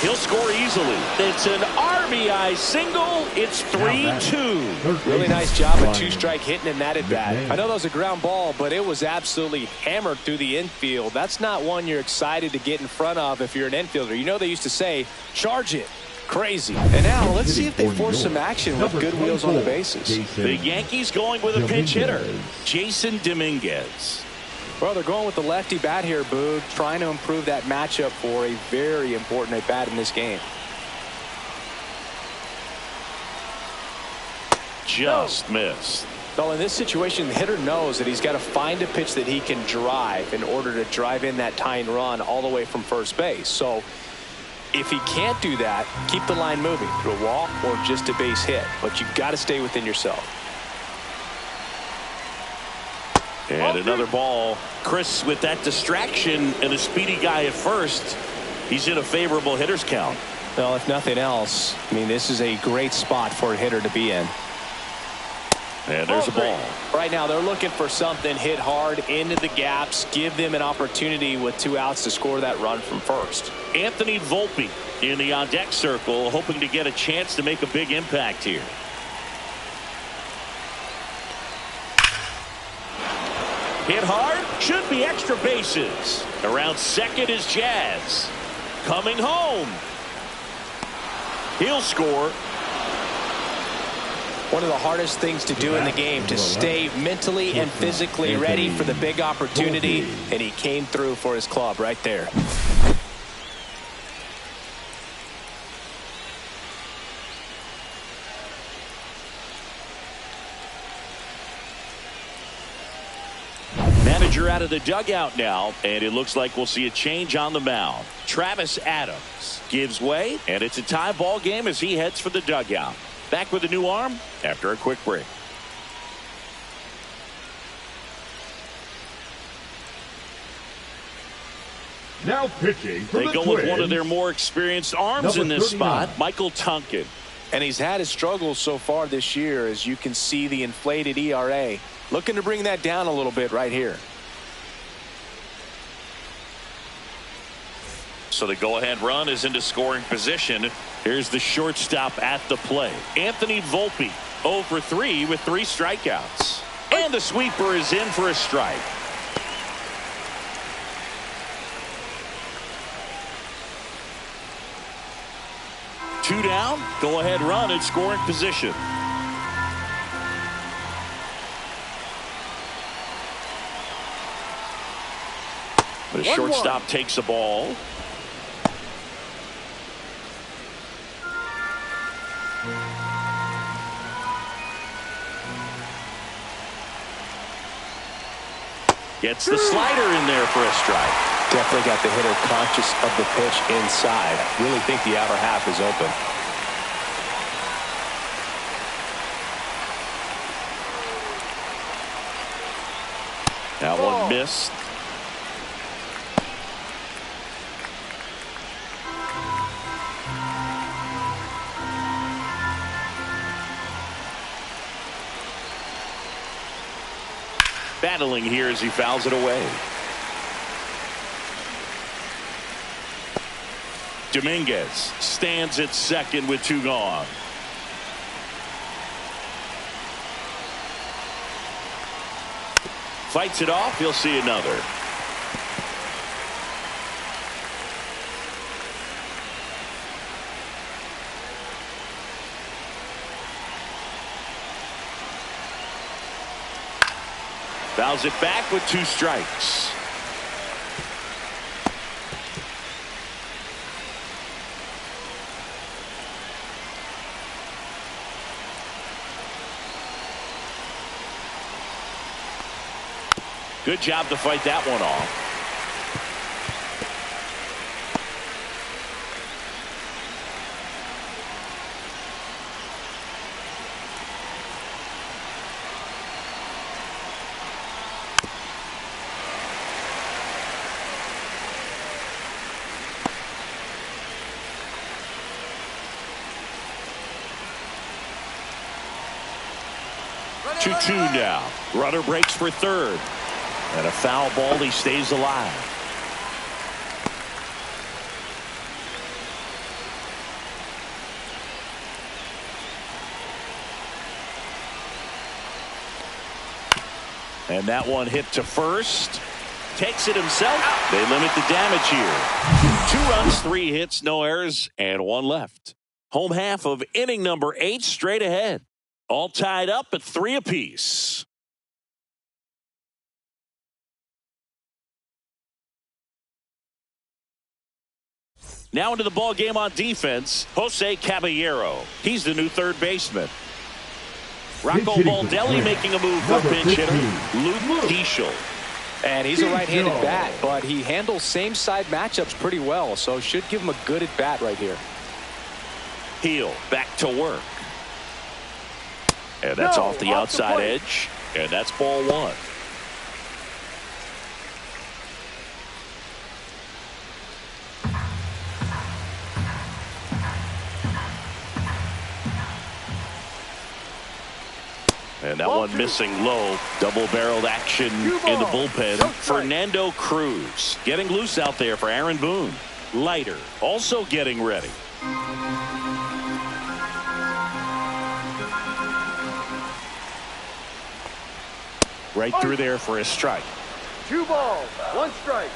He'll score easily. It's an RBI single. It's 3-2. Really nice job of 2-strike hitting in that at bat. I know that was a ground ball, but it was absolutely hammered through the infield. That's not one you're excited to get in front of if you're an infielder. You know they used to say, charge it. Crazy. And now let's see if they force some action with good wheels on the bases. The Yankees going with a pinch hitter, Jason Dominguez. Well, they're going with the lefty bat here, Boog, trying to improve that matchup for a very important at bat in this game. Just missed. Well, in this situation, the hitter knows that he's got to find a pitch that he can drive in order to drive in that tying run all the way from first base. So if he can't do that, keep the line moving through a walk or just a base hit. But you've got to stay within yourself. And another ball. Chris, with that distraction and a speedy guy at first, he's in a favorable hitter's count. Well, if nothing else, I mean, this is a great spot for a hitter to be in. And there's a ball. Right now, they're looking for something hit hard into the gaps, give them an opportunity with 2 outs to score that run from first. Anthony Volpe in the on-deck circle, hoping to get a chance to make a big impact here. Hit hard, should be extra bases. Around second is Jazz. Coming home. He'll score. One of the hardest things to do in the game, to stay mentally and physically ready for the big opportunity, and he came through for his club right there. Manager out of the dugout now, and it looks like we'll see a change on the mound. Travis Adams gives way, and it's a tie ball game as he heads for the dugout. Back with a new arm after a quick break. Now pitching for they go with one of their more experienced arms in this spot, Michael Tonkin. And he's had his struggles so far this year, as you can see the inflated ERA. Looking to bring that down a little bit right here. So the go-ahead run is into scoring position. Here's the shortstop at the plate. Anthony Volpe, 0 for 3 with 3 strikeouts. And the sweeper is in for a strike. Two down, go-ahead run in scoring position. The shortstop takes a ball. Gets the slider in there for a strike. Definitely got the hitter conscious of the pitch inside. Really think the outer half is open. That one missed. Battling here as he fouls it away. Dominguez stands at second with 2 gone. Fights it off. He'll see another. Fouls it back with 2 strikes. Good job to fight that one off. Two now. Runner breaks for third. And a foul ball. He stays alive. And that one hit to first. Takes it himself. They limit the damage here. 2 runs, 3 hits, no errors, and 1 left. Home half of inning number 8 straight ahead. All tied up at 3 apiece. Now into the ball game on defense, Jose Caballero. He's the new third baseman. Rocco Baldelli making a move for pinch hitter Luke Diesel. And he's a right-handed bat, but he handles same-side matchups pretty well, so should give him a good at-bat right here. Heel back to work. And that's off the outside edge. And that's ball 1. And that one missing low. Double-barreled action in the bullpen. Fernando Cruz getting loose out there for Aaron Boone. Leiter also getting ready. Right through there for a strike. 2 balls, 1 strike.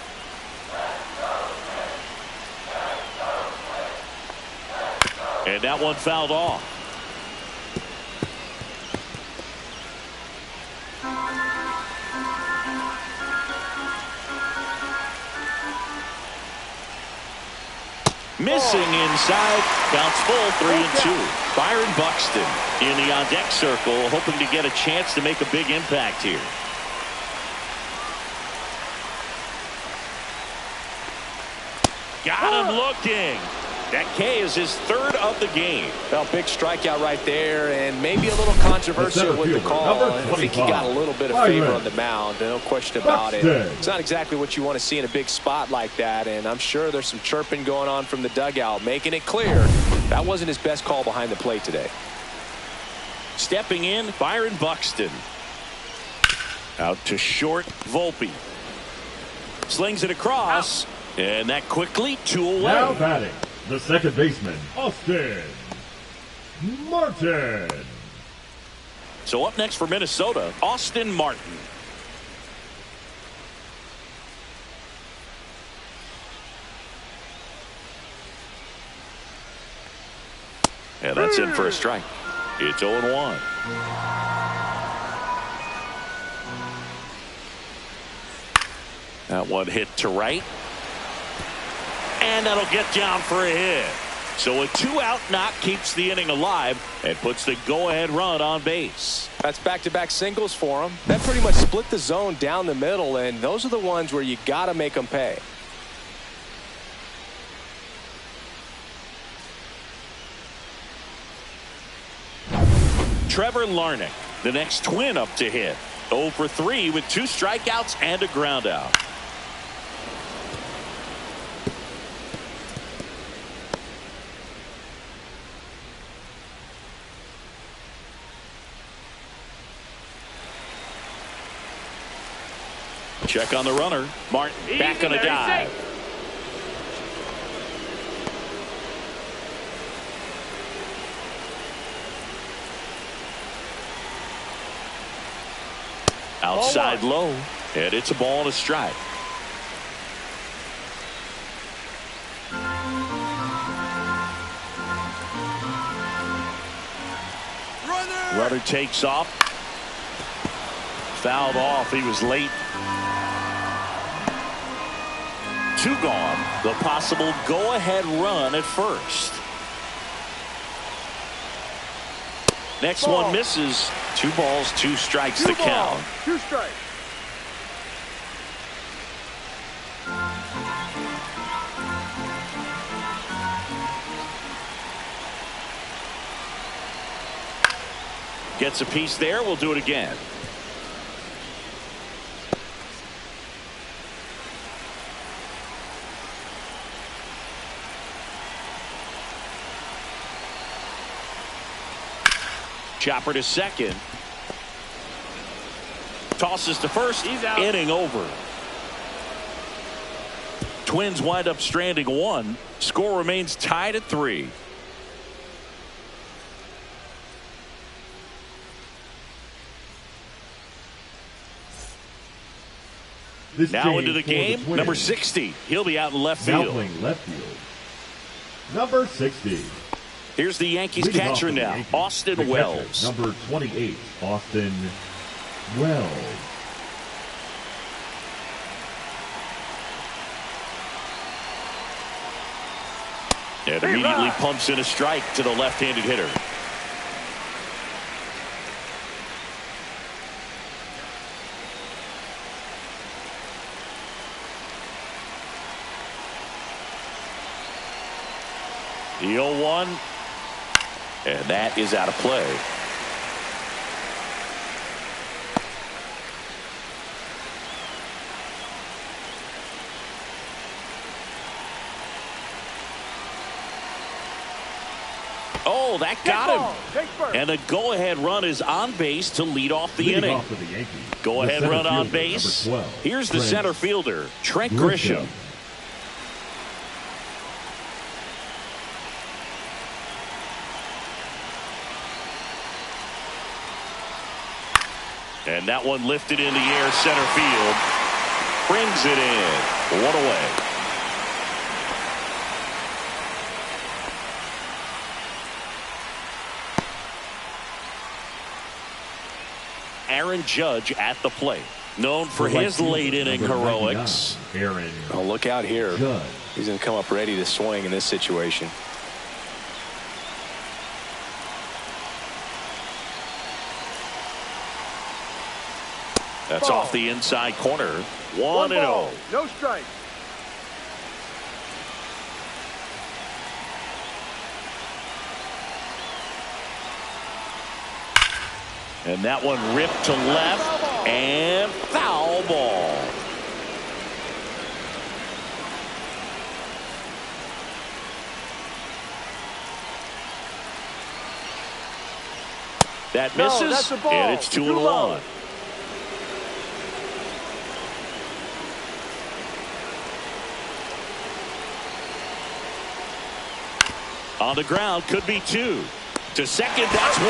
And that one fouled off. Missing inside. Counts full, 3-2. Byron Buxton in the on-deck circle, hoping to get a chance to make a big impact here. Got him looking. That K is his 3rd of the game. Well, big strikeout right there, and maybe a little controversial with the call. I think he got a little bit of favor on the mound, no question about it. It's not exactly what you want to see in a big spot like that, and I'm sure there's some chirping going on from the dugout, making it clear that wasn't his best call behind the plate today. Stepping in, Byron Buxton. Out to short, Volpe. Slings it across, and that quickly 2 away. Now batting, the second baseman, Austin Martin. So up next for Minnesota, Austin Martin. And that's in for a strike. It's 0-1. That one hit to right. And that'll get down for a hit. So a 2-out knock keeps the inning alive and puts the go-ahead run on base. That's back-to-back singles for him. That pretty much split the zone down the middle, and those are the ones where you got to make them pay. Trevor Larnach, the next twin up to hit. 0 for 3 with 2 strikeouts and a ground out. Check on the runner. Martin back on a dive. Outside low, and it's a ball and a strike. Runner takes off. Fouled off. He was late. 2 gone. The possible go-ahead run at first. Next one misses. 2 balls, 2 strikes the count. 2 strikes. Gets a piece there. We'll do it again. Chopper to second. Tosses to first. He's out. Inning over. Twins wind up stranding one. Score remains tied at 3. Now into the game, number 60. He'll be out in left Now field. playing left field, number 60. Here's the Yankees Leading off catcher for the now, Yankees, Austin the catcher, Wells. number 28, Austin Wells. And immediately pumps in a strike to the left-handed hitter. The 0-1, and that is out of play. Oh, that got him. And a go-ahead run is on base to lead off the inning. Off for the Yankees, Go-ahead the run center on fielder, base. number 12, Here's the center fielder, Trent Grisham. And that one lifted in the air, center field. Brings it in. 1 away. Aaron Judge at the plate. Known for his late inning heroics. Aaron. Oh, look out here. Judge. He's going to come up ready to swing in this situation. That's off the inside corner. 1-0. No strike. And that one ripped to left and foul ball. That misses, and it's 2-1. On the ground, could be 2. To second, that's 1.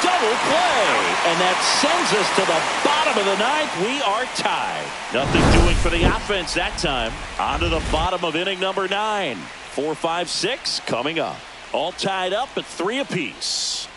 Double play. And that sends us to the bottom of the 9th. We are tied. Nothing doing for the offense that time. On to the bottom of inning number 9. 4, 5, 6 coming up. All tied up at 3 apiece.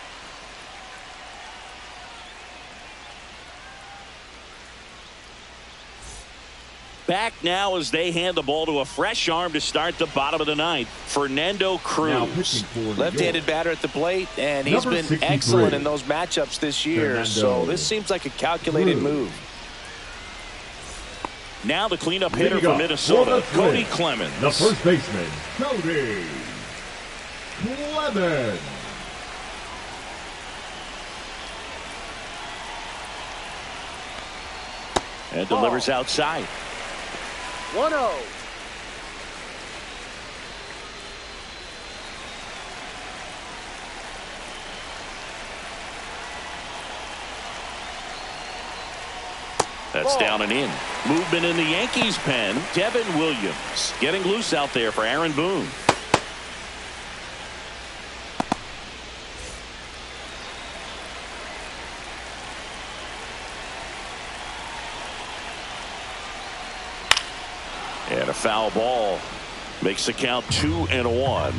Back now as they hand the ball to a fresh arm to start the bottom of the 9th. Fernando Cruz. Left-handed batter at the plate, and he's been excellent in those matchups this year. So this seems like a calculated move. Now the cleanup hitter for Minnesota, Cody Clemens. The first baseman, Cody Clemens. And delivers outside. 1-0. That's down and in. Movement in the Yankees pen. Devin Williams getting loose out there for Aaron Boone. And a foul ball makes the count 2-1.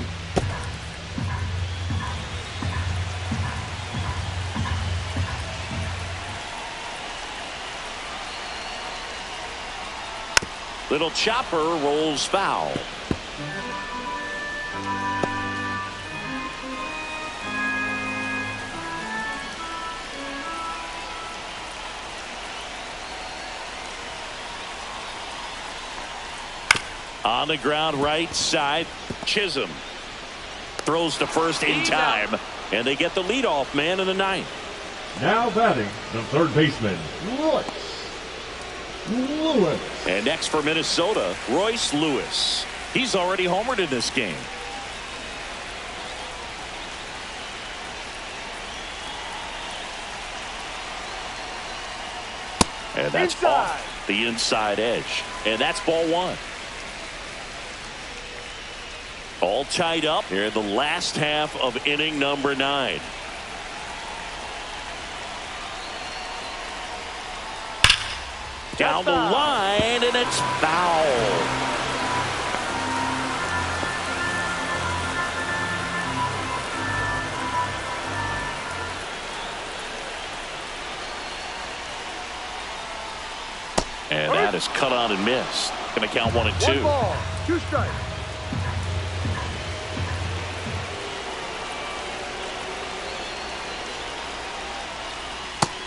Little chopper rolls foul. On the ground right side, Chisholm throws to first in time, and they get the leadoff man in the 9th. Now batting, the third baseman, Royce Lewis. And next for Minnesota, Royce Lewis. He's already homered in this game. And that's off the inside edge. And that's ball one. All tied up here in the last half of inning number 9. Down the line, and it's foul. And that is cut on and missed. Going to count 1 and 2. 1 ball, 2 strikes.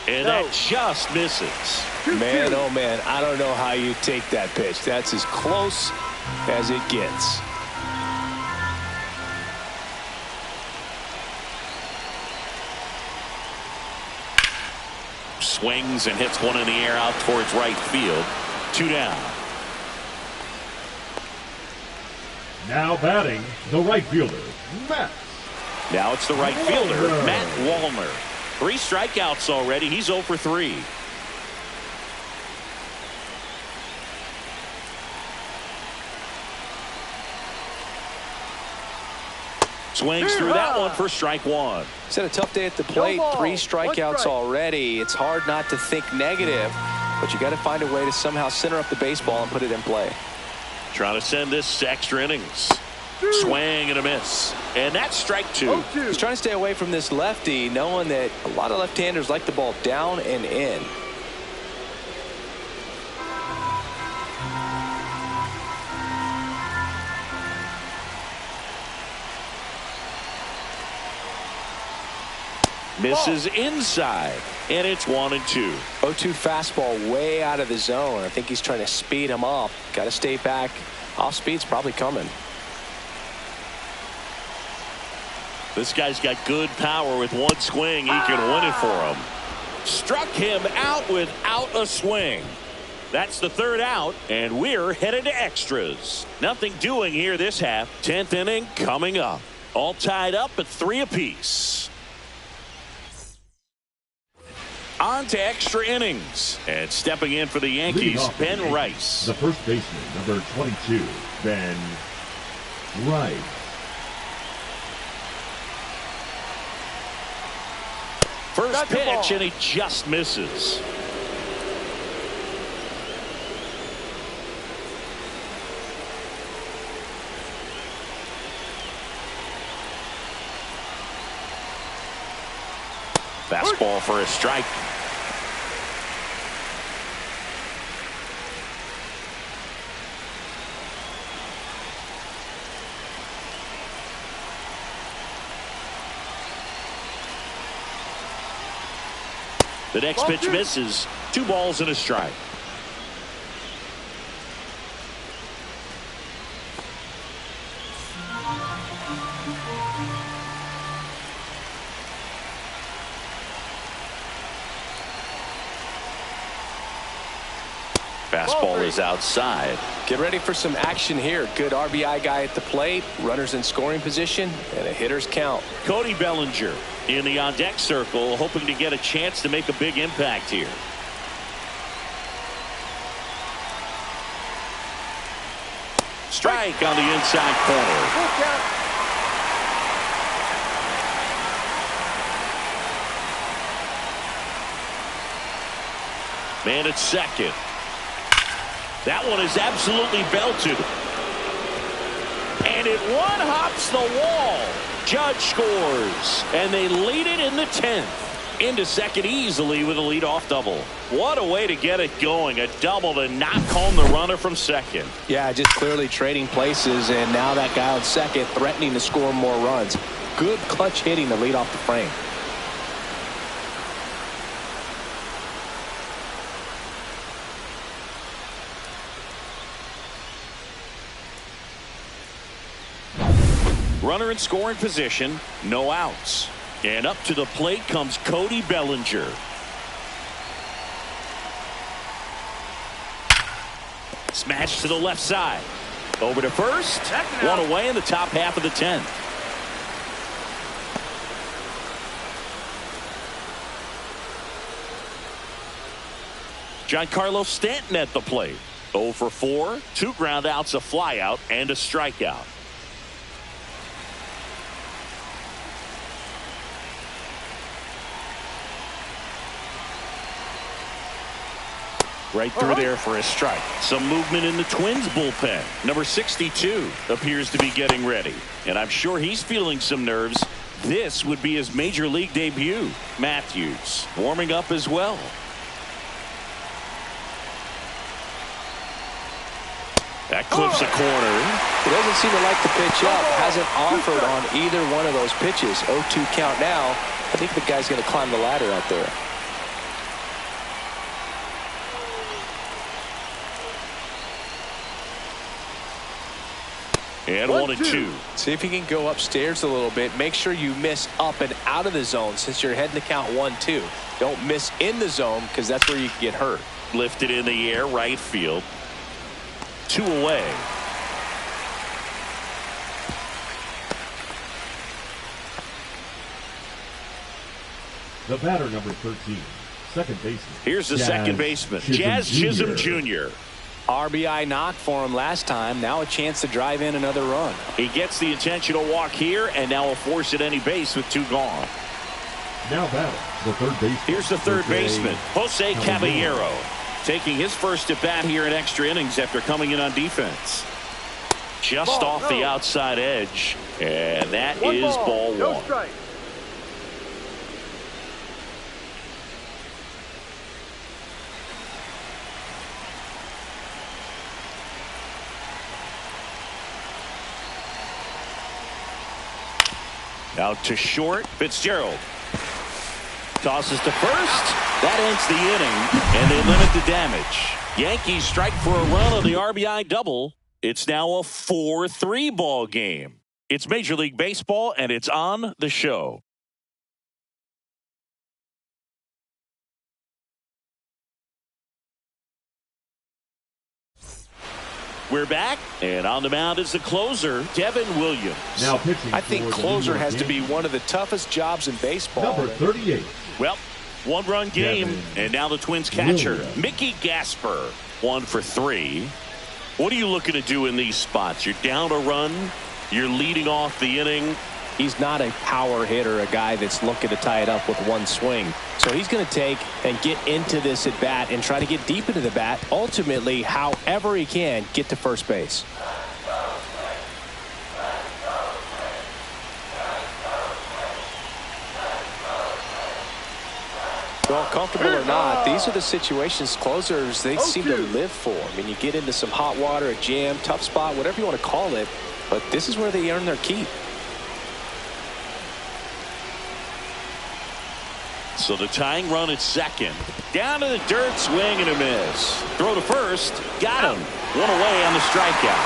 And that just misses. Man, oh man, I don't know how you take that pitch. That's as close as it gets. Swings and hits one in the air out towards right field. 2 down. Now batting, the right fielder, Matt. Now it's the right fielder, Matt Wallner. 3 strikeouts already. He's 0 for 3. Swings through that one for strike 1. He's had a tough day at the plate. 3 strikeouts already. It's hard not to think negative, but you got to find a way to somehow center up the baseball and put it in play. Trying to send this to extra innings. Swing and a miss. And that's strike 2. He's trying to stay away from this lefty, knowing that a lot of left-handers like the ball down and in. Misses inside, and it's 1 and 2. 0-2 fastball way out of the zone. I think he's trying to speed him up. Got to stay back. Off speed's probably coming. This guy's got good power. With 1 swing, he can win it for him. Struck him out without a swing. That's the 3rd out, and we're headed to extras. Nothing doing here this half. 10th inning coming up. All tied up at 3 apiece. On to extra innings. And stepping in for the Yankees, Ben Rice. The first baseman, number 22, Ben Rice. First pitch, and he just misses. Fastball for a strike. The next pitch misses. 2 balls and a strike. Fastball is outside. Get ready for some action here. Good RBI guy at the plate. Runners in scoring position and a hitter's count. Cody Bellinger in the on-deck circle, hoping to get a chance to make a big impact here. Strike on the inside corner. Man at second. That one is absolutely belted. And it one-hops the wall. Judge scores. And they lead it in the 10th. Into second easily with a leadoff double. What a way to get it going. A double to knock home the runner from second. Yeah, just clearly trading places. And now that guy on second threatening to score more runs. Good clutch hitting to lead off the frame. Runner in scoring position, no outs. And up to the plate comes Cody Bellinger. Smash to the left side. Over to first. One away in the top half of the 10th. Giancarlo Stanton at the plate. 0 for 4. 2 ground outs, a fly out, and a strikeout. Right through there for a strike. Some movement in the Twins bullpen. Number 62 appears to be getting ready. And I'm sure he's feeling some nerves. This would be his major league debut. Matthews warming up as well. That clips a corner. He doesn't seem to like the pitch up. Hasn't offered on either one of those pitches. 0-2 count now. I think the guy's going to climb the ladder out there. And 1-2. See if you can go upstairs a little bit. Make sure you miss up and out of the zone since you're heading to count 1-2. Don't miss in the zone because that's where you can get hurt. Lifted in the air, right field. 2 away. The batter, number 13, second baseman. Here's the second baseman, Jazz Chisholm Jr. RBI knock for him last time. Now a chance to drive in another run. He gets the intentional walk here, and now will force at any base with 2 gone. Now batting, the third baseman. Here's the third baseman, Jose Caballero, taking his first at bat here in extra innings after coming in on defense. Just off the outside edge, and that is ball 1. No strike. Out to short, Fitzgerald. Tosses to first. That ends the inning, and they limit the damage. Yankees strike for a run on the RBI double. It's now a 4-3 ball game. It's Major League Baseball, and it's on the show. We're back, and on the mound is the closer, Devin Williams. Now pitching. I think closer has to be one of the toughest jobs in baseball. Number 38. Well, 1-run game, and now the Twins catcher, Mickey Gasper, 1 for 3. What are you looking to do in these spots? You're down a run, you're leading off the inning. He's not a power hitter, a guy that's looking to tie it up with one swing. So he's going to take and get into this at bat and try to get deep into the bat. Ultimately, however he can, get to first base. Well, comfortable or not, these are the situations closers they seem to live for. I mean, you get into some hot water, a jam, tough spot, whatever you want to call it, but this is where they earn their keep. So the tying run at second. Down to the dirt, swing and a miss. Throw to first, got him. 1 away on the strikeout.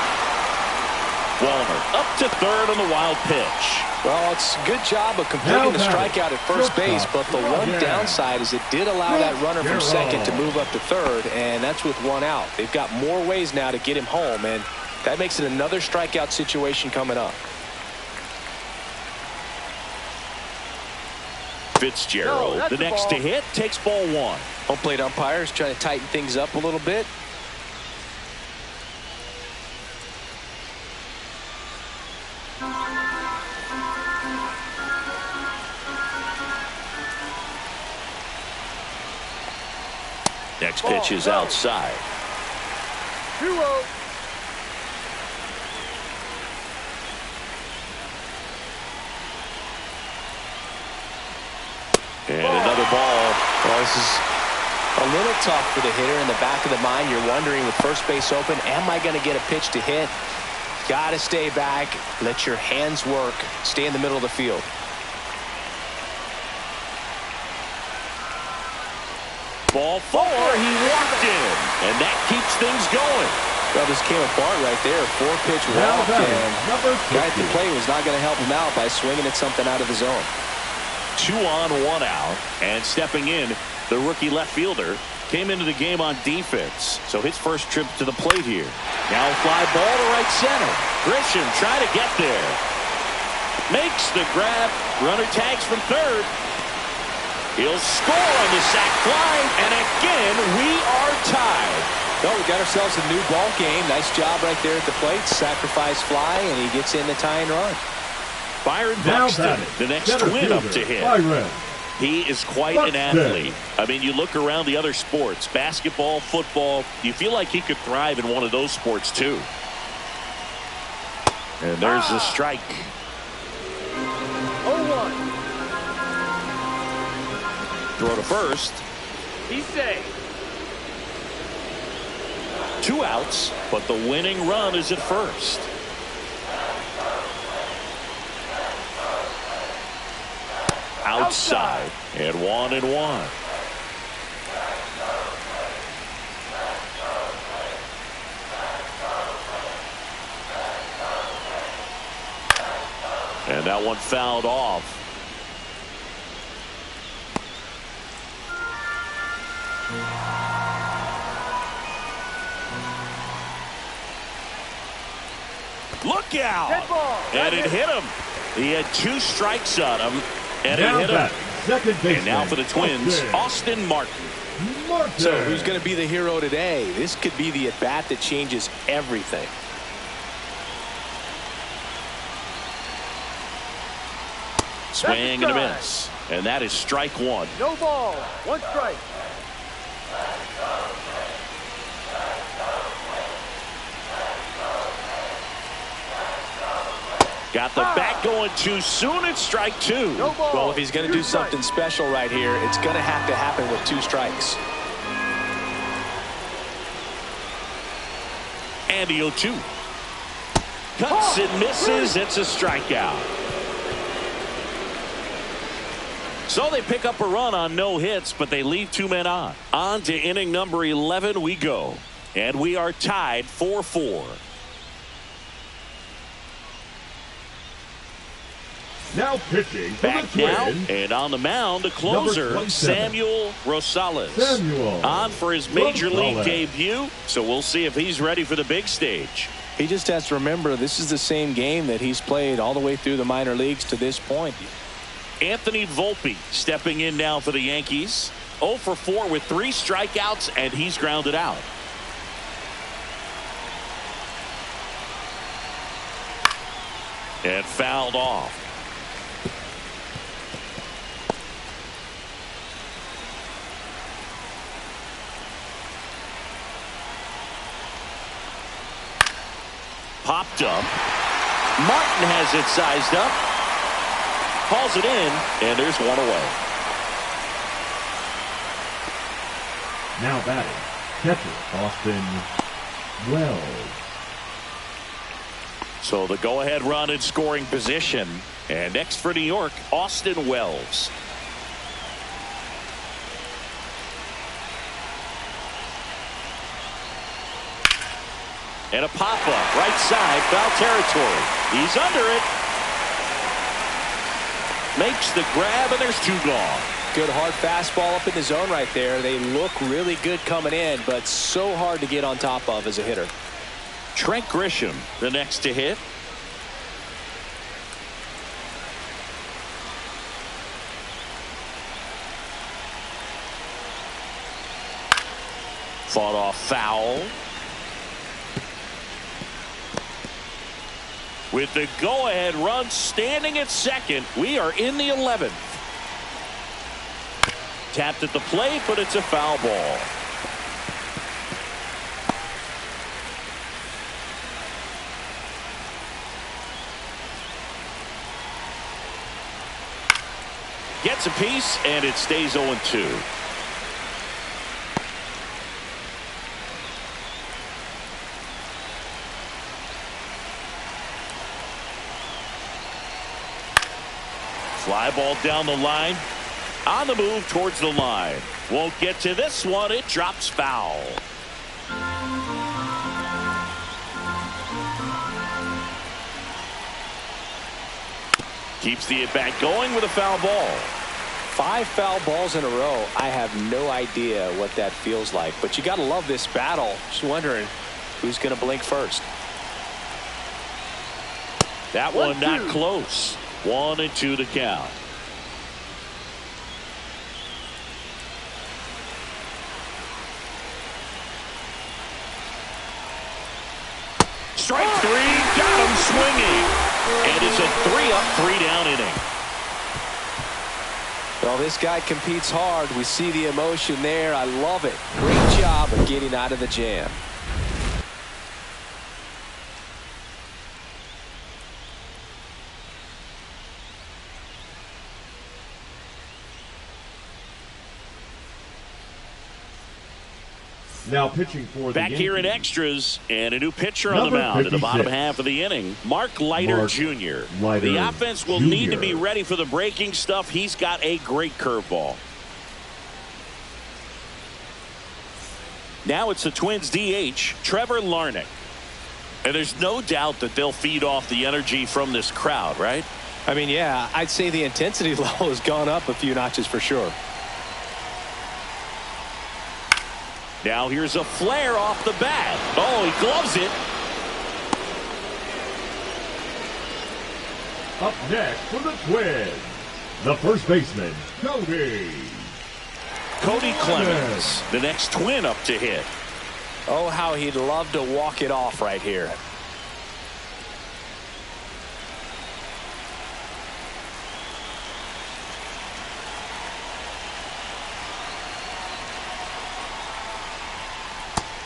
Walner up to third on the wild pitch. Well, it's a good job of completing the strikeout at first base, but the one downside is it did allow that runner from second to move up to third, and that's with 1 out. They've got more ways now to get him home, and that makes it another strikeout situation coming up. Fitzgerald, the next to hit, takes ball 1. Home plate umpires trying to tighten things up a little bit. Next pitch is outside. 2-0. And another ball. Well, this is a little tough for the hitter. In the back of the mind, you're wondering with first base open, am I going to get a pitch to hit? Got to stay back. Let your hands work. Stay in the middle of the field. Ball 4. He walked in. And that keeps things going. Well, this came apart right there. 4-pitch walk. And the guy at the plate was not going to help him out by swinging at something out of the zone. 2 on, 1 out. And stepping in, the rookie left fielder came into the game on defense. So his first trip to the plate here. Now a fly ball to right center. Grisham trying to get there. Makes the grab. Runner tags from third. He'll score on the sac fly. And again, we are tied. Well, we got ourselves a new ball game. Nice job right there at the plate. Sacrifice fly, and he gets in the tying run. Byron Buxton, the next twin up to him. He is quite an athlete. I mean, you look around the other sports, basketball, football, you feel like he could thrive in one of those sports too. And there's the strike. 0-1. Throw to first. He's safe. 2 outs, but the winning run is at first. Outside, and 1-1. And that one fouled off. Look out! And it hit him. He had 2 strikes on him. And he hit him. Second baseman. And now for the Twins, Austin Martin. So who's going to be the hero today? This could be the at-bat that changes everything. Swing and a miss. And that is strike 1. No ball. 1 strike. Got the bat going too soon. It's strike 2. No ball. Well, if he's going to do something special right here, it's going to have to happen with 2 strikes. And the 0-2. Cuts and misses. It's a strikeout. So they pick up a run on no hits, but they leave 2 men on. On to inning number 11 we go. And we are tied 4-4. Now pitching for Back the now, Twins. and on the mound, the closer, Samuel Rosales. On for his major league debut, so we'll see if he's ready for the big stage. He just has to remember this is the same game that he's played all the way through the minor leagues to this point. Anthony Volpe stepping in now for the Yankees. 0 for 4 with 3 strikeouts, and he's grounded out. And fouled off. Popped up. Martin has it sized up. Calls it in, and there's 1 away. Now batting, catcher Austin Wells. So the go-ahead run in scoring position. And next for New York, Austin Wells. And a pop-up, right side, foul territory. He's under it. Makes the grab, and there's 2 gone. Good hard fastball up in the zone right there. They look really good coming in, but so hard to get on top of as a hitter. Trent Grisham, the next to hit. Fought off foul. With the go-ahead run standing at second, we are in the 11th. Tapped at the plate, but it's a foul ball. Gets a piece, and it stays 0-2. Fly ball down the line. On the move towards the line. Won't get to this one. It drops foul. Keeps the at-bat going with a foul ball. 5 foul balls in a row. I have no idea what that feels like, but you got to love this battle. Just wondering who's going to blink first. That one not close. 1-2 to count. Strike 3, got him swinging. And it's a 3-up, 3-down inning. Well, this guy competes hard. We see the emotion there. I love it. Great job of getting out of the jam. Now pitching for the Back Yankees. here in extras, and a new pitcher on the mound in the bottom half of the inning, Mark Leiter Jr. The offense will need to be ready for the breaking stuff. He's got a great curveball. Now it's the Twins DH, Trevor Larnach. And there's no doubt that they'll feed off the energy from this crowd, right? I mean, yeah, I'd say the intensity level has gone up a few notches for sure. Now here's a flare off the bat. Oh, he gloves it. Up next for the Twins, the first baseman, Cody Clemens, the next Twin up to hit. Oh, how he'd love to walk it off right here.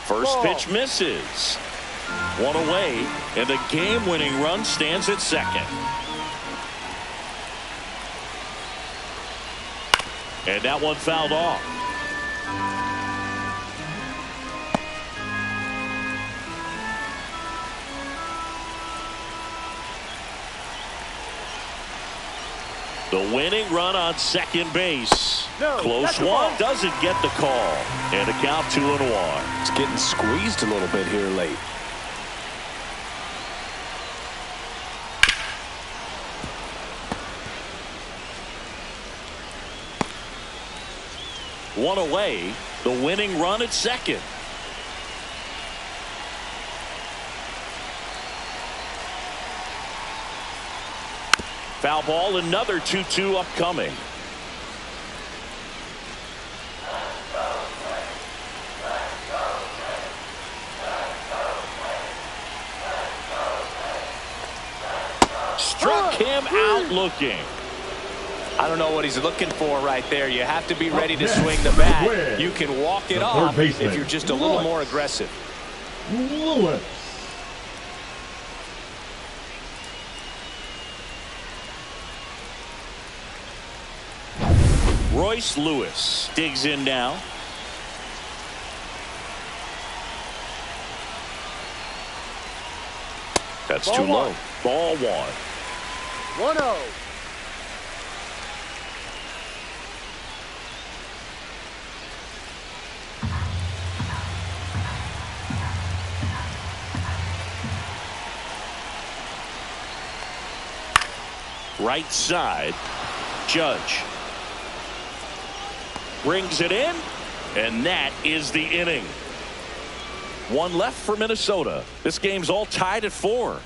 First pitch misses. One away, and the game-winning run stands at second. And that one fouled off. The winning run on second base. Close one, doesn't get the call. And a count 2-1. It's getting squeezed a little bit here late. One away, the winning run at second. Foul ball, another 2-2 upcoming. Struck him out looking. I don't know what he's looking for right there. You have to be ready to swing the bat. You can walk it off if you're just a little more aggressive. Lewis. Royce Lewis digs in now. That's too low. Ball 1. 1-0. Right side. Judge brings it in, and that is the inning. One left for Minnesota. This game's all tied at 4.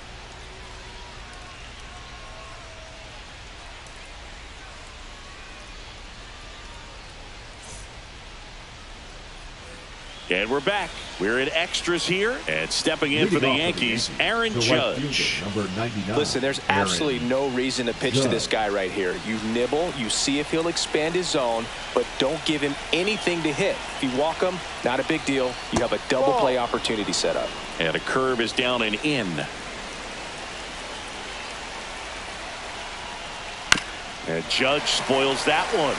And we're back. We're in extras here, and stepping in for the Yankees, Aaron Judge. Number 99. Listen, there's absolutely no reason to pitch to this guy right here. You nibble, you see if he'll expand his zone, but don't give him anything to hit. If you walk him, not a big deal. You have a double play opportunity set up. And a curve is down and in. And Judge spoils that one.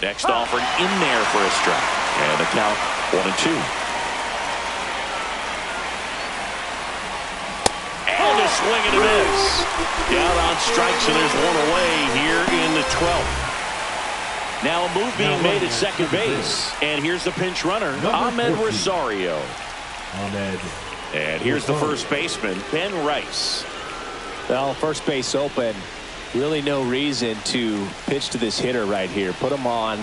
Next offering in there for a strike. And the count 1-2. And a swing and a miss. Down on strikes, and there's one away here in the 12th. Now a move being made at second base. And here's the pinch runner, Ahmed Rosario. And here's the first baseman, Ben Rice. Well, first base open. Really no reason to pitch to this hitter right here. Put him on.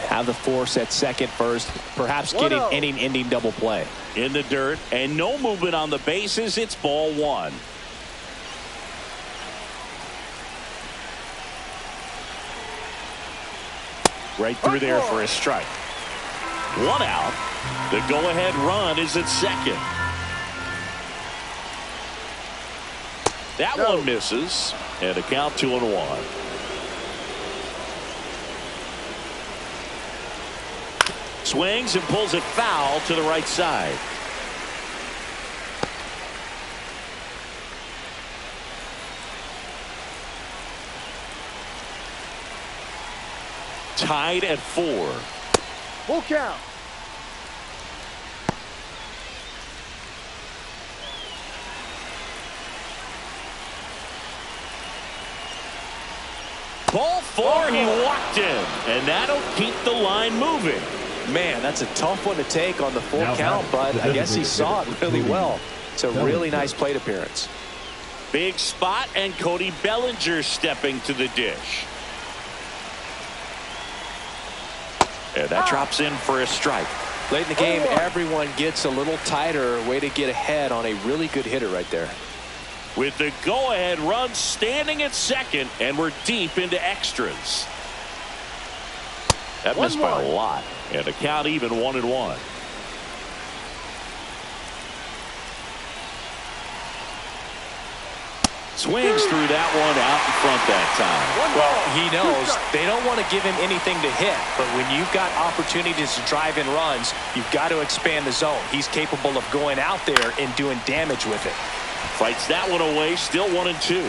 Have the force at second first. Perhaps getting inning-ending double play. In the dirt and no movement on the bases. It's ball one. Right through there for a strike. One out. The go-ahead run is at second. That one misses. And a count 2-1. Swings and pulls it foul to the right side. Tied at 4. Full count. Ball 4, he walked in, and that'll keep the line moving. Man, that's a tough one to take on the full count, but I guess he saw it really well. It's a really nice plate appearance. Big spot, and Cody Bellinger stepping to the dish. And that drops in for a strike. Late in the game, everyone gets a little tighter. Way to get ahead on a really good hitter right there. With the go-ahead run standing at second, and we're deep into extras. That missed by a lot, and the count even 1-1. Swings through that one out in front that time. Well, he knows they don't want to give him anything to hit, but when you've got opportunities to drive in runs, you've got to expand the zone. He's capable of going out there and doing damage with it. Fights that one away, still 1-2.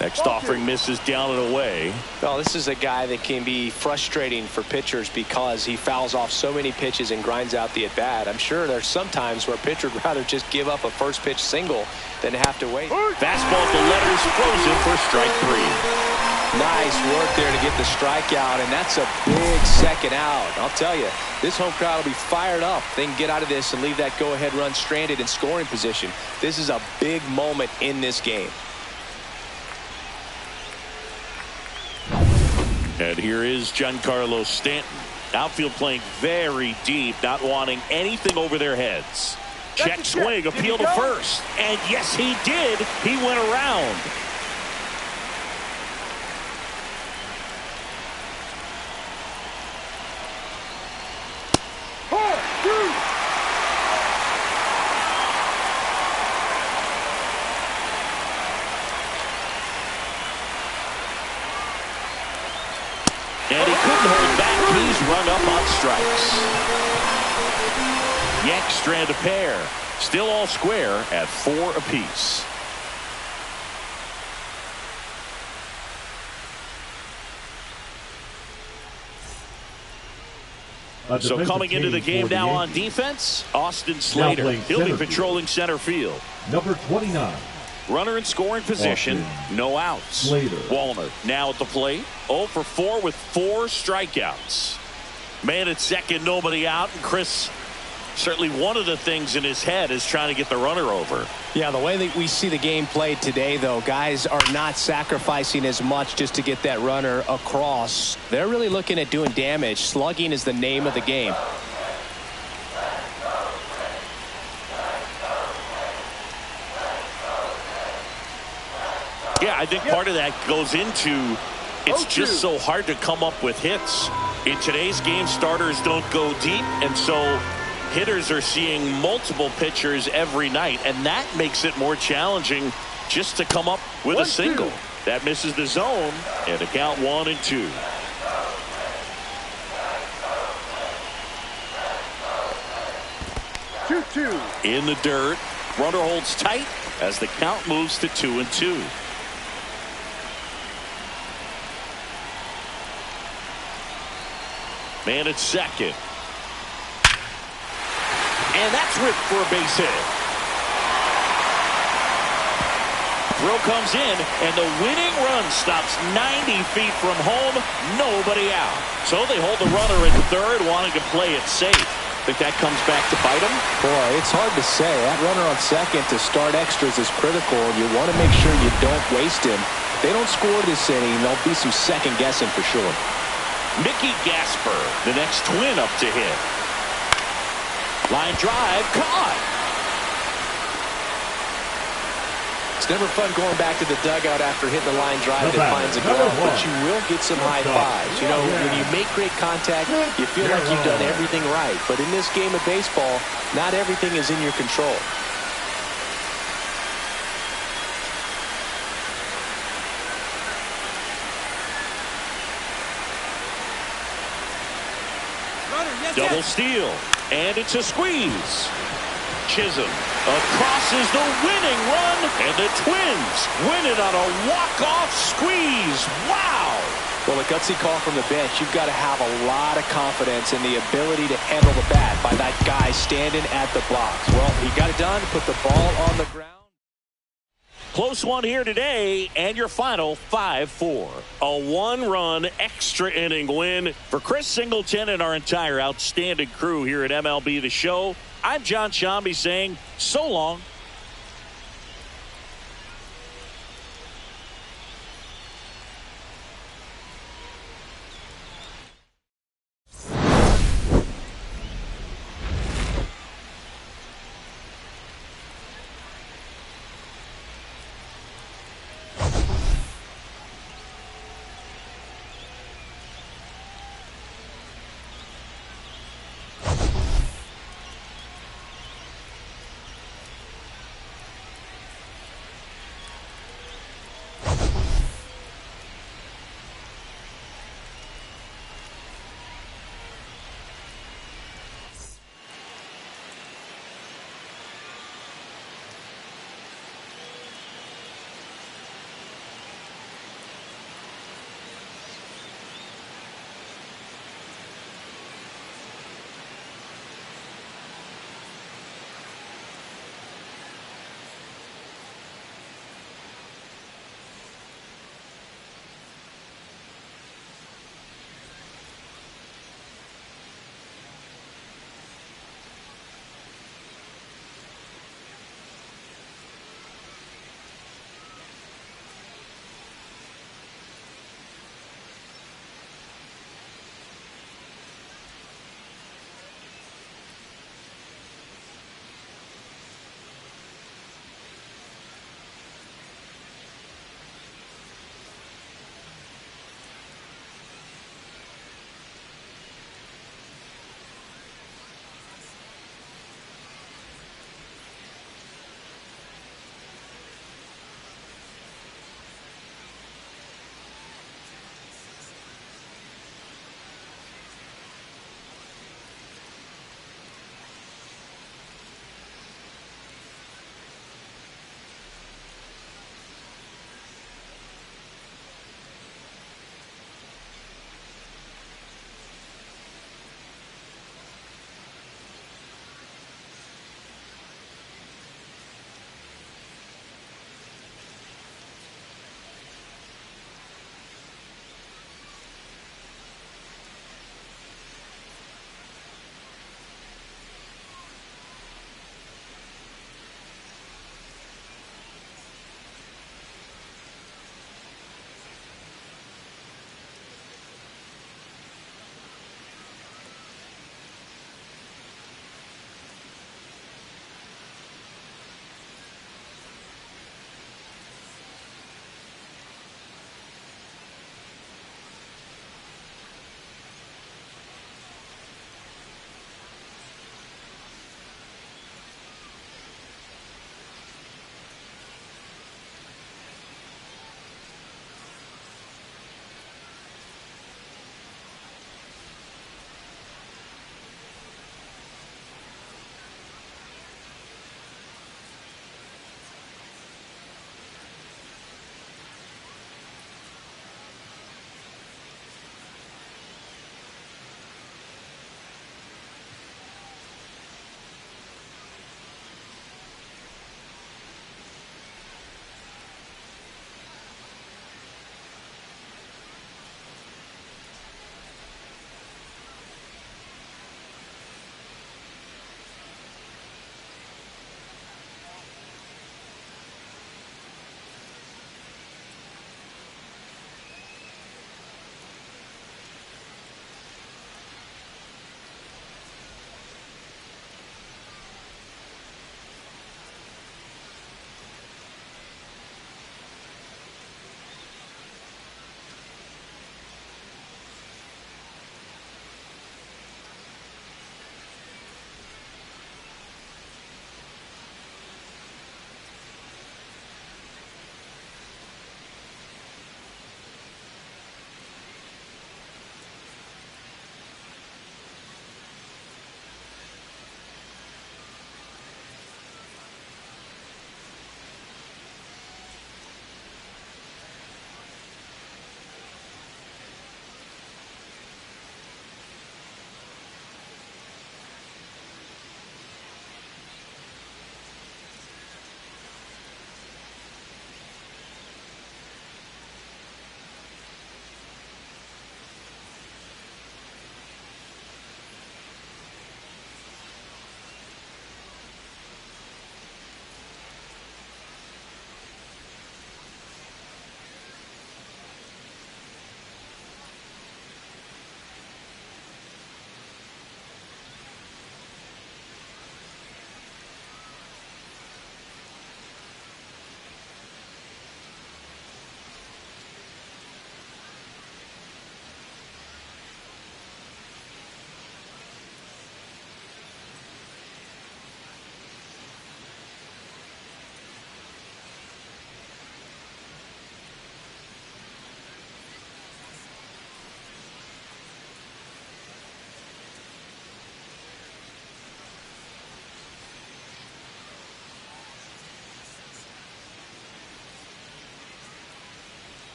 Next offering misses down and away. Well, this is a guy that can be frustrating for pitchers because he fouls off so many pitches and grinds out the at-bat. I'm sure there's some times where a pitcher would rather just give up a first pitch single than have to wait. Fastball at the letters, frozen for strike 3. Nice work there to get the strikeout, and that's a big second out. I'll tell you, this home crowd will be fired up. They can get out of this and leave that go-ahead run stranded in scoring position. This is a big moment in this game. And here is Giancarlo Stanton. Outfield playing very deep, not wanting anything over their heads. Check swing, appeal to first. And yes, he did. He went around. And he couldn't hold back. He's rung up on strikes. Yanks strand a pair. Still all square at 4 apiece. So coming into the game now on defense, Austin Slater. He'll be patrolling center field. Number 29. Runner in scoring position, no outs. Slater. Wallner now at the plate, 0 for 4 with 4 strikeouts. Man at second, nobody out, and Chris, certainly one of the things in his head is trying to get the runner over. Yeah, the way that we see the game played today, though, guys are not sacrificing as much just to get that runner across. They're really looking at doing damage. Slugging is the name of the game. Yeah, I think part of that goes into it's just so hard to come up with hits. In today's game, starters don't go deep, and so hitters are seeing multiple pitchers every night, and that makes it more challenging just to come up with a single. That misses the zone, and a count 1-2. In the dirt, runner holds tight as the count moves to 2-2. Man at second. And that's ripped for a base hit. Throw comes in, and the winning run stops 90 feet from home. Nobody out. So they hold the runner at third, wanting to play it safe. Think that comes back to bite him? Boy, it's hard to say. That runner on second to start extras is critical. You want to make sure you don't waste him. If they don't score this inning, there'll be some second guessing for sure. Mickey Gasper, the next twin up to hit. Line drive, caught. It's never fun going back to the dugout after hitting the line drive that finds a ground, but you will get some high fives. You know, when you make great contact, you feel like you've done everything right. But in this game of baseball, not everything is in your control. Double steal, and it's a squeeze. Chisholm crosses the winning run, and the Twins win it on a walk-off squeeze. Wow! Well, a gutsy call from the bench. You've got to have a lot of confidence in the ability to handle the bat by that guy standing at the blocks. Well, he got it done, put the ball on the ground. Close one here today, and your final 5-4. A one-run extra inning win for Chris Singleton and our entire outstanding crew here at MLB The Show. I'm John Shambi saying so long